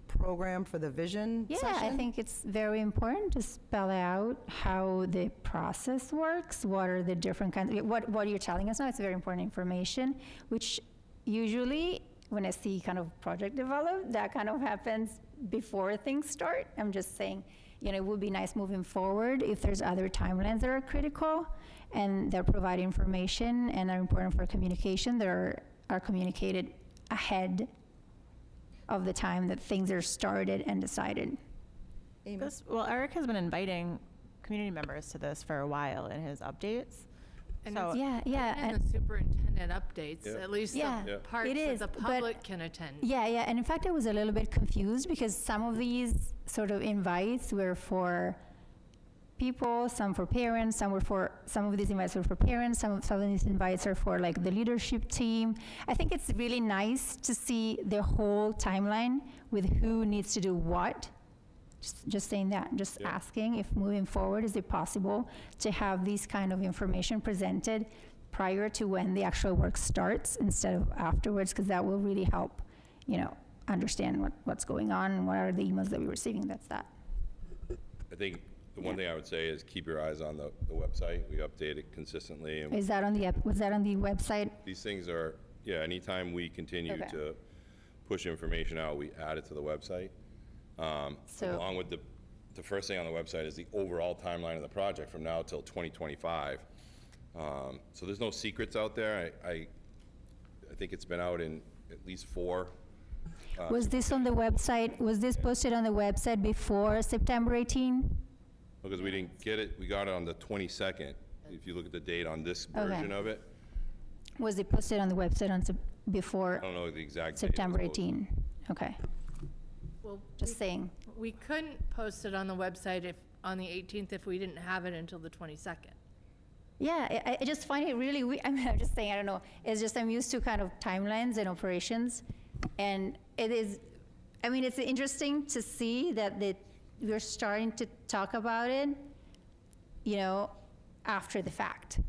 B: program for the vision
P: Yeah,
B: session?
P: I think it's very important to spell out how the process works, what are the different kinds, what you're telling us now, it's very important information, which usually, when I see kind of project develop, that kind of happens before things start. I'm just saying, it would be nice moving forward if there's other timelines that are critical and that provide information and are important for communication, that are communicated ahead of the time that things are started and decided.
U: Well, Eric has been inviting community members to this for a while in his updates.
K: And
U: So-
K: it's
P: Yeah,
K: in the superintendent updates,
C: Yeah.
K: at least
P: Yeah,
K: the
P: Yeah.
K: parts
P: it
K: that
P: is,
K: the
P: but-
K: public can attend.
P: Yeah, and in fact, I was a little bit confused because some of these sort of invites were for people, some for parents, some of these invites were for parents, some of these invites are for like the leadership team. I think it's really nice to see the whole timeline with who needs to do what. Just saying that, just asking if moving forward, is it possible to have these kind of information presented prior to when the actual work starts instead of afterwards, because that will really help, understand what's going on and what are the emails that we're receiving. That's that.
C: I think the one thing I would say is keep your eyes on the website. We update it consistently. And
P: Was that on the website?
C: these things are, anytime we continue
P: Okay.
C: to push information out, we add it to the website.
P: So-
C: Along with the first thing on the website is the overall timeline of the project from now till 2025. So there's no secrets out there. I think it's been out in at least 4
P: Was this on the website, was this posted on the website before September 18?
C: Because we didn't get it, we got it on the 22nd, if you look at the date on this
P: Okay.
C: version of it.
P: Was it posted on the website on before
C: I don't know the exact date.
P: September 18? Okay,
K: Well,
P: just saying.
K: we couldn't post it on the website on the 18th if we didn't have it until the 22nd.
P: Yeah, I just find it really weird. I mean, I'm just saying, I don't know. It's just I'm used to kind of timelines and operations. And it is, I mean, it's interesting to see that we're starting to talk about it, after the fact.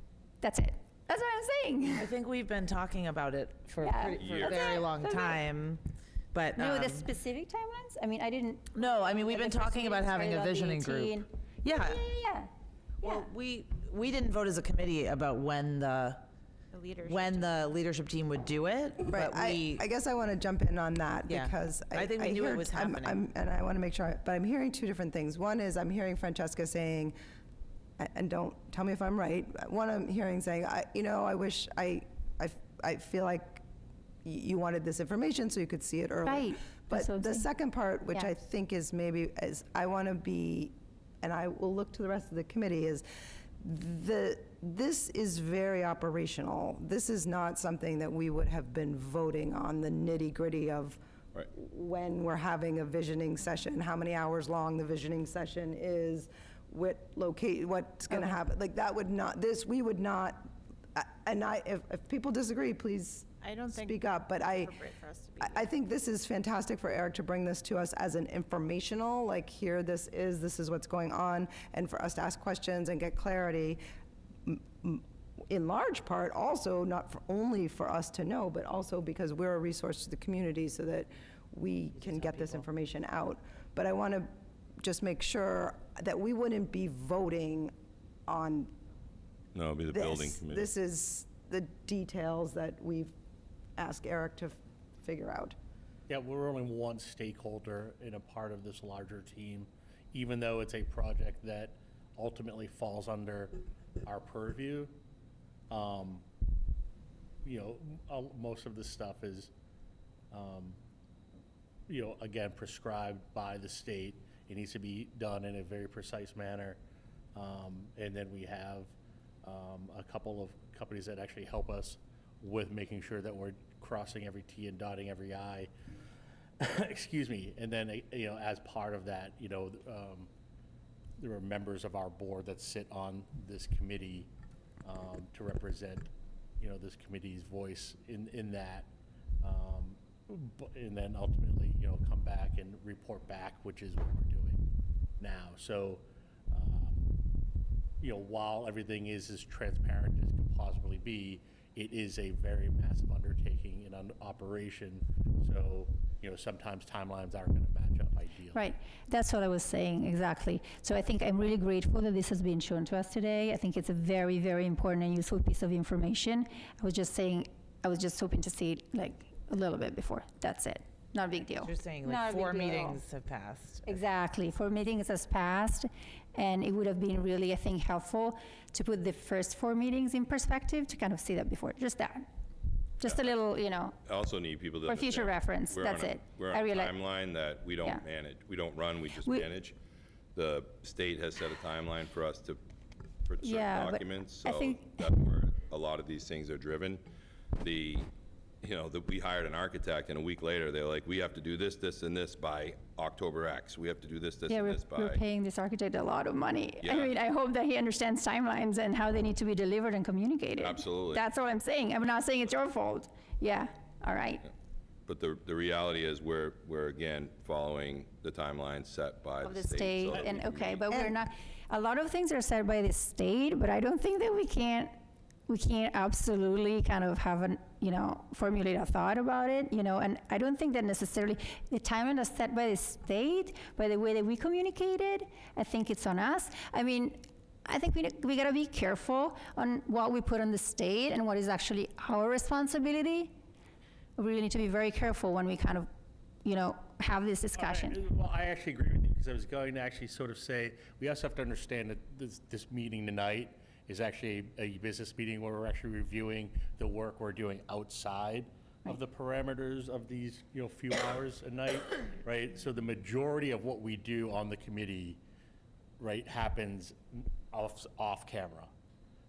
P: That's it. That's what I'm saying.
A: I think we've been talking about it for,
P: Yeah.
A: for a
C: Years.
A: very long time, but.
P: No, the specific timelines? I mean, I didn't.
A: No, I mean, we've
P: the
A: been
P: first
A: talking
P: meeting
A: about having a
P: started on the
A: visioning
P: 18.
A: group. Yeah.
P: Yeah.
A: Well, we didn't vote as a committee about when the leadership team would do it,
B: Right,
A: but we.
B: I guess I want to jump in on that
A: Yeah.
B: because
A: I think we knew it
B: heard-
A: was
B: I'm-
A: happening.
B: and I want to make sure, but I'm hearing two different things. One is I'm hearing Francesca saying, and don't tell me if I'm right, one I'm hearing saying, I wish I feel like you wanted this information so you could see it early.
P: Right, that's
B: But
P: what I'm
B: the
P: saying.
B: second part, which
P: Yeah.
B: I think is maybe, is I want to be, and I will look to the rest of the committee, is this is very operational. This is not something that we would have been voting on, the nitty-gritty of
C: Right.
B: when we're having a visioning session, how many hours long the visioning session is, what's going to happen. Like, that would not, we would not, and if people disagree, please
U: I don't think
B: speak up. But
U: appropriate for us to be.
B: I think this is fantastic for Eric to bring this to us as an informational, like, here, this is what's going on, and for us to ask questions and get clarity, in large part also, not only for us to know, but also because we're a resource to the community so that we can get this information out. But I want to just make sure that we wouldn't be voting on
C: No, it'll be the building
B: this.
C: committee.
B: This is the details that we've asked Eric to figure out.
R: Yeah, we're only one stakeholder in a part of this larger team, even though it's a project that ultimately falls under our purview. Most of this stuff is, again, prescribed by the state. It needs to be done in a very precise manner. And then we have a couple of companies that actually help us with making sure that we're crossing every T and dotting every I. Excuse me. And then, as part of that, there are members of our board that sit on this committee to represent, this committee's voice in that. And then ultimately, come back and report back, which is what we're doing now. So, while everything is as transparent as can possibly be, it is a very massive undertaking and operation. So, sometimes timelines aren't going to match up ideally.
P: Right, that's what I was saying, exactly. So I think I'm really grateful that this has been shown to us today. I think it's a very, very important and useful piece of information. I was just hoping to see it like a little bit before. That's it, not a big deal.
A: You're saying
P: Not
A: like
P: a big
A: 4
P: deal.
A: meetings have passed.
P: Exactly, 4 meetings has passed, and it would have been really, I think, helpful to put the first 4 meetings in perspective to kind of see that before, just that. Just a little,
C: I also need people to
P: For future
C: understand
P: reference,
C: we're
P: that's
C: on a-
P: it.
C: We're
P: I
C: on a
P: realize-
C: timeline that we don't
P: Yeah.
C: manage. We don't run, we just
P: We-
C: manage. The state has set a timeline for us for certain
P: Yeah, but
C: documents,
P: I
C: so
P: think-
C: that's where a lot of these things are driven. We hired an architect, and a week later, they're like, we have to do this, this, and this by October X. We have to do this, this,
P: Yeah,
C: and
P: we're
C: this by.
P: we're paying this architect a lot of money. I
C: Yeah.
P: mean, I hope that he understands timelines and how they need to be delivered and communicated.
C: Absolutely.
P: That's all I'm saying. I'm not saying it's your fault. Yeah, all right.
C: But the reality is, we're again following the timeline set by
P: Of
C: the
P: the
C: state.
P: state,
C: so that
P: and
C: we can
P: okay,
C: meet.
P: but we're not, a lot of things are said by the state, but I don't think that we can't absolutely kind of have an, formulate a thought about it, and I don't think that necessarily the timeline is set by the state, by the way that we communicated. I think it's on us. I mean, I think we gotta be careful on what we put on the state and what is actually our responsibility. We really need to be very careful when we kind of, have this discussion.
R: Well, I actually agree with you, because I was going to actually sort of say, we also have to understand that this meeting tonight is actually a business meeting where we're actually reviewing the work we're doing outside of the parameters of these, few hours a night, right? So the majority of what we do on the committee, right, happens off camera,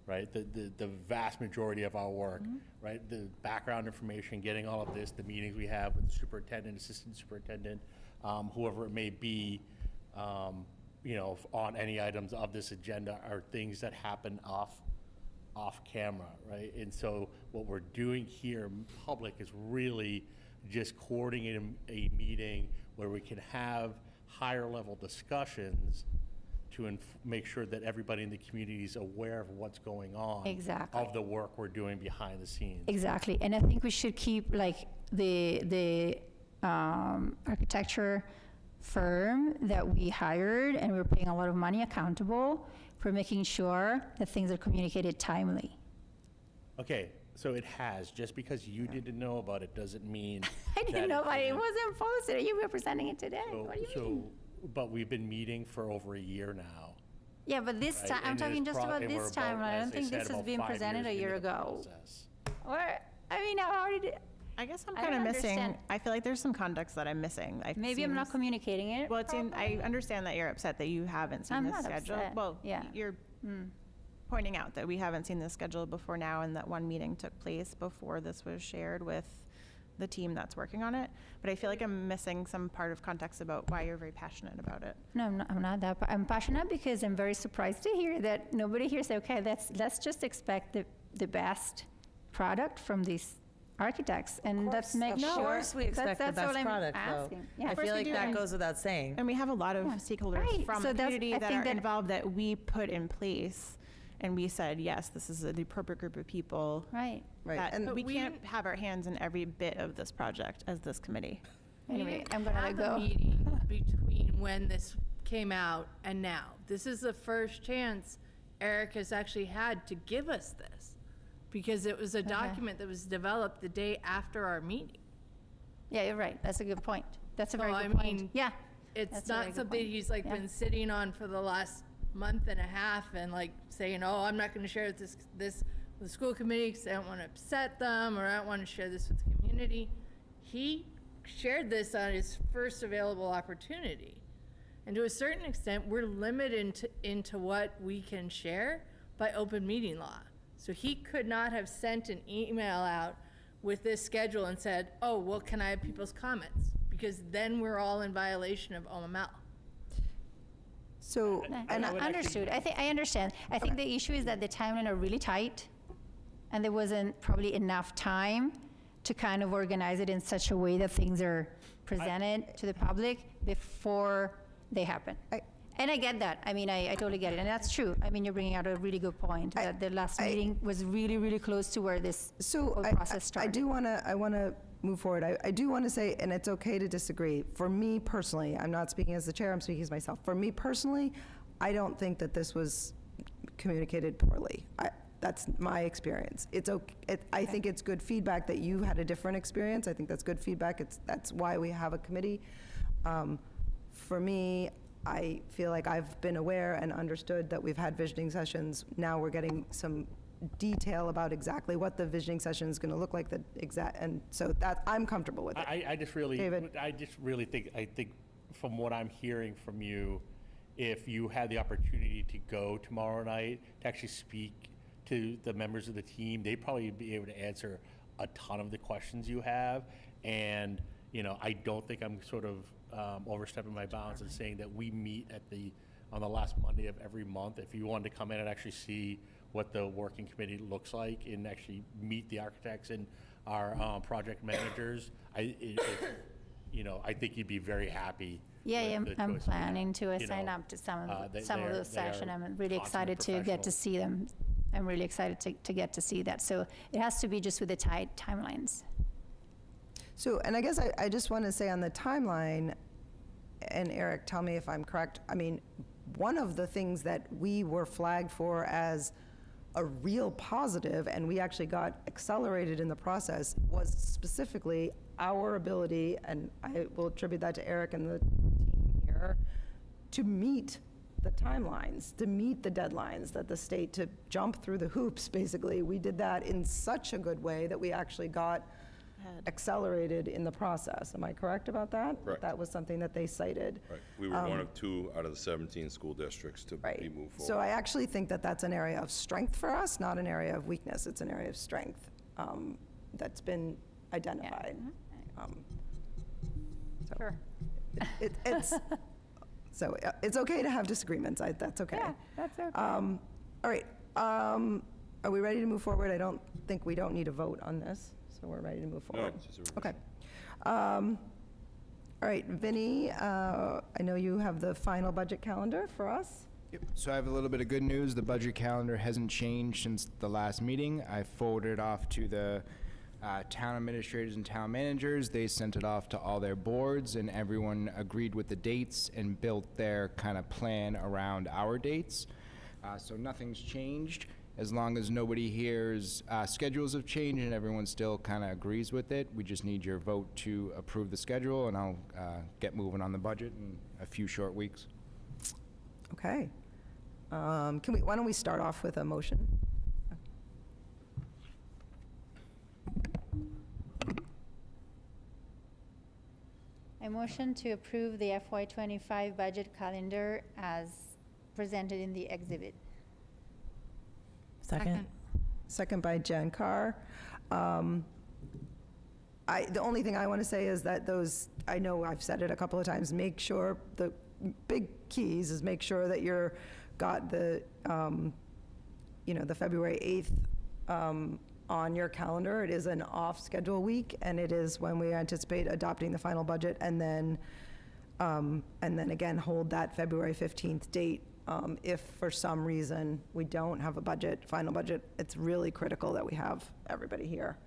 R: right? The vast majority of our work, right? The background information, getting all of this, the meetings we have with the superintendent, assistant superintendent, whoever it may be, on any items of this agenda are things that happen off camera, right? And so what we're doing here in public is really just coordinating a meeting where we can have higher level discussions to make sure that everybody in the community is aware of what's going on.
P: Exactly.
R: Of the work we're doing behind the scenes.
P: Exactly, and I think we should keep like the architecture firm that we hired and we're paying a lot of money accountable for making sure that things are communicated timely.
R: Okay, so it has. Just because you didn't know about it doesn't mean.
P: I didn't
R: that
P: know about it. It
R: didn't.
P: wasn't posted. You were presenting it today. What do you mean?
R: But we've been meeting for over a year now.
P: Yeah, but this
R: Right,
P: time, I'm
R: and
P: talking
R: it's
P: just about
R: and we're
P: this timeline. I
R: as
P: don't
R: they
P: think
R: said,
P: this has
R: about
P: been
R: 5
P: presented a
R: years
P: year
R: into the
P: ago.
R: process.
P: Or, I mean, how already,
U: I guess I'm
P: I
U: kind of
P: don't
U: missing.
P: understand.
U: I feel like there's some context that I'm missing.
P: maybe I'm not communicating it.
U: Well, I understand that you're upset that you haven't seen
P: I'm
U: this
P: not
U: schedule.
P: upset.
U: Well,
P: Yeah.
U: you're pointing out that we haven't seen this schedule before now, and that one meeting took place before this was shared with the team that's working on it. But I feel like I'm missing some part of context about why you're very passionate about it.
P: No, I'm not that. I'm passionate because I'm very surprised to hear that nobody here said, okay, let's just expect the best product from these architects, and let's make
A: Of
P: sure.
A: course we expect the
P: that's
A: best
P: what I'm
A: product, though.
P: asking. Yeah.
A: I feel like that goes without saying.
U: And we have a lot of stakeholders
P: Right,
U: from
P: so
U: the
P: that's-
U: community
P: I
U: that
P: think
U: are
P: that-
U: involved that we put in place. And we said, yes, this is the appropriate group of people.
P: Right.
U: That
B: and
U: we can't have our hands in every bit of this project as this committee.
P: Anyway, I'm gonna let
K: have
P: go.
K: a meeting between when this came out and now. This is the first chance Eric has actually had to give us this, because it was a document that was developed the day after our meeting.
P: Yeah, you're right. That's a good point. That's a
K: So,
P: very
K: I
P: good point.
K: mean,
P: Yeah.
K: It's
P: That's a very
K: not
P: good
K: something
P: point.
K: he's like
P: Yeah.
K: been sitting on for the last month and a half and like saying, oh, I'm not going to share this with the school committee because I don't want to upset them, or I don't want to share this with the community. He shared this on his first available opportunity. And to a certain extent, we're limited into what we can share by open meeting law. So he could not have sent an email out with this schedule and said, oh, well, can I have people's comments? Because then we're all in violation of OML.
B: So,
P: And I understood. I understand. I think the issue is that the timeline are really tight, and there wasn't probably enough time to kind of organize it in such a way that things are presented to the public before they happen. And I get that. I mean, I totally get it, and that's true. I mean, you're bringing out a really good point, that the last meeting was really, really close to where this whole process started.
B: I want to move forward. I do want to say, and it's okay to disagree. For me personally, I'm not speaking as the chair, I'm speaking as myself. For me personally, I don't think that this was communicated poorly. That's my experience. It's okay. I think it's good feedback that you had a different experience. I think that's good feedback. That's why we have a committee. For me, I feel like I've been aware and understood that we've had visioning sessions. Now we're getting some detail about exactly what the visioning session is going to look like, and so that I'm comfortable with it.
R: I just really,
B: David?
R: I think from what I'm hearing from you, if you had the opportunity to go tomorrow night to actually speak to the members of the team, they'd probably be able to answer a ton of the questions you have. And, I don't think I'm sort of overstepping my bounds and saying that we meet on the last Monday of every month. If you wanted to come in and actually see what the working committee looks like and actually meet the architects and our project managers, I think you'd be very happy.
P: Yeah,
R: with the
P: I'm
R: choice.
P: planning to sign up to some of those sessions. I'm really excited to get to see them. I'm really excited to get to see that. So it has to be just with the tight timelines.
B: So, and I guess I just want to say on the timeline, and Eric, tell me if I'm correct, I mean, one of the things that we were flagged for as a real positive, and we actually got accelerated in the process, was specifically our ability, and I will attribute that to Eric and the team here, to meet the timelines, to meet the deadlines that the state, to jump through the hoops, basically. We did that in such a good way that we actually got accelerated in the process. Am I correct about that?
C: Correct.
B: That was something that they cited.
C: Right. We were one of 2 out of the 17 school districts to be moved forward.
B: So I actually think that that's an area of strength for us, not an area of weakness. It's an area of strength that's been identified.
P: Sure.
B: It's so it's okay to have disagreements. That's okay.
P: Yeah, that's okay.
B: All right. Are we ready to move forward? I don't think we don't need a vote on this, so we're ready to move forward.
C: it's just a
B: Okay. All right, Vinny, I know you have the final budget calendar for us.
G: Yep. So I have a little bit of good news. The budget calendar hasn't changed since the last meeting. I forwarded it off to the town administrators and town managers. They sent it off to all their boards, and everyone agreed with the dates and built their kind of plan around our dates. So nothing's changed. As long as nobody hears schedules have changed and everyone still kind of agrees with it, we just need your vote to approve the schedule, and I'll get moving on the budget in a few short weeks.
B: Okay. Why don't we start off with a motion?
P: I motion to approve the FY25 budget calendar as presented in the exhibit.
A: Second.
B: Second by Jen Carr. The only thing I want to say is that those, I know I've said it a couple of times, make sure, the big keys is make sure that you're got the, the February 8th on your calendar. It is an off-schedule week, and it is when we anticipate adopting the final budget, and then again, hold that February 15th date. If for some reason we don't have a final budget, it's really critical that we have everybody here.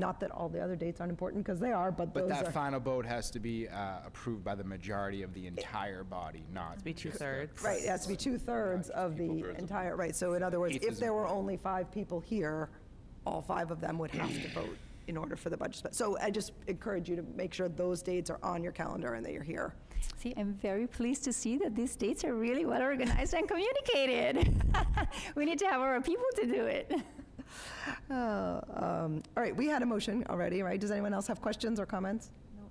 B: Not that all the other dates aren't important, because they are, but those
G: But that
B: are.
G: final vote has to be approved by the majority of the entire body, not.
A: Be 2/3.
B: Right, it has to be 2/3 of the entire, right. So in other words,
G: Eighth
B: if
G: is
B: there were only 5 people here, all 5 of them would have to vote in order for the budget. So I just encourage you to make sure those dates are on your calendar and that you're here.
P: See, I'm very pleased to see that these dates are really well organized and communicated. We need to have our people to do it.
B: All right, we had a motion already, right? Does anyone else have questions or comments? No.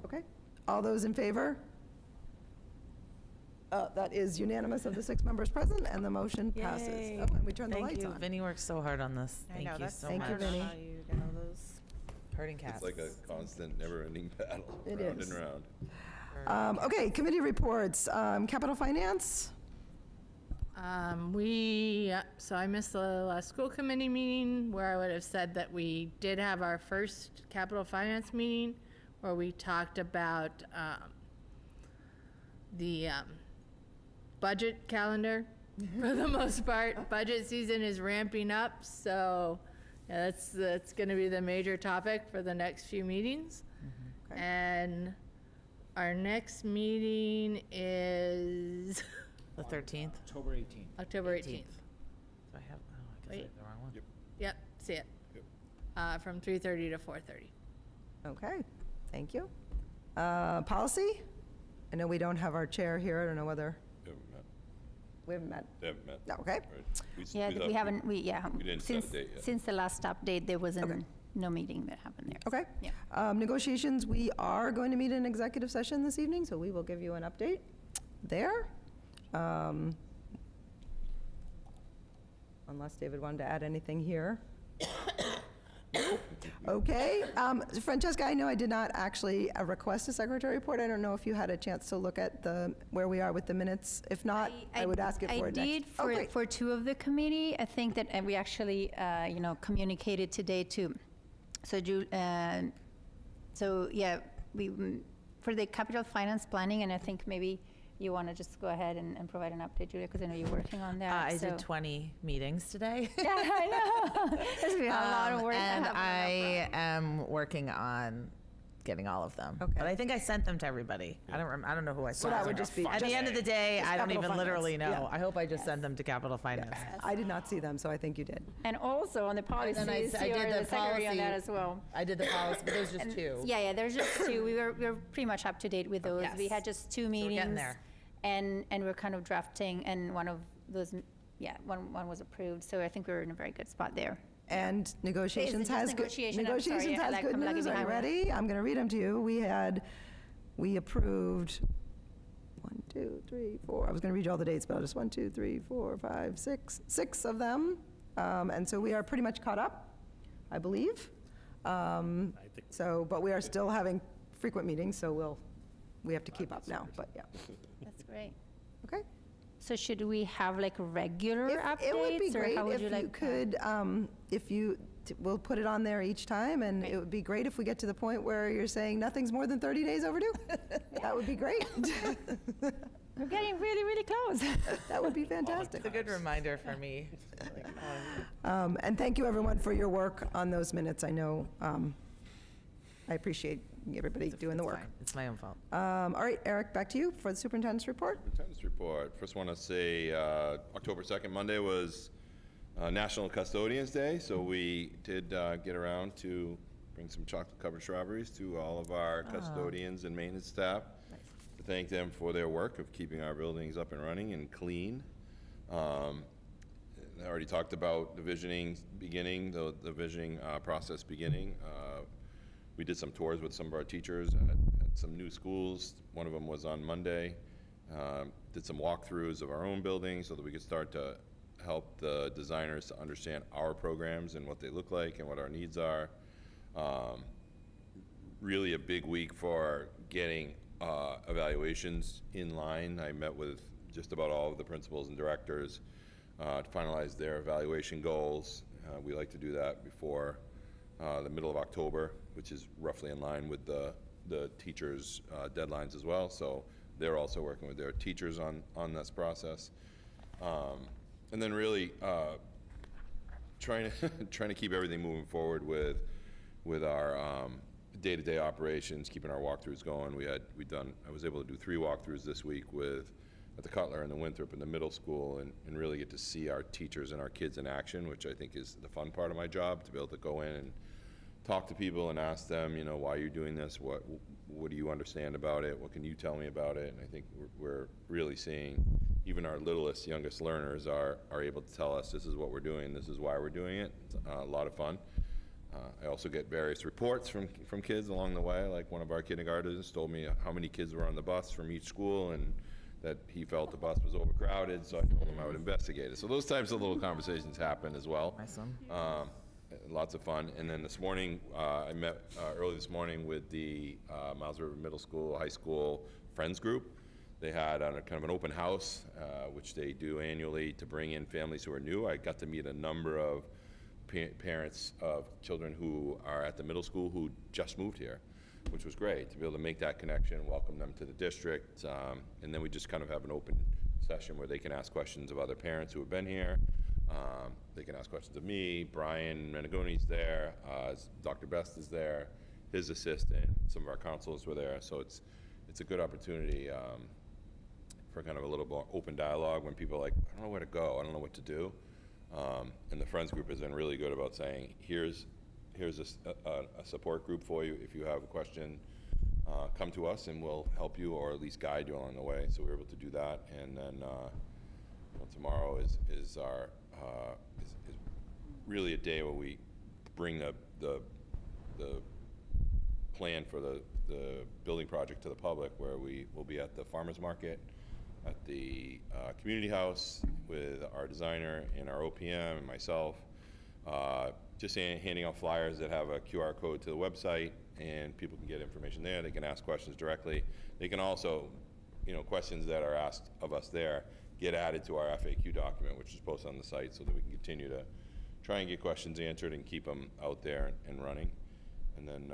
B: Okay, all those in favor? That is unanimous of the 6 members present, and the motion passes.
A: Yay.
B: Oh, and we turned the
A: Thank
B: lights
A: you.
B: on.
A: Vinny worked so hard on this.
U: I
A: Thank
U: know,
A: you
U: that's
A: so
B: Thank
A: much.
B: you, Vinny.
U: how you get all those.
A: Herding cats.
C: It's like a constant, never-ending battle,
B: It
C: round
B: is.
C: and round.
B: Okay, committee reports. Capital Finance?
K: So I missed the last school committee meeting where I would have said that we did have our first capital finance meeting where we talked about the budget calendar for the most part. Budget season is ramping up, so yeah, that's going to be the major topic for the next few meetings.
B: Okay.
K: And our next meeting is
A: The 13th.
G: October 18th.
K: October 18th.
A: I have, I guess I
K: Wait.
A: have the wrong one.
K: Yep, see it. From 3:30 to 4:30.
B: Okay, thank you. Policy? I know we don't have our chair here. I don't know whether,
C: We haven't met.
B: we haven't met.
C: They haven't met.
B: No, okay.
C: Right.
P: Yeah,
C: thought
P: we haven't,
C: We didn't set a
P: since,
C: date yet.
P: since the last update, there wasn't
B: Okay.
P: no meeting that happened there.
B: Okay.
P: Yeah.
B: Negotiations, we are going to meet in executive session this evening, so we will give you an update there. Unless David wanted to add anything here. Okay. Francesca, I know I did not actually request a secretary report. I don't know if you had a chance to look at where we are with the minutes. If not, I would ask it for it next.
P: I did
B: Oh, great.
P: for 2 of the committee. I think that we actually, communicated today too. So yeah, for the capital finance planning, and I think maybe you want to just go ahead and provide an update, Julia, because I know you're working on that.
A: I
P: so.
A: did 20 meetings today.
P: Yeah, I know. There's been a lot of work.
A: And
P: happening.
A: I am working on getting all of them.
B: Okay.
A: But I think I sent them to everybody. I don't know who I sent.
B: that
A: them
B: would
A: to.
B: just be
A: At the end of the day,
B: just
A: I don't
B: capital
A: even literally know.
B: finance. Yeah.
A: I hope I just sent them to Capital Finance.
B: I did not see them, so I think you did.
P: And also on the policies,
A: then I
P: you
A: did
P: are
A: the
P: the secretary on that
A: policy.
P: as well.
A: I did the policy, but there's just 2.
P: Yeah, there's just 2. We were pretty much up to date with those. We
A: Yes.
P: had just 2
A: we're
P: meetings.
A: getting there.
P: And we're kind of drafting, and one of those, one was approved. So I think we're in a very good spot there.
B: And negotiations
P: just
B: has good,
P: negotiation? I'm sorry,
B: negotiations has
P: like,
B: good
P: I'm lagging
B: news. Are you
P: behind.
B: ready? I'm going to read them to you. We approved 1, 2, 3, 4. I was going to read you all the dates, but I'll just 1, 2, 3, 4, 5, 6 of them. And so we are pretty much caught up, I believe. So, but we are still having frequent meetings, so we have to keep up now, but yeah.
P: That's great.
B: Okay.
P: So should we have like regular updates?
B: It would be
P: or
B: great
P: how would
B: if you
P: like
B: could, we'll put it on there each time, and it would be great if we get to the point where you're saying nothing's more than 30 days overdue. That would be great.
P: We're getting really, really close.
B: That would be fantastic.
A: It's a good reminder for me.
B: And thank you, everyone, for your work on those minutes. I know, I appreciate everybody doing the work.
A: It's my own fault.
B: All right, Eric, back to you for the superintendent's report.
C: Superintendent's report. First want to say October 2nd, Monday, was National Custodians Day, so we did get around to bring some chocolate-covered strawberries to all of our custodians and maintenance staff to thank them for their work of keeping our buildings up and running and clean. I already talked about the visioning beginning, the visioning process beginning. We did some tours with some of our teachers at some new schools. One of them was on Monday. Did some walkthroughs of our own buildings so that we could start to help the designers to understand our programs and what they look like and what our needs are. Really a big week for getting evaluations in line. I met with just about all of the principals and directors to finalize their evaluation goals. We like to do that before the middle of October, which is roughly in line with the teachers' deadlines as well. So they're also working with their teachers on this process. And then really trying to keep everything moving forward with our day-to-day operations, keeping our walkthroughs going. I was able to do 3 walkthroughs this week at the Cutler and the Winthrop and the middle school, and really get to see our teachers and our kids in action, which I think is the fun part of my job, to be able to go in and talk to people and ask them, why you're doing this, what do you understand about it, what can you tell me about it? And I think we're really seeing even our littlest, youngest learners are able to tell us, this is what we're doing, this is why we're doing it. It's a lot of fun. I also get various reports from kids along the way. Like one of our kindergartners told me how many kids were on the bus from each school, and that he felt the bus was overcrowded, so I told him I would investigate it. So those types of little conversations happen as well.
A: Awesome.
C: Lots of fun. And then this morning, I met early this morning with the Miles River Middle School, High School Friends Group. They had kind of an open house, which they do annually to bring in families who are new. I got to meet a number of parents of children who are at the middle school who just moved here, which was great, to be able to make that connection, welcome them to the district. And then we just kind of have an open session where they can ask questions of other parents who have been here. They can ask questions of me. Brian Menegoni's there. Dr. Best is there. His assistant. Some of our counselors were there. So it's a good opportunity for kind of a little more open dialogue when people are like, I don't know where to go. I don't know what to do. And the Friends Group has been really good about saying, here's a support group for you. If you have a question, come to us and we'll help you, or at least guide you along the way. So we were able to do that. And then tomorrow is really a day where we bring the plan for the building project to the public, where we will be at the farmers market, at the community house with our designer and our OPM and myself, just handing out flyers that have a QR code to the website, and people can get information there. They can ask questions directly. They can also, questions that are asked of us there get added to our FAQ document, which is posted on the site, so that we can continue to try and get questions answered and keep them out there and running. And then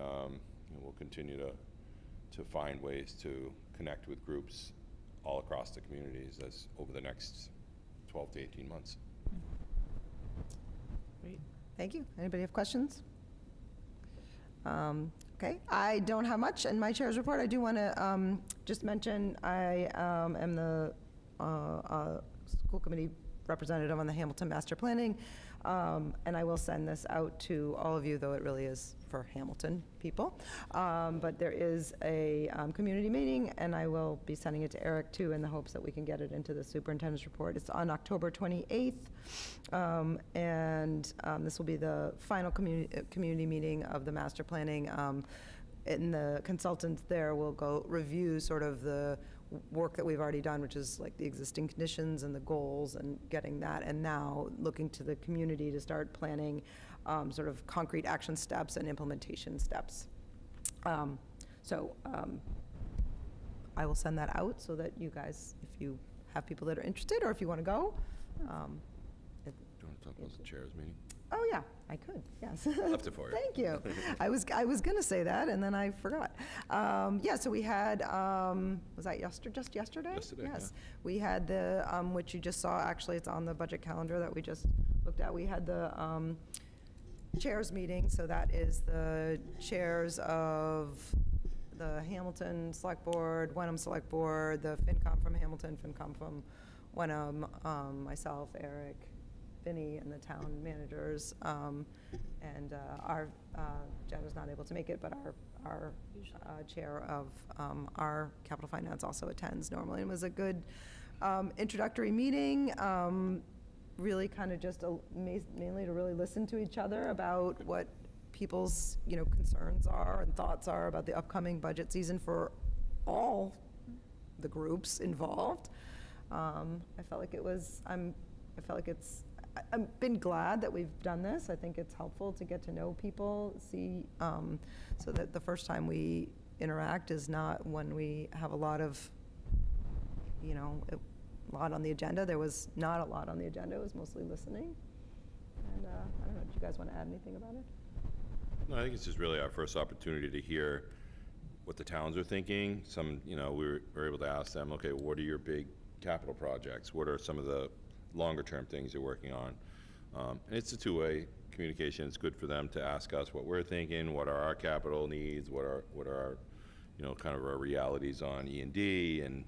C: we'll continue to find ways to connect with groups all across the communities as over the next 12 to 18 months.
B: Great. Thank you. Anybody have questions? Okay, I don't have much in my chair's report. I do want to just mention I am the school committee representative on the Hamilton Master Planning, and I will send this out to all of you, though it really is for Hamilton people. But there is a community meeting, and I will be sending it to Eric too in the hopes that we can get it into the superintendent's report. It's on October 28th, and this will be the final community meeting of the master planning. And the consultants there will go review sort of the work that we've already done, which is like the existing conditions and the goals and getting that, and now looking to the community to start planning sort of concrete action steps and implementation steps. So I will send that out so that you guys, if you have people that are interested or if you want to go.
C: Do you want to talk about the chairs meeting?
B: Oh, yeah, I could, yes.
C: Left it for you.
B: Thank you. I was going to say that, and then I forgot. Yeah, so we had, was that just yesterday?
C: Yesterday,
B: Yes.
C: yeah.
B: We had the, which you just saw, actually, it's on the budget calendar that we just looked at. We had the chairs meeting, so that is the chairs of the Hamilton Select Board, Wenham Select Board, the FinCom from Hamilton, FinCom from Wenham, myself, Eric, Vinny, and the town managers, and our, Jen was not able to make it, but our chair of our capital finance also attends normally. It was a good introductory meeting, really kind of just mainly to really listen to each other about what people's, concerns are and thoughts are about the upcoming budget season for all the groups involved. I felt like I've been glad that we've done this. I think it's helpful to get to know people, see, so that the first time we interact is not when we have a lot of, a lot on the agenda. There was not a lot on the agenda. It was mostly listening. And I don't know, do you guys want to add anything about it?
C: No, I think it's just really our first opportunity to hear what the towns are thinking. Some, we were able to ask them, okay, what are your big capital projects? What are some of the longer-term things you're working on? And it's a two-way communication. It's good for them to ask us what we're thinking, what are our capital needs, what are our, kind of our realities on E&D, and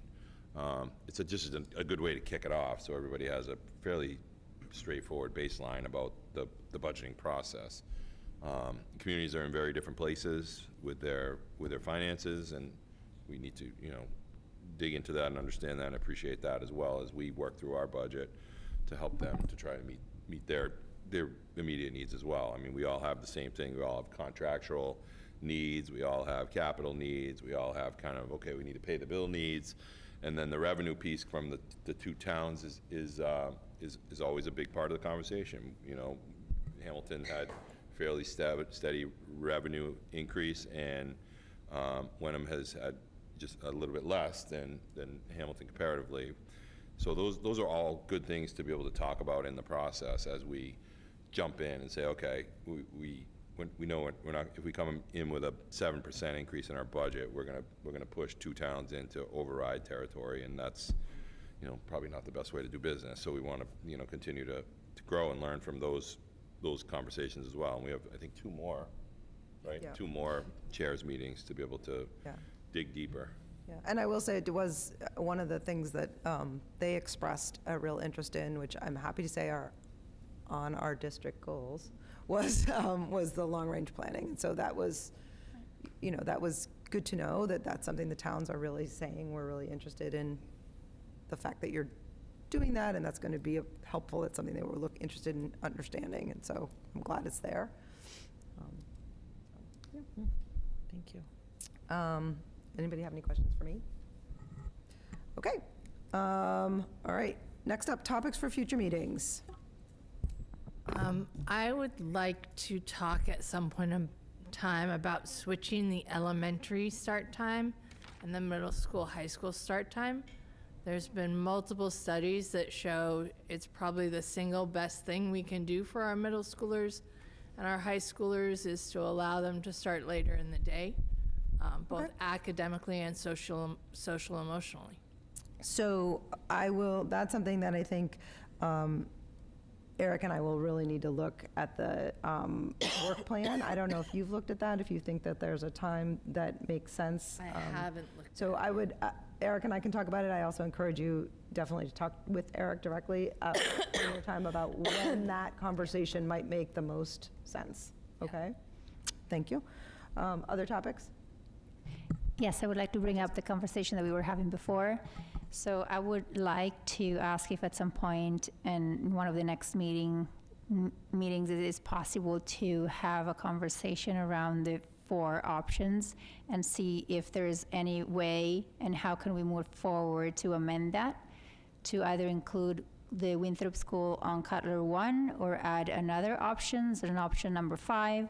C: it's just a good way to kick it off, so everybody has a fairly straightforward baseline about the budgeting process. Communities are in very different places with their finances, and we need to, dig into that and understand that and appreciate that as well as we work through our budget to help them to try to meet their immediate needs as well. I mean, we all have the same thing. We all have contractual needs. We all have capital needs. We all have kind of, okay, we need to pay the bill needs. And then the revenue piece from the two towns is always a big part of the conversation. Hamilton had fairly steady revenue increase, and Wenham has had just a little bit less than Hamilton comparatively. So those are all good things to be able to talk about in the process as we jump in and say, okay, we know we're not, if we come in with a 7% increase in our budget, we're gonna push two towns into override territory, and that's probably not the best way to do business. So we want to continue to grow and learn from those conversations as well. And we have, I think, two more, right?
B: Yeah.
C: Two more chairs meetings to be able to dig deeper.
B: Yeah, and I will say it was one of the things that they expressed a real interest in, which I'm happy to say are on our district goals, was the long-range planning. And so that was, that was good to know that that's something the towns are really saying we're really interested in, the fact that you're doing that, and that's going to be helpful. It's something they were interested in understanding, and so I'm glad it's there. Thank you. Anybody have any questions for me? Okay. All right. Next up, topics for future meetings.
K: I would like to talk at some point in time about switching the elementary start time and the middle school, high school start time. There's been multiple studies that show it's probably the single best thing we can do for our middle schoolers and our high schoolers is to allow them to start later in the day, both academically and social emotionally.
B: So that's something that I think Eric and I will really need to look at the work plan. I don't know if you've looked at that, if you think that there's a time that makes sense.
K: I haven't looked
B: So I would, Eric and I can talk about it. I also encourage you definitely to talk with Eric directly at your time about when that conversation might make the most sense, okay? Thank you. Other topics?
P: Yes, I would like to bring up the conversation that we were having before. So I would like to ask if at some point in one of the next meetings it is possible to have a conversation around the 4 options and see if there is any way and how can we move forward to amend that to either include the Winthrop School on Cutler 1 or add another options, an option number 5,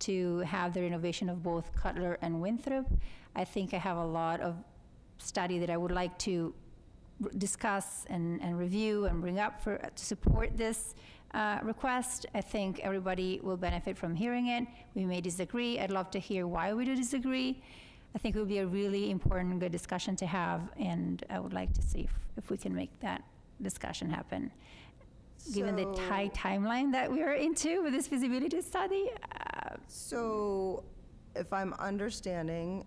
P: to have the renovation of both Cutler and Winthrop. I think I have a lot of study that I would like to discuss and review and bring up to support this request. I think everybody will benefit from hearing it. We may disagree. I'd love to hear why we do disagree. I think it would be a really important, good discussion to have, and I would like to see if we can make that discussion happen. Given the tight timeline that we are into with this feasibility study.
B: So, if I'm understanding,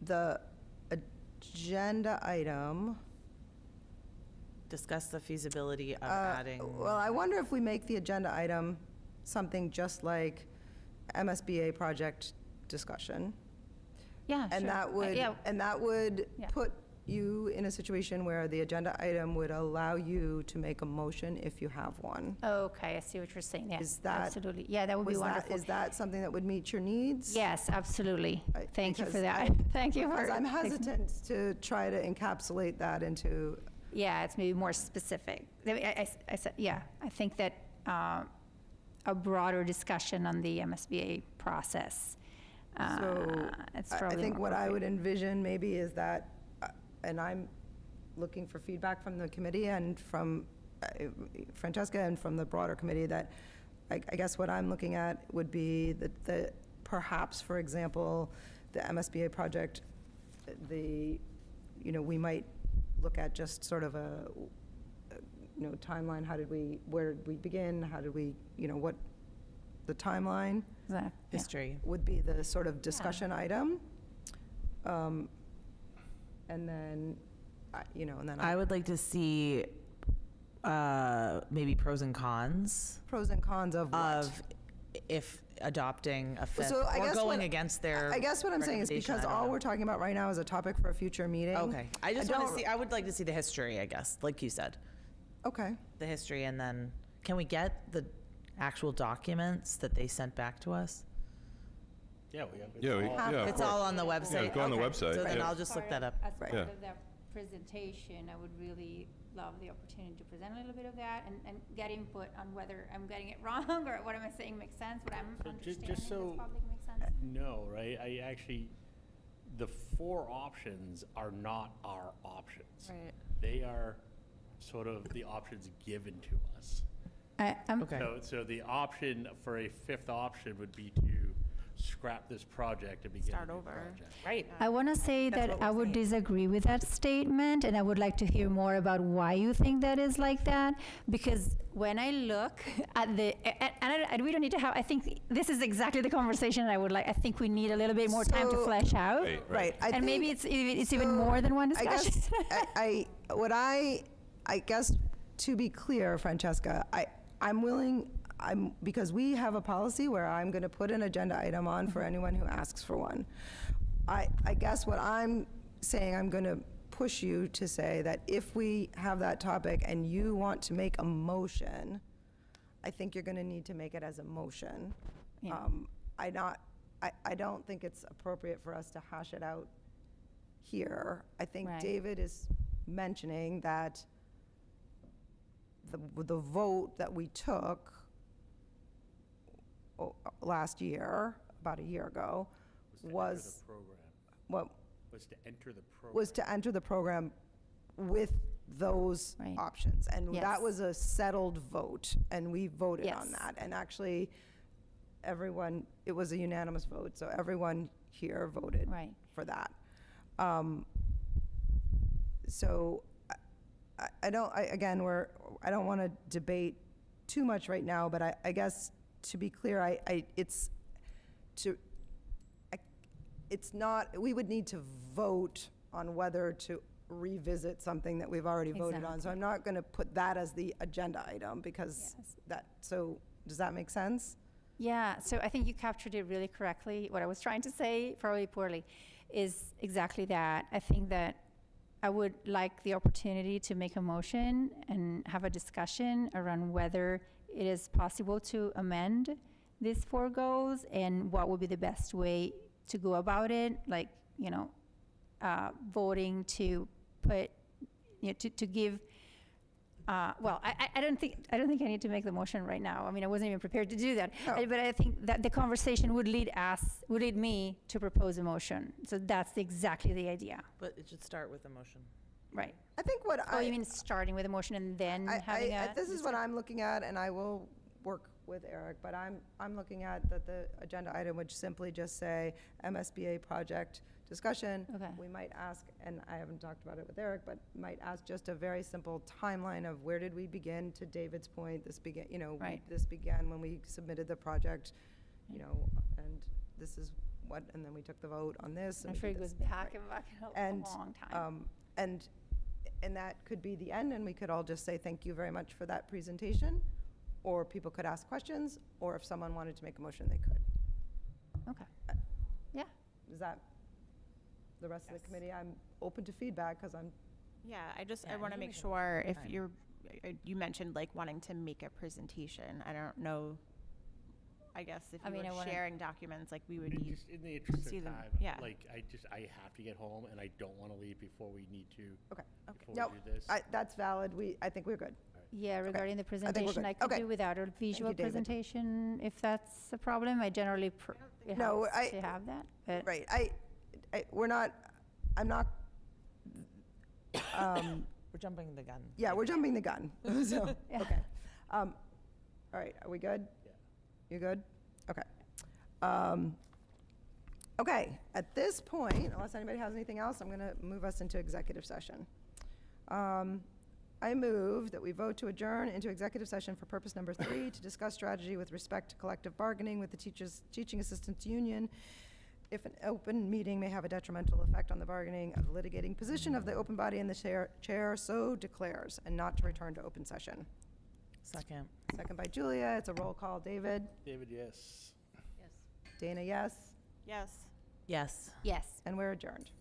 B: the agenda item.
A: Discuss the feasibility of adding.
B: Well, I wonder if we make the agenda item something just like MSBA project discussion.
P: Yeah,
B: And
P: sure.
B: that would,
P: Yeah.
B: and that would
P: Yeah.
B: put you in a situation where the agenda item would allow you to make a motion if you have one.
P: Okay, I see what you're saying. Yeah,
B: Is that-
P: absolutely. Yeah, that would be wonderful.
B: Is that something that would meet your needs?
P: Yes, absolutely. Thank you for
B: Because
P: that. Thank you for.
B: Because I'm hesitant to try to encapsulate that into,
P: Yeah, it's maybe more specific. I said, yeah, I think that a broader discussion on the MSBA process. It's
B: I
P: probably
B: think
P: more
B: what I
P: appropriate.
B: would envision maybe is that, and I'm looking for feedback from the committee and from Francesca and from the broader committee, that I guess what I'm looking at would be that perhaps, for example, the MSBA project, we might look at just sort of a timeline. Where did we begin? How did we, what the timeline?
A: History.
B: Would be the sort of discussion item. And then,
A: I would like to see maybe pros and cons
B: pros and cons of what?
A: of if adopting a fifth
B: So I
A: or
B: guess
A: going
B: what-
A: against their.
B: I guess what I'm saying is
A: recommendation.
B: because
A: I don't
B: all
A: know.
B: we're talking about right now is a topic for a future meeting.
A: Okay, I just want to
B: don't-
A: see. I would like to see the history, I guess, like you said,
B: Okay.
A: the history, and then can we get the actual documents that they sent back to us?
R: Yeah, we have.
A: It's all on the website.
C: go on the
A: Okay,
C: website,
A: So then
C: yeah.
A: I'll just look that up.
P: As part
C: Yeah.
P: of that presentation, I would really love the opportunity to present a little bit of that and get input on whether I'm getting it wrong or what am I saying makes sense, what I'm understanding
R: Just
P: is
R: so
P: public makes sense.
R: no, right? The 4 options are not our options.
A: Right.
R: They are sort of the options given to us.
A: Okay.
R: So the option for a 5th option would be to scrap this project and begin a new project.
A: Right.
P: I want to say
A: That's
P: that
A: what
P: I
A: we're
P: would
A: saying.
P: disagree with that statement, and I would like to hear more about why you think that is like that. Because when I look at we don't need to have. I think this is exactly the conversation I would like. I think we need a little bit more time to
B: So-
P: flesh out.
B: Right. I
P: And maybe
B: think-
P: it's even more than one
B: I guess,
P: discussion.
B: I guess, to be clear, Francesca, because we have a policy where I'm going to put an agenda item on for anyone who asks for one. I guess what I'm saying, I'm going to push you to say that if we have that topic and you want to make a motion, I think you're going to need to make it as a motion.
P: Yeah.
B: I don't think it's appropriate for us to hash it out here. I think
P: Right.
B: David is mentioning that the vote that we took last year, about a year ago, was what
R: Was to enter the program.
B: was to enter the program with those
P: Right.
B: options. And
P: Yes.
B: that was a settled vote, and we voted on
P: Yes.
B: that. And actually, it was a unanimous vote, so everyone here voted
P: Right.
B: for that. So I don't want to debate too much right now, but I guess, to be clear, it's not, we would need to vote on whether to revisit something that we've already voted on. So
P: Exactly.
B: I'm not going to put that as the agenda item because
P: Yes.
B: so Does that make sense?
P: Yeah, so I think you captured it really correctly. What I was trying to say, probably poorly, is exactly that. I think that I would like the opportunity to make a motion and have a discussion around whether it is possible to amend these 4 goals and what would be the best way to go about it, like, voting to put, to give, well, I don't think I need to make the motion right now. I mean, I wasn't even prepared to do that.
B: No.
P: But I think that the conversation would lead me to propose a motion. So that's exactly the idea.
A: But it should start with a motion.
P: Right.
B: I think what
P: Oh, you mean starting with a motion and then having a...
B: This is what I'm looking at, and I will work with Eric, but I'm looking at that the agenda item would simply just say MSBA project discussion.
P: Okay.
B: We might ask, and I haven't talked about it with Eric, but might ask just a very simple timeline of where did we begin, to David's point, this began,
P: Right.
B: this began when we submitted the project, and this is what, and then we took the vote on this.
P: I'm
B: and we
P: sure
B: did
P: it goes
B: this.
P: back and back a long time.
B: And that could be the end, and we could all just say thank you very much for that presentation, or people could ask questions, or if someone wanted to make a motion, they could.
P: Okay. Yeah.
B: Is that the rest of the committee? I'm open to feedback, because I'm,
U: Yeah, I
A: Yeah,
U: want to
A: you
U: make
A: make it
U: sure if
A: fine.
U: you mentioned like wanting to make a presentation. I don't know. I guess if
P: I
U: you
P: mean, I
U: were
P: wanna-
U: sharing documents, like we would
R: In
U: need
R: just- in the interest
U: see
R: of
U: them.
R: time,
U: Yeah.
R: like, I have to get home, and I don't want to leave before we need to.
B: okay.
R: Before
B: No,
R: we do this.
B: that's valid. I think we're good.
P: Yeah, regarding the
B: we're
P: presentation,
B: good.
P: I could
B: Okay.
P: do without a visual
B: you, David.
P: presentation if that's a problem. I generally it
B: No,
P: helps to have that. But
B: Right, I'm not,
A: We're jumping the gun.
B: yeah, we're jumping the gun, so,
P: Yeah.
B: okay. All right, are we good?
R: Yeah.
B: You good? Okay. Okay, at this point, unless anybody has anything else, I'm going to move us into executive session. I move that we vote to adjourn into executive session for purpose number 3, to discuss strategy with respect to collective bargaining with the teaching assistants union, if an open meeting may have a detrimental effect on the bargaining of the litigating position of the open body and the chair so declares, and not to return to open session.
A: Second.
B: Second by Julia. It's a roll call. David?
R: David, yes.
B: Dana, yes?
U: yes.
A: Yes.
P: yes.
B: And we're adjourned.